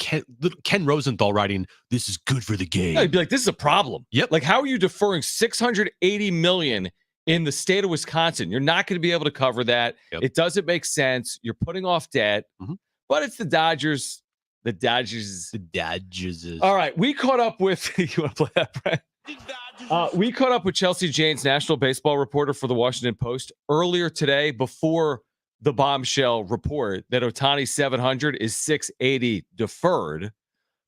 Ken Rosenthal writing, "This is good for the game." No, he'd be like, "This is a problem." Yep. Like, how are you deferring $680 million in the state of Wisconsin? You're not going to be able to cover that. Yep. It doesn't make sense. You're putting off debt, but it's the Dodgers. The Dodgers. All right, we caught up with. You want to play that, Brett? We caught up with Chelsea Janes, national baseball reporter for the Washington Post, earlier today before the bombshell report that Ohtani 700 is 680 deferred.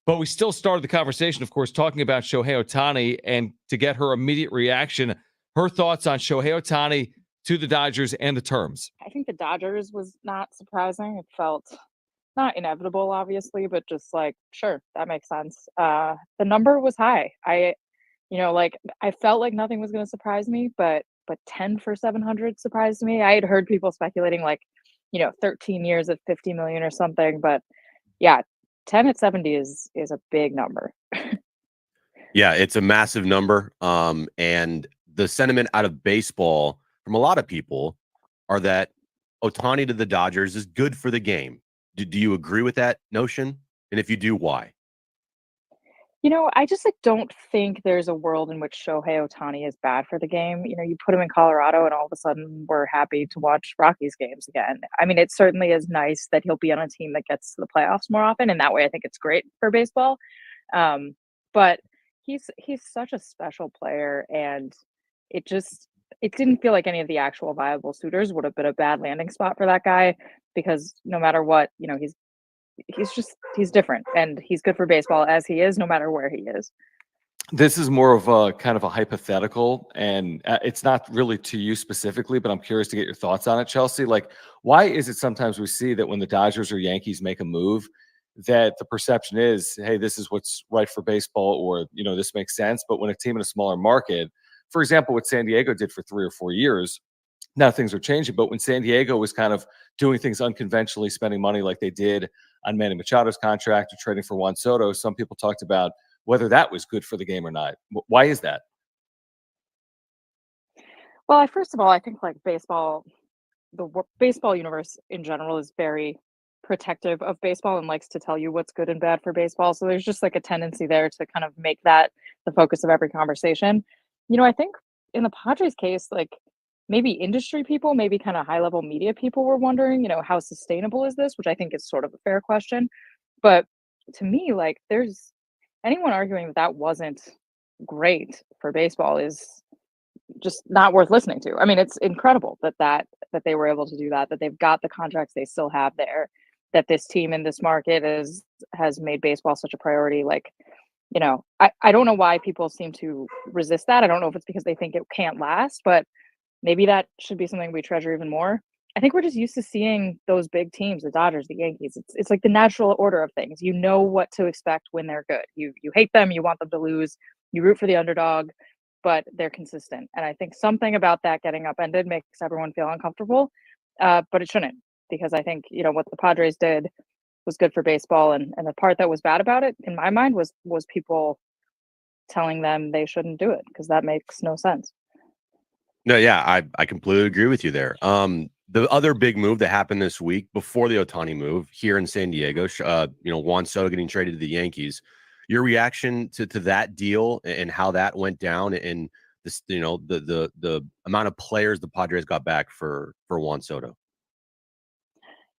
But we still started the conversation, of course, talking about Shohei Ohtani, and to get her immediate reaction, her thoughts on Shohei Ohtani to the Dodgers and the terms. I think the Dodgers was not surprising. It felt not inevitable, obviously, but just like, sure, that makes sense. The number was high. I felt like nothing was going to surprise me, but 10 for 700 surprised me. I had heard people speculating 13 years at 50 million or something, but yeah, 10 at 70 is a big number. Yeah, it's a massive number. And the sentiment out of baseball from a lot of people are that Ohtani to the Dodgers is good for the game. Do you agree with that notion? And if you do, why? I just don't think there's a world in which Shohei Ohtani is bad for the game. You put him in Colorado and all of a sudden we're happy to watch Rockies games again. I mean, it certainly is nice that he'll be on a team that gets to the playoffs more often. And that way I think it's great for baseball. But he's such a special player, and it didn't feel like any of the actual viable suitors would have been a bad landing spot for that guy, because no matter what, he's different, and he's good for baseball as he is, no matter where he is. This is more of a kind of a hypothetical, and it's not really to you specifically, but I'm curious to get your thoughts on it, Chelsea. Like, why is it sometimes we see that when the Dodgers or Yankees make a move, that the perception is, hey, this is what's right for baseball, or, this makes sense. But when a team in a smaller market, for example, what San Diego did for 3 or 4 years, now things are changing. But when San Diego was kind of doing things unconventionally, spending money like they did on Manny Machado's contract or trading for Juan Soto, some people talked about whether that was good for the game or not. Why is that? Well, first of all, I think baseball, the baseball universe in general is very protective of baseball and likes to tell you what's good and bad for baseball. So there's just a tendency there to kind of make that the focus of every conversation. I think in the Padres case, like maybe industry people, maybe kind of high level media people were wondering, how sustainable is this? Which I think is sort of a fair question. But to me, like there's anyone arguing that that wasn't great for baseball is just not worth listening to. I mean, it's incredible that they were able to do that, that they've got the contracts they still have there, that this team in this market has made baseball such a priority. Like, I don't know why people seem to resist that. I don't know if it's because they think it can't last, but maybe that should be something we treasure even more. I think we're just used to seeing those big teams, the Dodgers, the Yankees. It's like the natural order of things. You know what to expect when they're good. You hate them, you want them to lose, you root for the underdog, but they're consistent. And I think something about that getting upended makes everyone feel uncomfortable. But it shouldn't, because I think, what the Padres did was good for baseball. And the part that was bad about it, in my mind, was people telling them they shouldn't do it, because that makes no sense. No, yeah, I completely agree with you there. The other big move that happened this week before the Otani move here in San Diego, Juan Soto getting traded to the Yankees. Your reaction to that deal and how that went down, and this, the amount of players the Padres got back for Juan Soto.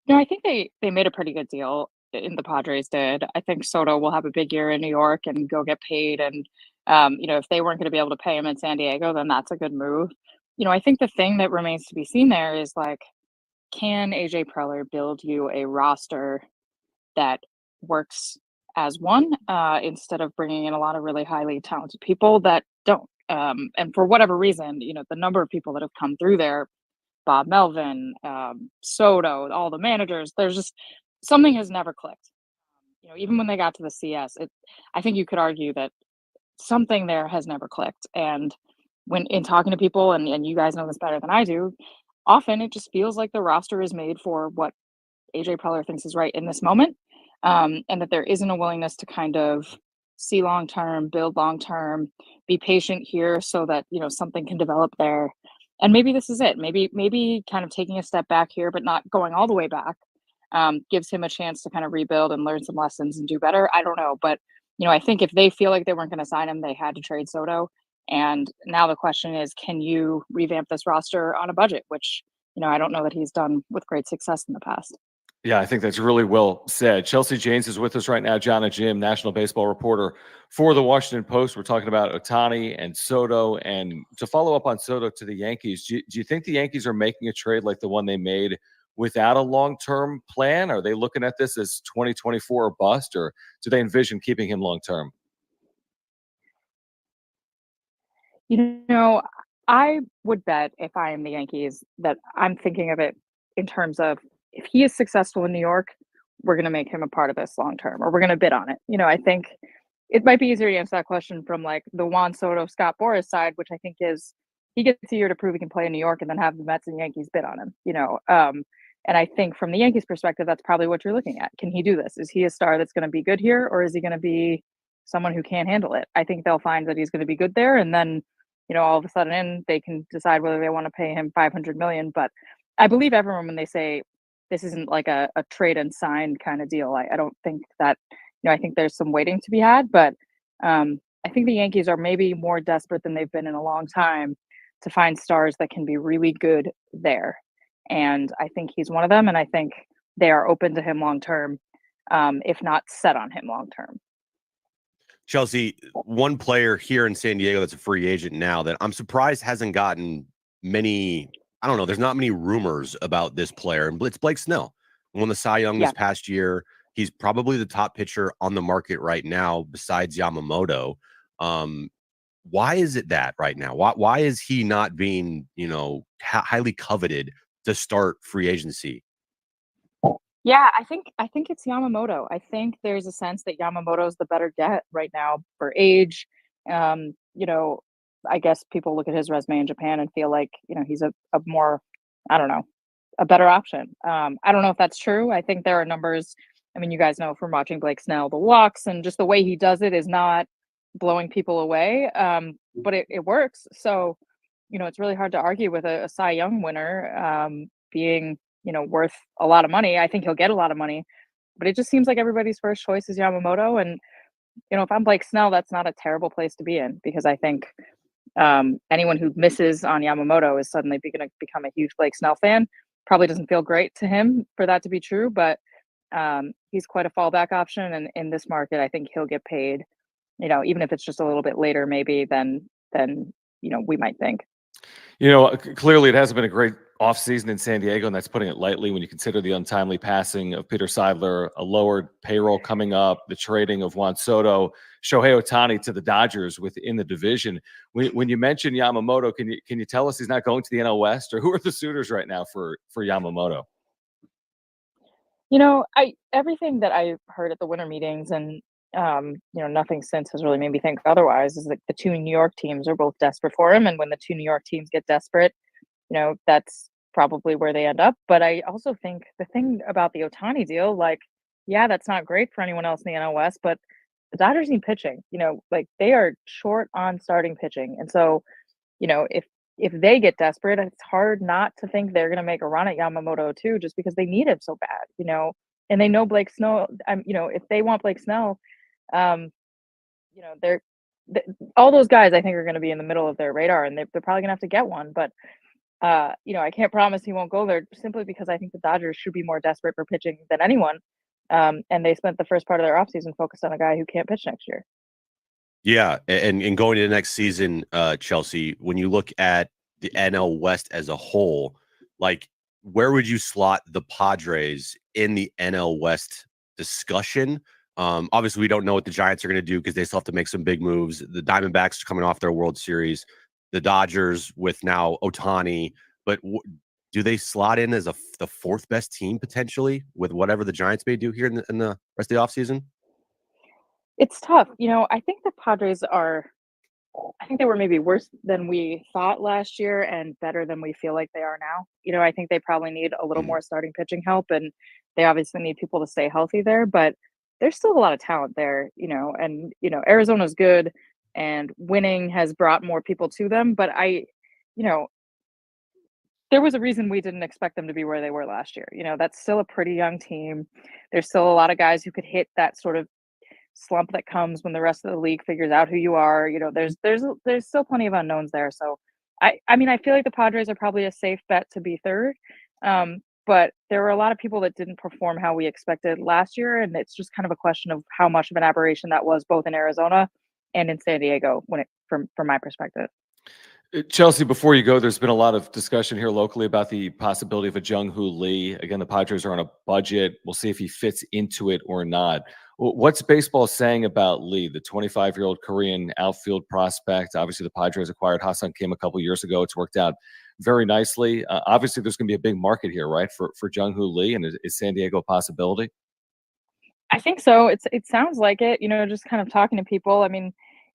I think they made a pretty good deal. In the Padres did. I think Soto will have a big year in New York and go get paid. And if they weren't going to be able to pay him in San Diego, then that's a good move. I think the thing that remains to be seen there is like, can AJ Preller build you a roster that works as one, instead of bringing in a lot of really highly talented people that don't? And for whatever reason, the number of people that have come through there, Bob Melvin, Soto, all the managers, there's just something has never clicked. Even when they got to the CS, I think you could argue that something there has never clicked. And when in talking to people, and you guys know this better than I do, often it just feels like the roster is made for what AJ Preller thinks is right in this moment, and that there isn't a willingness to kind of see long term, build long term, be patient here so that something can develop there. And maybe this is it. Maybe kind of taking a step back here, but not going all the way back, gives him a chance to kind of rebuild and learn some lessons and do better. I don't know, but I think if they feel like they weren't going to sign him, they had to trade Soto. And now the question is, can you revamp this roster on a budget? Which I don't know that he's done with great success in the past. Yeah, I think that's really well said. Chelsea Janes is with us right now. Jon Jim, national baseball reporter for the Washington Post. We're talking about Ohtani and Soto. And to follow up on Soto to the Yankees, do you think the Yankees are making a trade like the one they made without a long-term plan? Are they looking at this as 2024 or bust, or do they envision keeping him long-term? I would bet, if I am the Yankees, that I'm thinking of it in terms of, if he is successful in New York, we're going to make him a part of this long term, or we're going to bid on it. I think it might be easier to answer that question from like the Juan Soto, Scott Boras side, which I think is he gets a year to prove he can play in New York and then have the Mets and Yankees bid on him. And I think from the Yankees perspective, that's probably what you're looking at. Can he do this? Is he a star that's going to be good here, or is he going to be someone who can't handle it? I think they'll find that he's going to be good there, and then all of a sudden they can decide whether they want to pay him $500 million. But I believe everyone when they say this isn't like a trade and sign kind of deal. I don't think that, I think there's some waiting to be had, but I think the Yankees are maybe more desperate than they've been in a long time to find stars that can be really good there. And I think he's one of them. And I think they are open to him long term, if not set on him long term. Chelsea, one player here in San Diego that's a free agent now that I'm surprised hasn't gotten many. I don't know. There's not many rumors about this player, and it's Blake Snell. Won the Cy Young this past year. He's probably the top pitcher on the market right now, besides Yamamoto. Why is it that right now? Why is he not being, highly coveted to start free agency? Yeah, I think it's Yamamoto. I think there's a sense that Yamamoto is the better get right now for age. I guess people look at his resume in Japan and feel like, he's a more, I don't know, a better option. I don't know if that's true. I think there are numbers. I mean, you guys know from watching Blake Snell, the walks and just the way he does it is not blowing people away. But it works. So, it's really hard to argue with a Cy Young winner being, worth a lot of money. I think he'll get a lot of money, but it just seems like everybody's first choice is Yamamoto. And, if I'm Blake Snell, that's not a terrible place to be in, because I think, Anyone who misses on Yamamoto is suddenly going to become a huge Blake Snell fan. Probably doesn't feel great to him for that to be true, but he's quite a fallback option. And in this market, I think he'll get paid, even if it's just a little bit later, maybe than we might think. Clearly it hasn't been a great offseason in San Diego, and that's putting it lightly when you consider the untimely passing of Peter Seidler, a lowered payroll coming up, the trading of Juan Soto, Shohei Ohtani to the Dodgers within the division. When you mention Yamamoto, can you tell us he's not going to the NL West, or who are the suitors right now for Yamamoto? Everything that I heard at the winter meetings and nothing since has really made me think otherwise, is that the two New York teams are both desperate for him. And when the two New York teams get desperate, that's probably where they end up. But I also think the thing about the Ohtani deal, that's not great for anyone else in the NL West, but the Dodgers need pitching. They are short on starting pitching. And so, if they get desperate, it's hard not to think they're going to make a run at Yamamoto too, just because they need him so bad, and they know Blake Snell. If they want Blake Snell, they're all those guys I think are going to be in the middle of their radar, and they're probably going to have to get one. But I can't promise he won't go there, simply because I think the Dodgers should be more desperate for pitching than anyone. And they spent the first part of their offseason focused on a guy who can't pitch next year. Yeah, and going into the next season, Chelsea, when you look at the NL West as a whole, where would you slot the Padres in the NL West discussion? Obviously, we don't know what the Giants are going to do because they still have to make some big moves. The Diamondbacks are coming off their World Series. The Dodgers with now Ohtani, but do they slot in as the fourth best team potentially with whatever the Giants may do here in the rest of the offseason? It's tough. I think the Padres I think they were maybe worse than we thought last year and better than we feel like they are now. I think they probably need a little more starting pitching help, and they obviously need people to stay healthy there, but there's still a lot of talent there, and Arizona's good, and winning has brought more people to them. But there was a reason we didn't expect them to be where they were last year. That's still a pretty young team. There's still a lot of guys who could hit that sort of slump that comes when the rest of the league figures out who you are. There's still plenty of unknowns there. So I feel like the Padres are probably a safe bet to be third. But there were a lot of people that didn't perform how we expected last year, and it's just kind of a question of how much of an aberration that was, both in Arizona and in San Diego, from my perspective. Chelsea, before you go, there's been a lot of discussion here locally about the possibility of a Jung-Hoo Lee. Again, the Padres are on a budget. We'll see if he fits into it or not. What's baseball saying about Lee, the 25-year-old Korean outfield prospect? Obviously, the Padres acquired Ha-Seong Kim a couple years ago. It's worked out very nicely. Obviously, there's going to be a big market here, right, for Jung-Hoo Lee, and is San Diego a possibility? I think so. It sounds like it. Just kind of talking to people.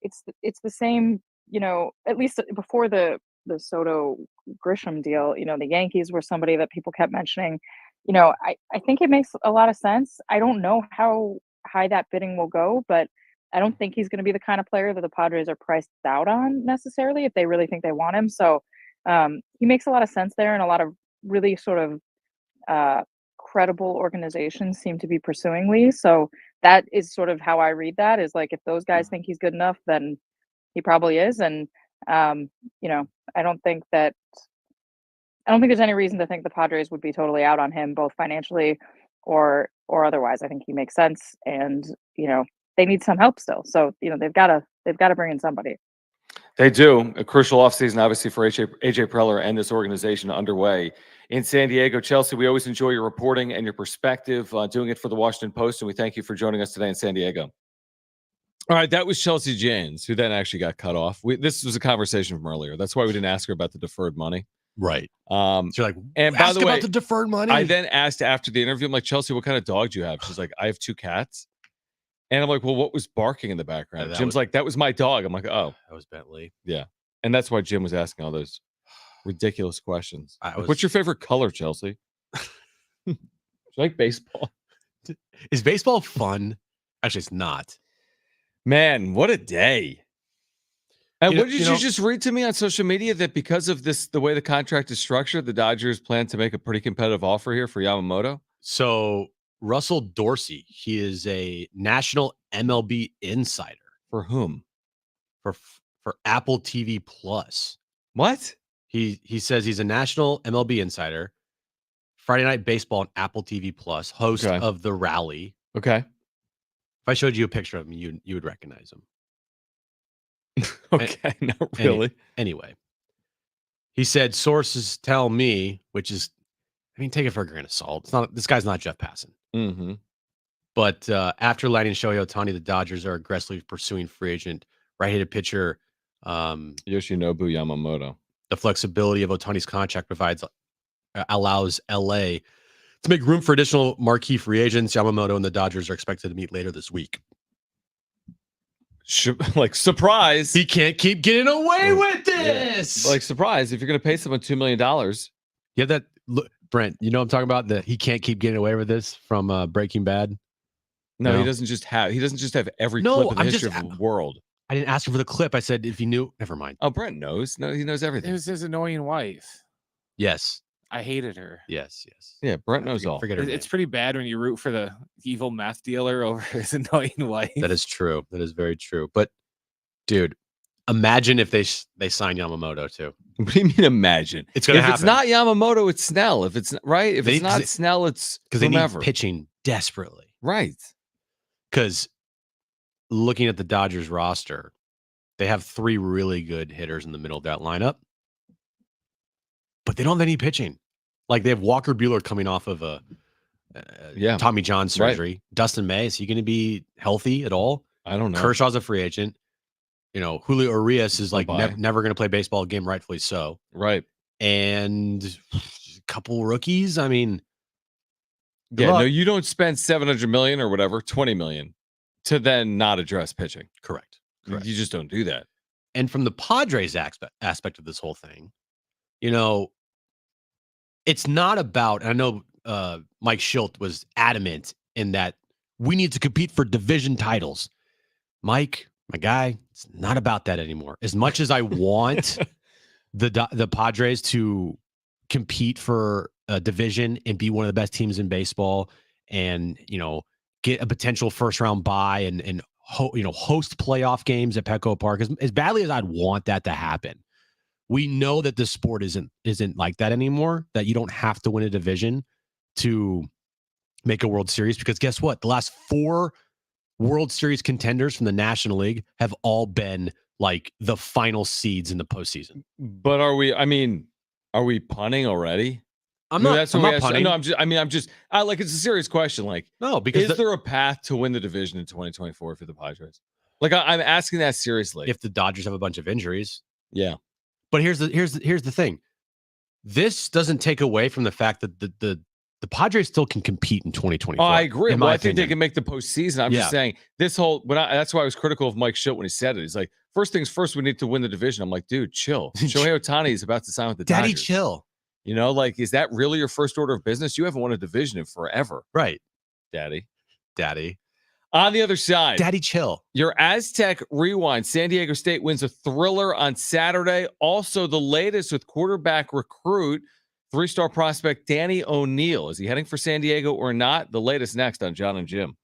It's the same. At least before the Soto Grisham deal, the Yankees were somebody that people kept mentioning. I think it makes a lot of sense. I don't know how high that bidding will go, but I don't think he's going to be the kind of player that the Padres are priced out on necessarily if they really think they want him. So he makes a lot of sense there, and a lot of really sort of credible organizations seem to be pursuing Lee. So that is sort of how I read that, is if those guys think he's good enough, then he probably is. And I don't think there's any reason to think the Padres would be totally out on him, both financially or otherwise. I think he makes sense, and they need some help still. So they've got to bring in somebody. They do. A crucial offseason, obviously, for AJ Preller and this organization underway in San Diego. Chelsea, we always enjoy your reporting and your perspective, doing it for the Washington Post, and we thank you for joining us today in San Diego. All right, that was Chelsea Janes, who then actually got cut off. This was a conversation from earlier. That's why we didn't ask her about the deferred money. Right. So you're like, and by ask the way, about the deferred money. I then asked after the interview, I'm like, Chelsea, what kind of dog do you have? She's like, I have 2 cats. And I'm like, well, what was barking in the background? Jim's like, that was my dog. I'm like, oh, that was Bentley. Yeah. And that's why Jim was asking all those ridiculous questions. What's your favorite color, Chelsea? Do you like baseball? Is baseball fun? Actually, it's not. Man, what a day. And what did you just read to me on social media, that because of the way the contract is structured, the Dodgers plan to make a pretty competitive offer here for Yamamoto? So Russell Dorsey, he is a national MLB insider. For whom? For for Apple TV Plus. What? He says he's a national MLB insider, Friday Night Baseball on Apple TV Plus, host of The Rally. Okay. If I showed you a picture of him, you would recognize him. Okay, not really. Anyway, he said sources tell me, which is, I mean, take it for a grain of salt. It's not, this guy's not Jeff Passan. Mm-hmm. But after landing Shohei Ohtani, the Dodgers are aggressively pursuing free agent right-handed pitcher Yoshinobu Yamamoto. The flexibility of Ohtani's contract allows LA to make room for additional marquee free agents. Yamamoto and the Dodgers are expected to meet later this week. Like, surprise. He can't keep getting away with this. Yeah. Like, surprise. If you're going to pay someone $2 million. Yeah, that look, Brent, you know what I'm talking about? That he can't keep getting away with this from Breaking Bad. No, he doesn't just have every clip in the history of the world. I didn't ask him for the clip. I said if he knew. Never mind. Oh, Brent knows. No, he knows everything. It was his annoying wife. Yes. I hated her. Yes. Yeah, Brent knows all. Forget her It's pretty bad when you root for the evil meth dealer over his annoying wife. That is true. That is very true. But, dude, imagine if they sign Yamamoto too. What do you mean imagine? It's going to happen. If it's not Yamamoto, it's Snell. If it's right, if it's not Snell, it's because they need pitching desperately. Right. Because looking at the Dodgers roster, they have 3 really good hitters in the middle of that lineup, but they don't have any pitching. Like, they have Walker Buehler coming off of a Tommy John surgery. Right. Dustin May, is he going to be healthy at all? I don't know. Kershaw's a free agent. You know, Julio Urias is like never going to play baseball again, rightfully so. Right. And a couple rookies. I mean, no, you don't spend $700 million or whatever, $20 million to then not address pitching. Correct. You just don't do that. And from the Padres aspect of this whole thing, you know, it's not about, and I know Mike Schilt was adamant in that we need to compete for division titles. Mike, my guy, it's not about that anymore. As much as I want the Padres to compete for a division and be one of the best teams in baseball, and you know, get a potential first round bye and host playoff games at Petco Park, as badly as I'd want that to happen, we know that the sport isn't like that anymore. That you don't have to win a division to make a World Series, because guess what? The last 4 World Series contenders from the National League have all been like the final seeds in the postseason. But are we punning already? I'm not punning. No, it's a serious question. Like, no, because is there a path to win the division in 2024 for the Padres? Like, I'm asking that seriously. If the Dodgers have a bunch of injuries. Yeah. But here's the thing. This doesn't take away from the fact that the Padres still can compete in 2024. Oh, I agree. Well, I think they can make the postseason. I'm just saying this whole that's why I was critical of Mike Schilt when he said it. He's like, first things first, we need to win the division. I'm like, dude, chill. Shohei Ohtani is about to sign with the Daddy, Dodgers. chill. You know, like, is that really your first order of business? You haven't won a division in forever. Right. Daddy. On the other side, Daddy, chill. Your Aztec Rewind. San Diego State wins a thriller on Saturday. Also, the latest with quarterback recruit, 3-star prospect Danny O'Neal. Is he heading for San Diego or not? The latest next on Jon and Jim.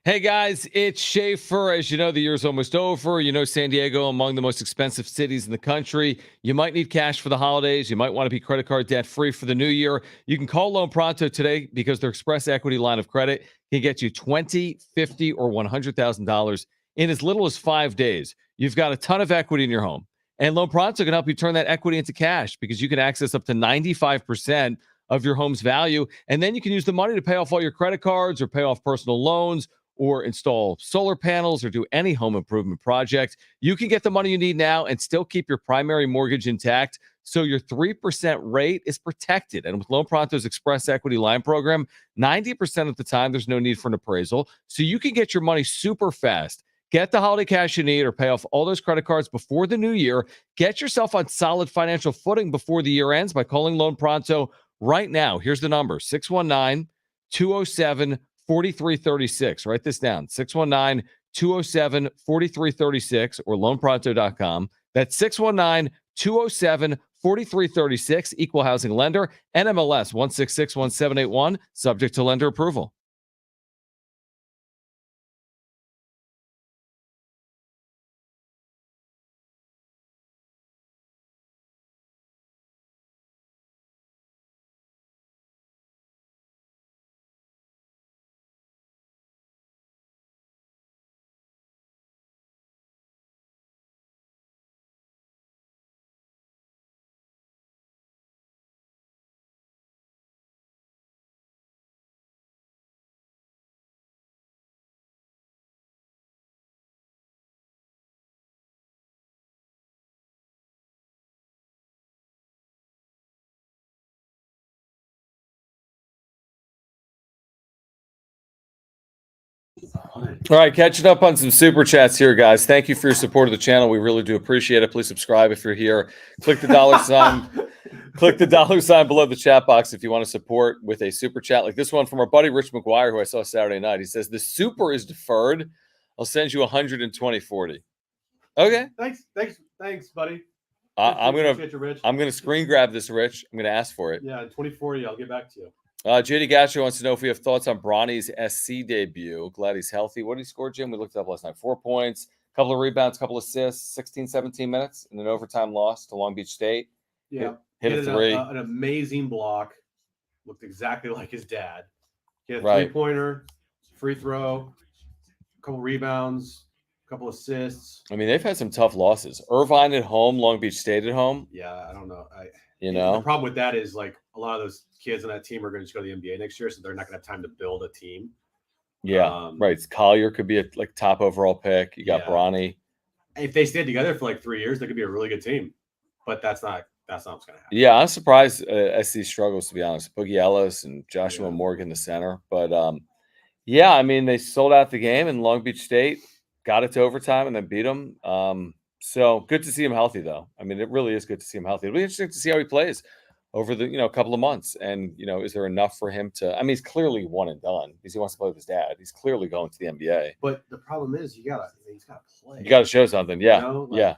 Hey guys, it's Schaefer. As you know, the year's almost over. You know, San Diego, among the most expensive cities in the country. You might need cash for the holidays. You might want to be credit card debt free for the new year. You can call Loan Pronto today because their Express Equity line of credit can get you $20,000, $50,000, or $100,000 in as little as 5 days. You've got a ton of equity in your home, and Loan Pronto can help you turn that equity into cash because you can access up to 95% of your home's value, and then you can use the money to pay off all your credit cards or pay off personal loans, or install solar panels, or do any home improvement project. You can get the money you need now and still keep your primary mortgage intact, so your 3% rate is protected. And with Loan Pronto's Express Equity Line Program, 90% of the time, there's no need for an appraisal, so you can get your money super fast. Get the holiday cash you need or pay off all those credit cards before the new year. Get yourself on solid financial footing before the year ends by calling Loan Pronto right now. Here's the number, 619-207-4336. Write this down, 619-207-4336 or loanpronto.com. That's 619-207-4336, equal housing lender, NMLS 1661781, subject to lender approval. All right, catching up on some super chats here, guys. Thank you for your support of the channel. We really do appreciate it. Please subscribe if you're here. Click the dollar sign. Click the dollar sign below the chat box if you want to support with a super chat like this one from our buddy Rich McGuire, who I saw Saturday night. He says, the super is deferred. I'll send you 120/40. Okay. Thanks, buddy. I'm Appreciate you, Rich. gonna screen grab this, Rich. I'm gonna ask for it. Yeah, 2040. I'll get back to you. JD Gatcher wants to know if we have thoughts on Bronny's SC debut. Glad he's healthy. What did he score, Jim? We looked it up last night. 4 points, a couple of rebounds, a couple of assists, 16, 17 minutes, and an overtime loss to Long Beach State. Yeah. Hit a three. An amazing block. Looked exactly like his dad. Hit a Right. three-pointer, free throw, a couple rebounds, a couple assists. I mean, they've had some tough losses. Irvine at home, Long Beach State at home. Yeah, I don't know. You The know, problem with that is like a lot of those kids on that team are going to just go to the NBA next year, so they're not going to have time to build a team. yeah, right. Collier could be a top overall pick. You got Yeah. Bronny. If they stay together for like 3 years, they could be a really good team. But that's not what's going to happen. Yeah, I'm surprised SC struggles, to be honest. Boogie Ellis and Joshua Morgan, the center. But yeah, I mean, they sold out the game, and Long Beach State got it to overtime and then beat them. So good to see him healthy, though. I mean, it really is good to see him healthy. It'll be interesting to see how he plays over the couple of months. And is there enough for him to? I mean, he's clearly one and done because he wants to play with his dad. He's clearly going to the NBA. But the problem is, he's got to play. You got to show something. Yeah, like- yeah.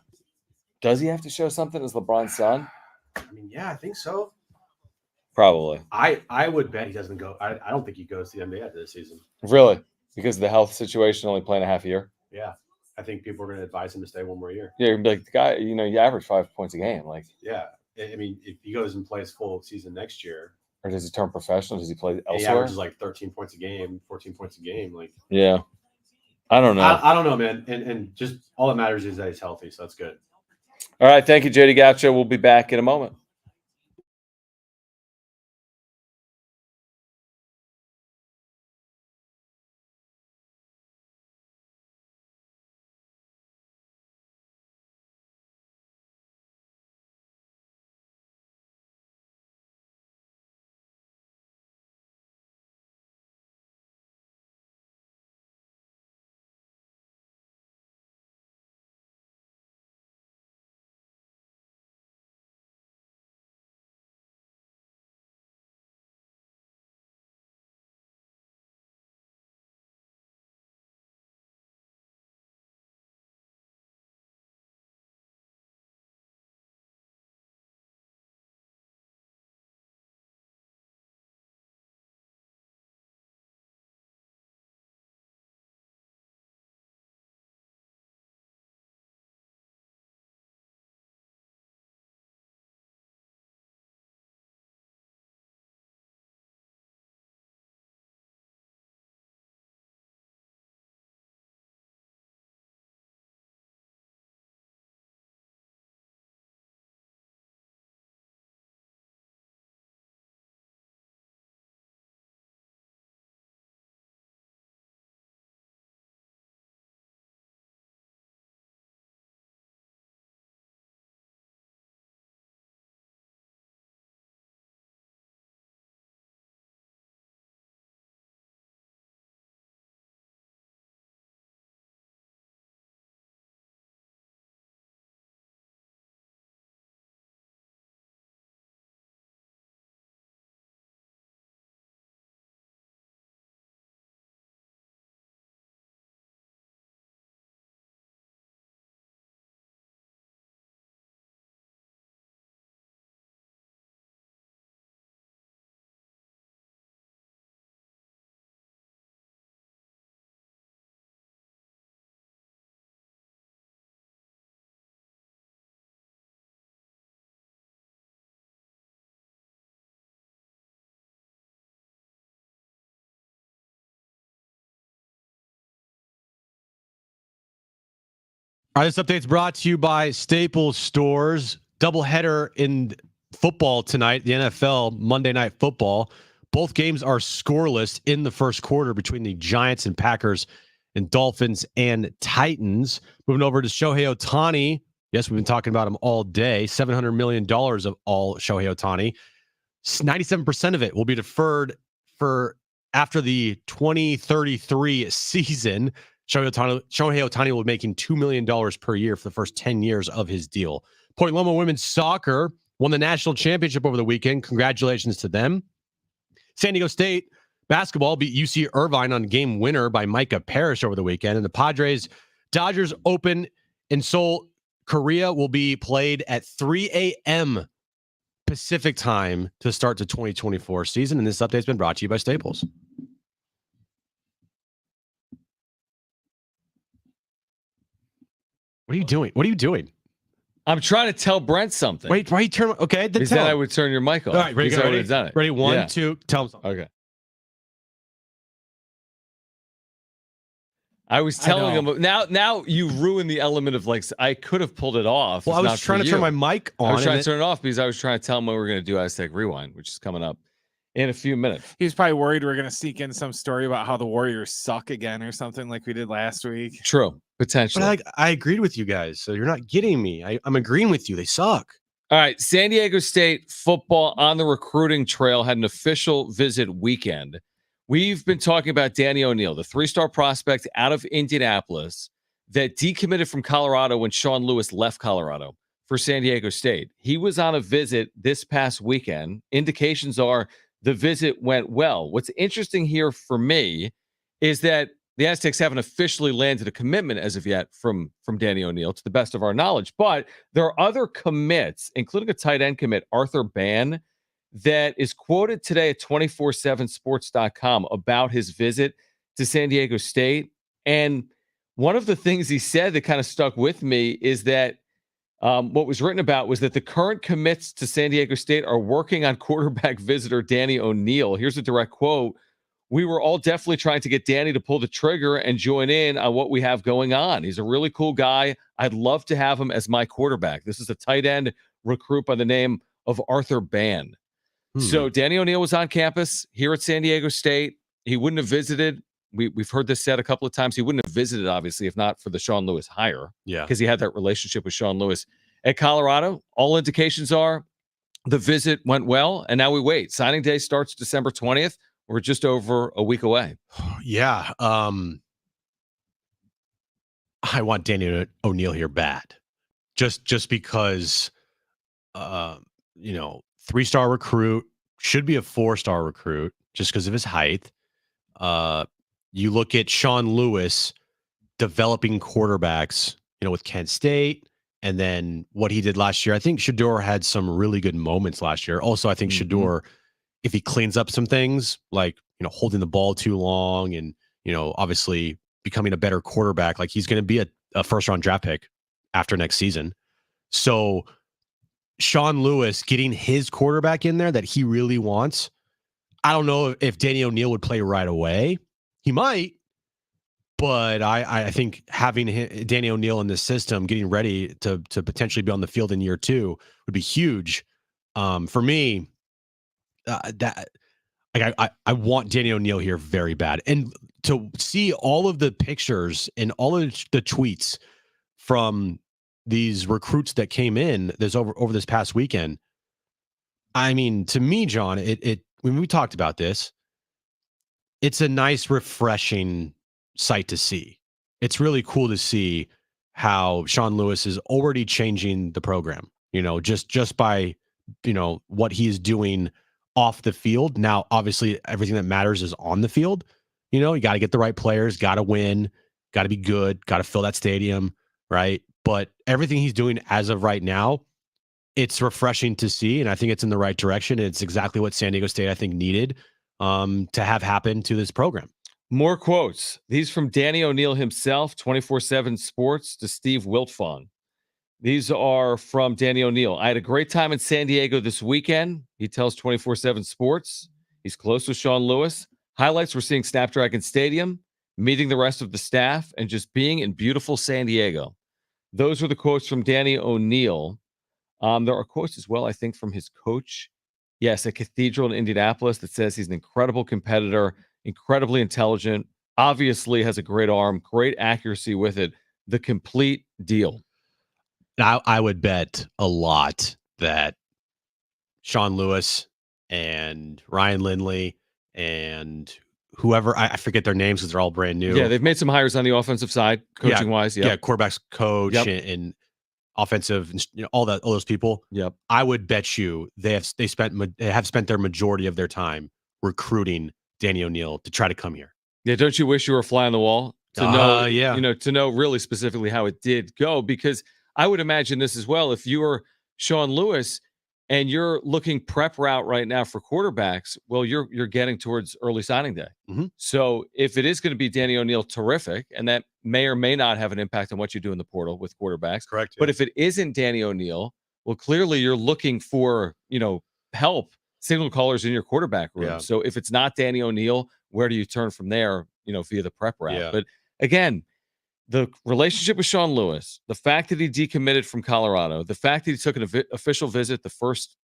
Does he have to show something as LeBron's son? I mean, yeah, I think so. Probably. I would bet he doesn't go. I don't think he goes to the NBA after this season. Really? Because of the health situation, only playing a half year? Yeah. I think people are going to advise him to stay one more year. Yeah, you'd be like, the guy, you average 5 points a game. Like, Yeah. I mean, if he goes and plays full season next year, or does he turn professional? Does he play and he elsewhere? averages like 13 points a game, 14 points a game. Like, Yeah. I don't know. I don't know, man. And just all that matters is that he's healthy. So that's good. All right. Thank you, JD Gaucho. We'll be back in a moment. All right, this update's brought to you by Staples Stores. Doubleheader in football tonight, the NFL, Monday Night Football. Both games are scoreless in the first quarter between the Giants and Packers and Dolphins and Titans. Moving over to Shohei Ohtani. Yes, we've been talking about him all day. $700 million of all Shohei Ohtani. 97% of it will be deferred for after the 2033 season. Shohei Ohtani will be making $2 million per year for the first 10 years of his deal. Point Loma women's soccer won the national championship over the weekend. Congratulations to them. San Diego State basketball beat UC Irvine on game winner by Micah Parrish over the weekend. And the Padres Dodgers Open in Seoul, Korea will be played at 3 a.m. Pacific time to start the 2024 season. And this update's been brought to you by Staples. What are you doing? What are you doing? I'm trying to tell Brent something. Wait, why you turn? Okay, then then I would turn your mic off. All right, ready? I would have done it. Ready? One, Yeah. two. Tell him something. Okay. I was telling him now you ruined the element of like I could have pulled it off. Well, I was trying to turn my mic on. I was trying to turn it off because I was trying to tell him what we're going to do Aztec Rewind, which is coming up in a few minutes. He's probably worried we're going to sneak in some story about how the Warriors suck again or something like we did last week. True, potentially. But I agreed with you guys, so you're not getting me. I'm agreeing with you. They suck. All right, San Diego State football on the recruiting trail had an official visit weekend. We've been talking about Danny O'Neal, the three-star prospect out of Indianapolis that decommitted from Colorado when Sean Lewis left Colorado for San Diego State. He was on a visit this past weekend. Indications are the visit went well. What's interesting here for me is that the Aztecs haven't officially landed a commitment as of yet from Danny O'Neal, to the best of our knowledge. But there are other commits, including a tight end commit, Arthur Bann, that is quoted today at 247sports.com about his visit to San Diego State. And one of the things he said that kind of stuck with me is that what was written about was that the current commits to San Diego State are working on quarterback visitor Danny O'Neal. Here's a direct quote. We were all definitely trying to get Danny to pull the trigger and join in on what we have going on. He's a really cool guy. I'd love to have him as my quarterback. This is a tight end recruit by the name of Arthur Bann. So Danny O'Neal was on campus here at San Diego State. He wouldn't have visited. We've heard this said a couple of times. He wouldn't have visited, obviously, if not for the Sean Lewis hire. Yeah. Because he had that relationship with Sean Lewis at Colorado. All indications are the visit went well, and now we wait. Signing day starts December 20th. We're just over a week away. Yeah. I want Danny O'Neal here bad. Just because, three-star recruit, should be a four-star recruit just because of his height. You look at Sean Lewis developing quarterbacks, with Kent State, and then what he did last year. I think Shador had some really good moments last year. Also, I think Shador, if he cleans up some things like, holding the ball too long and, obviously becoming a better quarterback, like he's going to be a first-round draft pick after next season. So Sean Lewis getting his quarterback in there that he really wants. I don't know if Danny O'Neal would play right away. He might, but I think having Danny O'Neal in the system, getting ready to potentially be on the field in year 2 would be huge. For me, I want Danny O'Neal here very bad. And to see all of the pictures and all of the tweets from these recruits that came in over this past weekend. I mean, to me, John, when we talked about this, it's a nice, refreshing sight to see. It's really cool to see how Sean Lewis is already changing the program, just by, what he is doing off the field. Now, obviously, everything that matters is on the field. You got to get the right players, got to win, got to be good, got to fill that stadium, right? But everything he's doing as of right now, it's refreshing to see, and I think it's in the right direction. It's exactly what San Diego State, I think, needed to have happen to this program. More quotes. These from Danny O'Neal himself, 247 Sports, to Steve Wiltfong. These are from Danny O'Neal. I had a great time in San Diego this weekend. He tells 247 Sports. He's close with Sean Lewis. Highlights, we're seeing Snapdragon Stadium, meeting the rest of the staff, and just being in beautiful San Diego. Those were the quotes from Danny O'Neill. There are quotes as well, I think, from his coach. Yes, at Cathedral in Indianapolis that says he's an incredible competitor, incredibly intelligent, obviously has a great arm, great accuracy with it, the complete deal. I would bet a lot that Sean Lewis and Ryan Lindley and whoever, I forget their names because they're all brand new. Yeah, they've made some hires on the offensive side, coaching wise. Yeah, quarterbacks coach and offensive, and all those people. Yep. I would bet you they have spent their majority of their time recruiting Danny O'Neill to try to come here. Yeah, don't you wish you were a fly on the wall to know? Yeah, to know really specifically how it did go, because I would imagine this as well. If you were Sean Lewis and you're looking prep route right now for quarterbacks, well, you're getting towards early signing day. Mm-hmm. So if it is going to be Danny O'Neill, terrific, and that may or may not have an impact on what you do in the portal with quarterbacks. Correct. But if it isn't Danny O'Neill, well, clearly you're looking for help, signal callers in your quarterback room. Yeah. So if it's not Danny O'Neill, where do you turn from there? Via the prep route. Yeah. But again, the relationship with Sean Lewis, the fact that he decommitted from Colorado, the fact that he took an official visit the first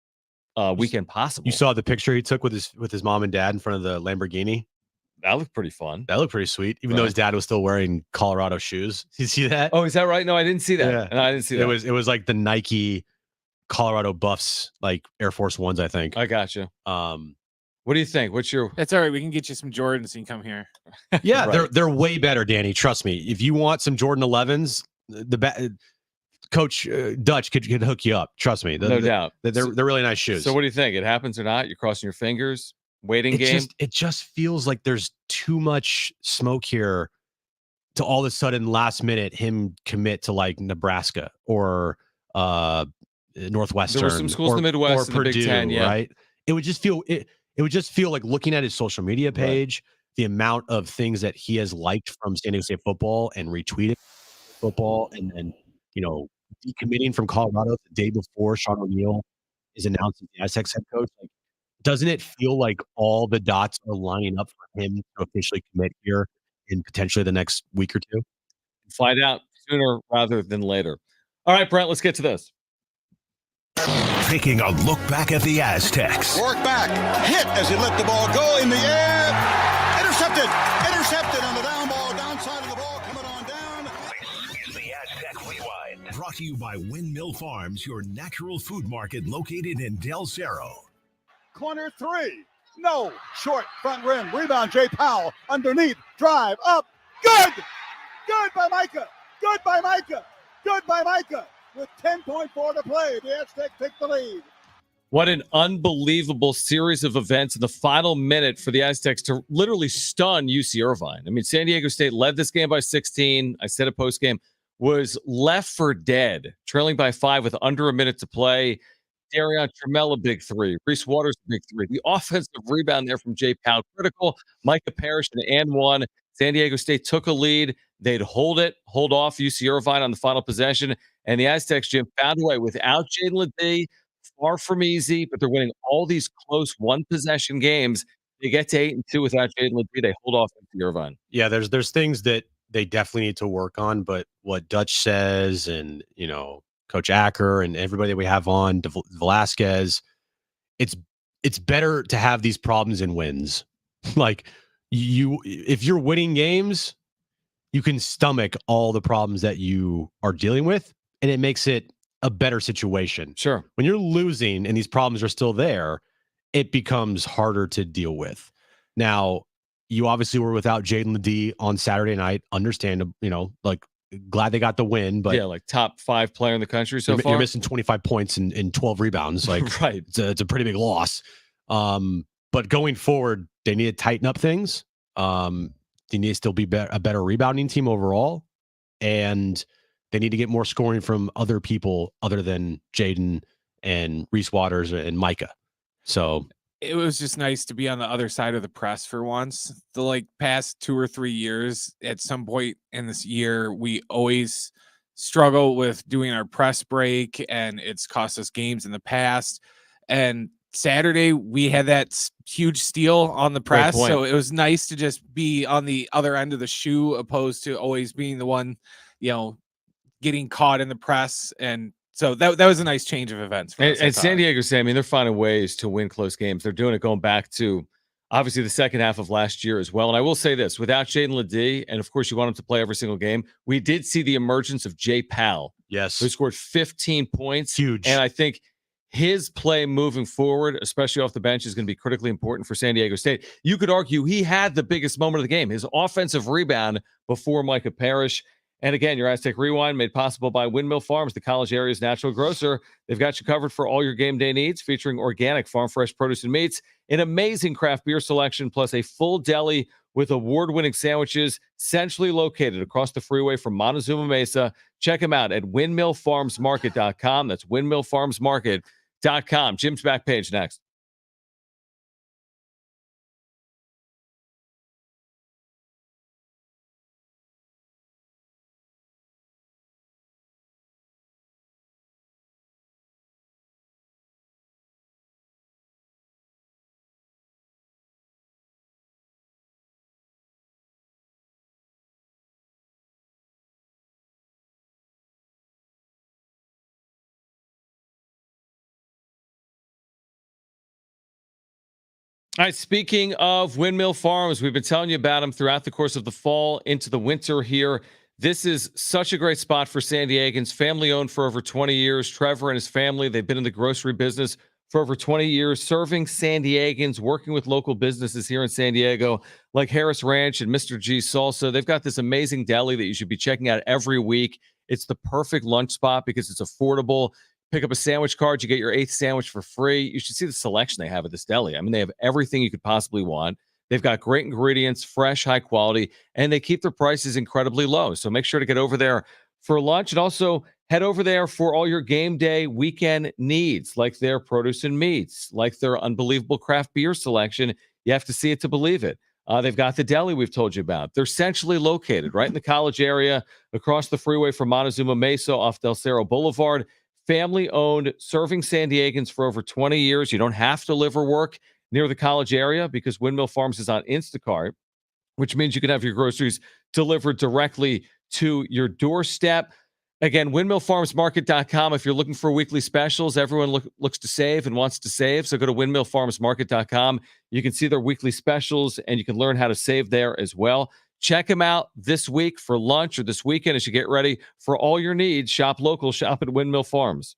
weekend possible. You saw the picture he took with his mom and dad in front of the Lamborghini. That looked pretty fun. That looked pretty sweet, even though his dad was still wearing Colorado shoes. You see that? Oh, is that right? No, I didn't see that. Yeah. No, I didn't see that. It was like the Nike Colorado Buffs, like Air Force Ones, I think. I got you. What do you think? What's your? That's all right. We can get you some Jordans. You can come here. Yeah, Right. they're way better, Danny. Trust me. If you want some Jordan 11s, Coach Dutch could hook you up. Trust me. No doubt. They're really nice shoes. So what do you think? It happens or not? You're crossing your fingers, waiting game. It just feels like there's too much smoke here to all of a sudden last minute him commit to like Nebraska or Northwestern. There were some schools in the Midwest or and the Big Purdue, Ten, yeah. right? It would just feel like looking at his social media page, the amount of things that he has liked from San Diego State football and retweeted football, and then decommitting from Colorado the day before Sean O'Neill is announced as the Aztecs head coach. Like, doesn't it feel like all the dots are lining up for him to officially commit here in potentially the next week or two? Find out sooner rather than later. All right, Brent, let's get to this. Taking a look back at the Aztecs. Work back, hit as he let the ball go in the air. Intercepted on the down ball, downside of the ball, coming on down. This is the Aztec Rewind. Brought to you by Windmill Farms, your natural food market located in Del Cerro. Corner three. No. Short. Front rim. Rebound. Jay Powell. Underneath. Drive. Up. Good. Good by Micah. Good by Micah. Good by Micah. With 10.4 to play, the Aztecs take the lead. What an unbelievable series of events in the final minute for the Aztecs to literally stun UC Irvine. I mean, San Diego State led this game by 16. I said it post-game, was left for dead, trailing by 5 with under a minute to play. Darion Trammell, a big three. Reese Waters, a big three. The offensive rebound there from Jay Powell, critical. Micah Parrish, an and one. San Diego State took a lead. They'd hold off UC Irvine on the final possession. And the Aztecs, Jim, found a way without Jaden Ledee. Far from easy, but they're winning all these close one-possession games. They get to 8-2 without Jaden Ledee. They hold off UC Irvine. Yeah, there's things that they definitely need to work on, but what Dutch says and, Coach Acker and everybody that we have on, Velasquez, it's better to have these problems in wins. Like if you're winning games, you can stomach all the problems that you are dealing with, and it makes it a better situation. Sure. When you're losing and these problems are still there, it becomes harder to deal with. Now, you obviously were without Jaden Ledee on Saturday night. Understandable, glad they got the win, but yeah, like top 5 player in the country so far. You're missing 25 points and 12 rebounds. Like, right. It's a pretty big loss. But going forward, they need to tighten up things. They need to still be a better rebounding team overall. And they need to get more scoring from other people other than Jaden and Reese Waters and Micah. So it was just nice to be on the other side of the press for once. The past 2 or 3 years, at some point in this year, we always struggle with doing our press break, and it's cost us games in the past. And Saturday, we had that huge steal on the press, so it was nice to just be on the other end of the shoe, opposed to always being the one, getting caught in the press. And so that was a nice change of events for us. And San Diego State, I mean, they're finding ways to win close games. They're doing it going back to obviously the second half of last year as well. And I will say this, without Jaden Ledee, and of course you want him to play every single game, we did see the emergence of Jay Powell. Yes. Who scored 15 points. Huge. And I think his play moving forward, especially off the bench, is going to be critically important for San Diego State. You could argue he had the biggest moment of the game, his offensive rebound before Micah Parrish. And again, your Aztec Rewind made possible by Windmill Farms, the college area's natural grocer. They've got you covered for all your game day needs, featuring organic farm fresh produce and meats, an amazing craft beer selection, plus a full deli with award-winning sandwiches centrally located across the freeway from Montezuma Mesa. Check them out at windmillfarmsmarket.com. That's windmillfarmsmarket.com. Jim's back page next. All right, speaking of Windmill Farms, we've been telling you about them throughout the course of the fall into the winter here. This is such a great spot for San Diegans, family owned for over 20 years. Trevor and his family, they've been in the grocery business for over 20 years, serving San Diegans, working with local businesses here in San Diego, like Harris Ranch and Mr. G Salsa. They've got this amazing deli that you should be checking out every week. It's the perfect lunch spot because it's affordable. Pick up a sandwich card, you get your 8th sandwich for free. You should see the selection they have at this deli. I mean, they have everything you could possibly want. They've got great ingredients, fresh, high quality, and they keep their prices incredibly low. So make sure to get over there for lunch, and also head over there for all your game day weekend needs, like their produce and meats, like their unbelievable craft beer selection. You have to see it to believe it. They've got the deli we've told you about. They're centrally located right in the college area, across the freeway from Montezuma Mesa off Del Cerro Boulevard. Family owned, serving San Diegans for over 20 years. You don't have to live or work near the college area because Windmill Farms is on Instacart, which means you can have your groceries delivered directly to your doorstep. Again, windmillfarmsmarket.com. If you're looking for weekly specials, everyone looks to save and wants to save. So go to windmillfarmsmarket.com. You can see their weekly specials and you can learn how to save there as well. Check them out this week for lunch or this weekend as you get ready for all your needs. Shop local, shop at Windmill Farms.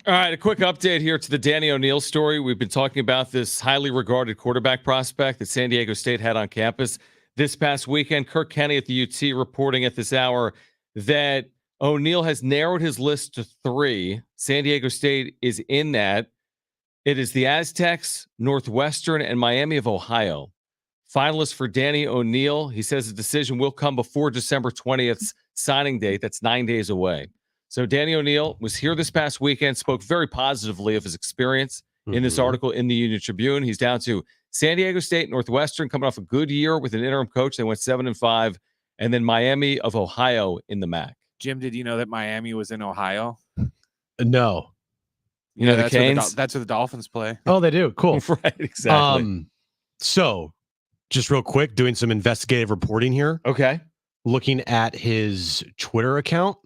All right, a quick update here to the Danny O'Neill story. We've been talking about this highly regarded quarterback prospect that San Diego State had on campus this past weekend. Kirk Kenny at the UT reporting at this hour that O'Neill has narrowed his list to 3. San Diego State is in that. It is the Aztecs, Northwestern, and Miami of Ohio. Finalist for Danny O'Neill. He says the decision will come before December 20th's signing date. That's 9 days away. So Danny O'Neill was here this past weekend, spoke very positively of his experience in this article in the Union Tribune. He's down to San Diego State, Northwestern, coming off a good year with an interim coach. They went 7-5, and then Miami of Ohio in the MAC. Jim, did you know that Miami was in Ohio? No. You know, the that's Canes? that's where the Dolphins play. Oh, they do. Cool. Right, exactly. So, just real quick, doing some investigative reporting here. Okay. Looking at his Twitter account,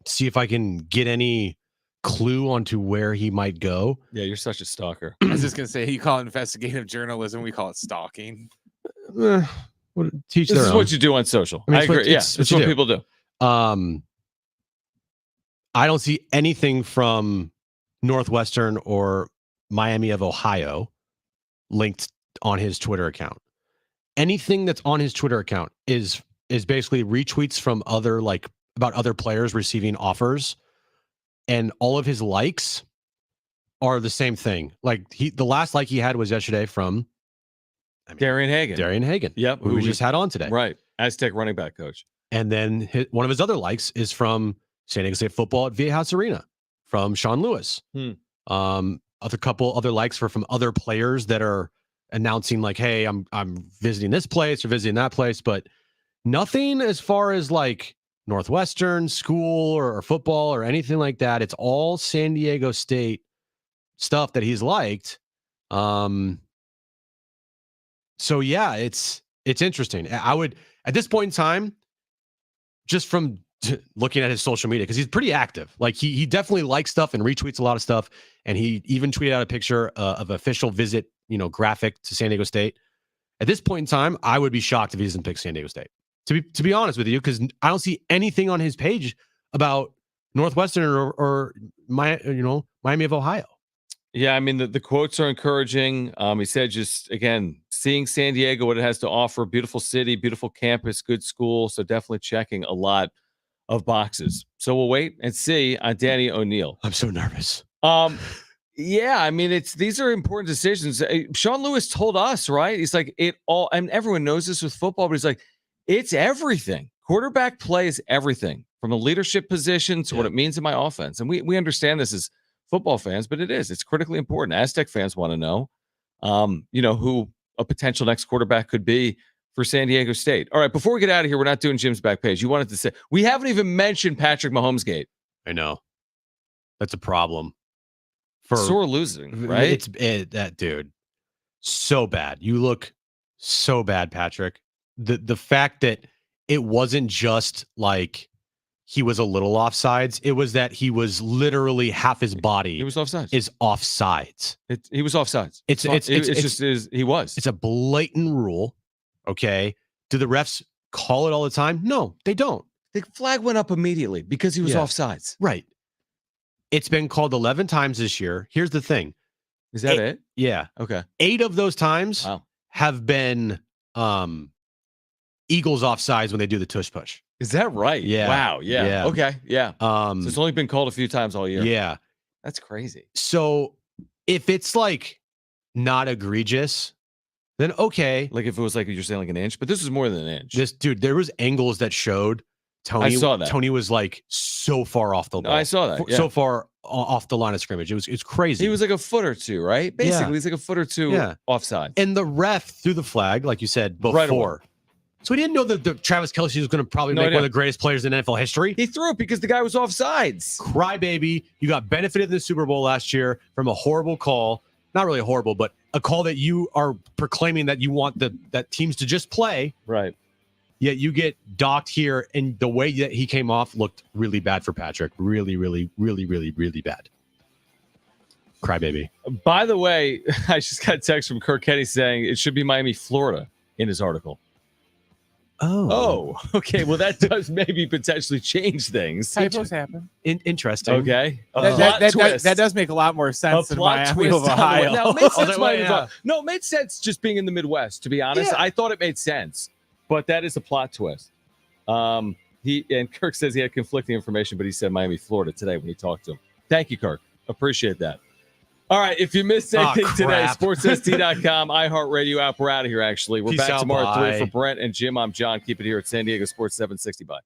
see if I can get any clue onto where he might go. Yeah, you're such a stalker. I was just going to say, you call it investigative journalism. We call it stalking. Teach This their is own. what you do on social. I agree. Yeah, it's what people do. I don't see anything from Northwestern or Miami of Ohio linked on his Twitter account. Anything that's on his Twitter account is basically retweets from other, like, about other players receiving offers, and all of his likes are the same thing. Like, the last like he had was yesterday from Daren Hagen. Daren Hagen. Yep. Who we just had on today. Right. Aztec running back coach. And then one of his other likes is from San Diego State football at Viejas Arena from Sean Lewis. A couple other likes from other players that are announcing, like, hey, I'm visiting this place or visiting that place, but nothing as far as like Northwestern school or football or anything like that. It's all San Diego State stuff that he's liked. So yeah, it's interesting. I would, at this point in time, just from looking at his social media, because he's pretty active. Like, he definitely likes stuff and retweets a lot of stuff. And he even tweeted out a picture of official visit, graphic to San Diego State. At this point in time, I would be shocked if he doesn't pick San Diego State. To be honest with you, because I don't see anything on his page about Northwestern or Miami of Ohio. Yeah, I mean, the quotes are encouraging. He said, just, again, seeing San Diego, what it has to offer, beautiful city, beautiful campus, good school. So definitely checking a lot of boxes. So we'll wait and see on Danny O'Neill. I'm so nervous. Yeah, I mean, these are important decisions. Sean Lewis told us, right? He's like, and everyone knows this with football, but he's like, it's everything. Quarterback play is everything, from a leadership position to what it means in my offense. And we understand this as football fans, but it's critically important. Aztec fans want to know, who a potential next quarterback could be for San Diego State. All right, before we get out of here, we're not doing Jim's back page. You wanted to say, we haven't even mentioned Patrick Mahomes Gate. I know. That's a problem. Sore losing, right? That dude, so bad. You look so bad, Patrick. The fact that it wasn't just like he was a little offsides, it was that he was literally half his body. He was offsides. Is offsides. He was offsides. He was. It's a blatant rule. Okay. Do the refs call it all the time? No, they don't. The flag went up immediately because he was offsides. Right. It's been called 11 times this year. Here's the thing. Is that it? Yeah. Okay. 8 of those times have been Eagles offsides when they do the tush push. Is that right? Yeah. Wow. Yeah. Okay. Yeah. So it's only been called a few times all year. Yeah. That's crazy. So if it's like not egregious, then okay. Like if it was like you're saying like an inch, but this is more than an inch. There was angles that showed Tony. I saw that. Tony was like so far off the ball. I saw that. So far off the line of scrimmage. It's crazy. He was like a foot or two, right? Basically, he's like a foot or two offside. And the ref threw the flag, like you said, before. Right. So he didn't know that Travis Kelce was going to probably make one of the greatest players in NFL history. He threw it because the guy was offsides. Crybaby. You got benefited in the Super Bowl last year from a horrible call. Not really horrible, but a call that you are proclaiming that you want that teams to just play. Right. Yet you get docked here, and the way that he came off looked really bad for Patrick. Really, really, really, really, really bad. Crybaby. By the way, I just got a text from Kirk Kenny saying it should be Miami, Florida in his article. Oh, okay. Well, that does maybe potentially change things. Typos happen. Interesting. Okay. That does make a lot more sense than Miami of Ohio. Now, it made sense. No, it made sense just being in the Midwest, to be honest. I thought it made sense, but that is a plot twist. Kirk says he had conflicting information, but he said Miami, Florida today when he talked to him. Thank you, Kirk. Appreciate that. All right. If you missed anything today, sportsst.com, iHeartRadio app. We're out of here, actually. We're back tomorrow at 3 for Brent and Jim. I'm John. Keep it here at San Diego Sports 760. Bye.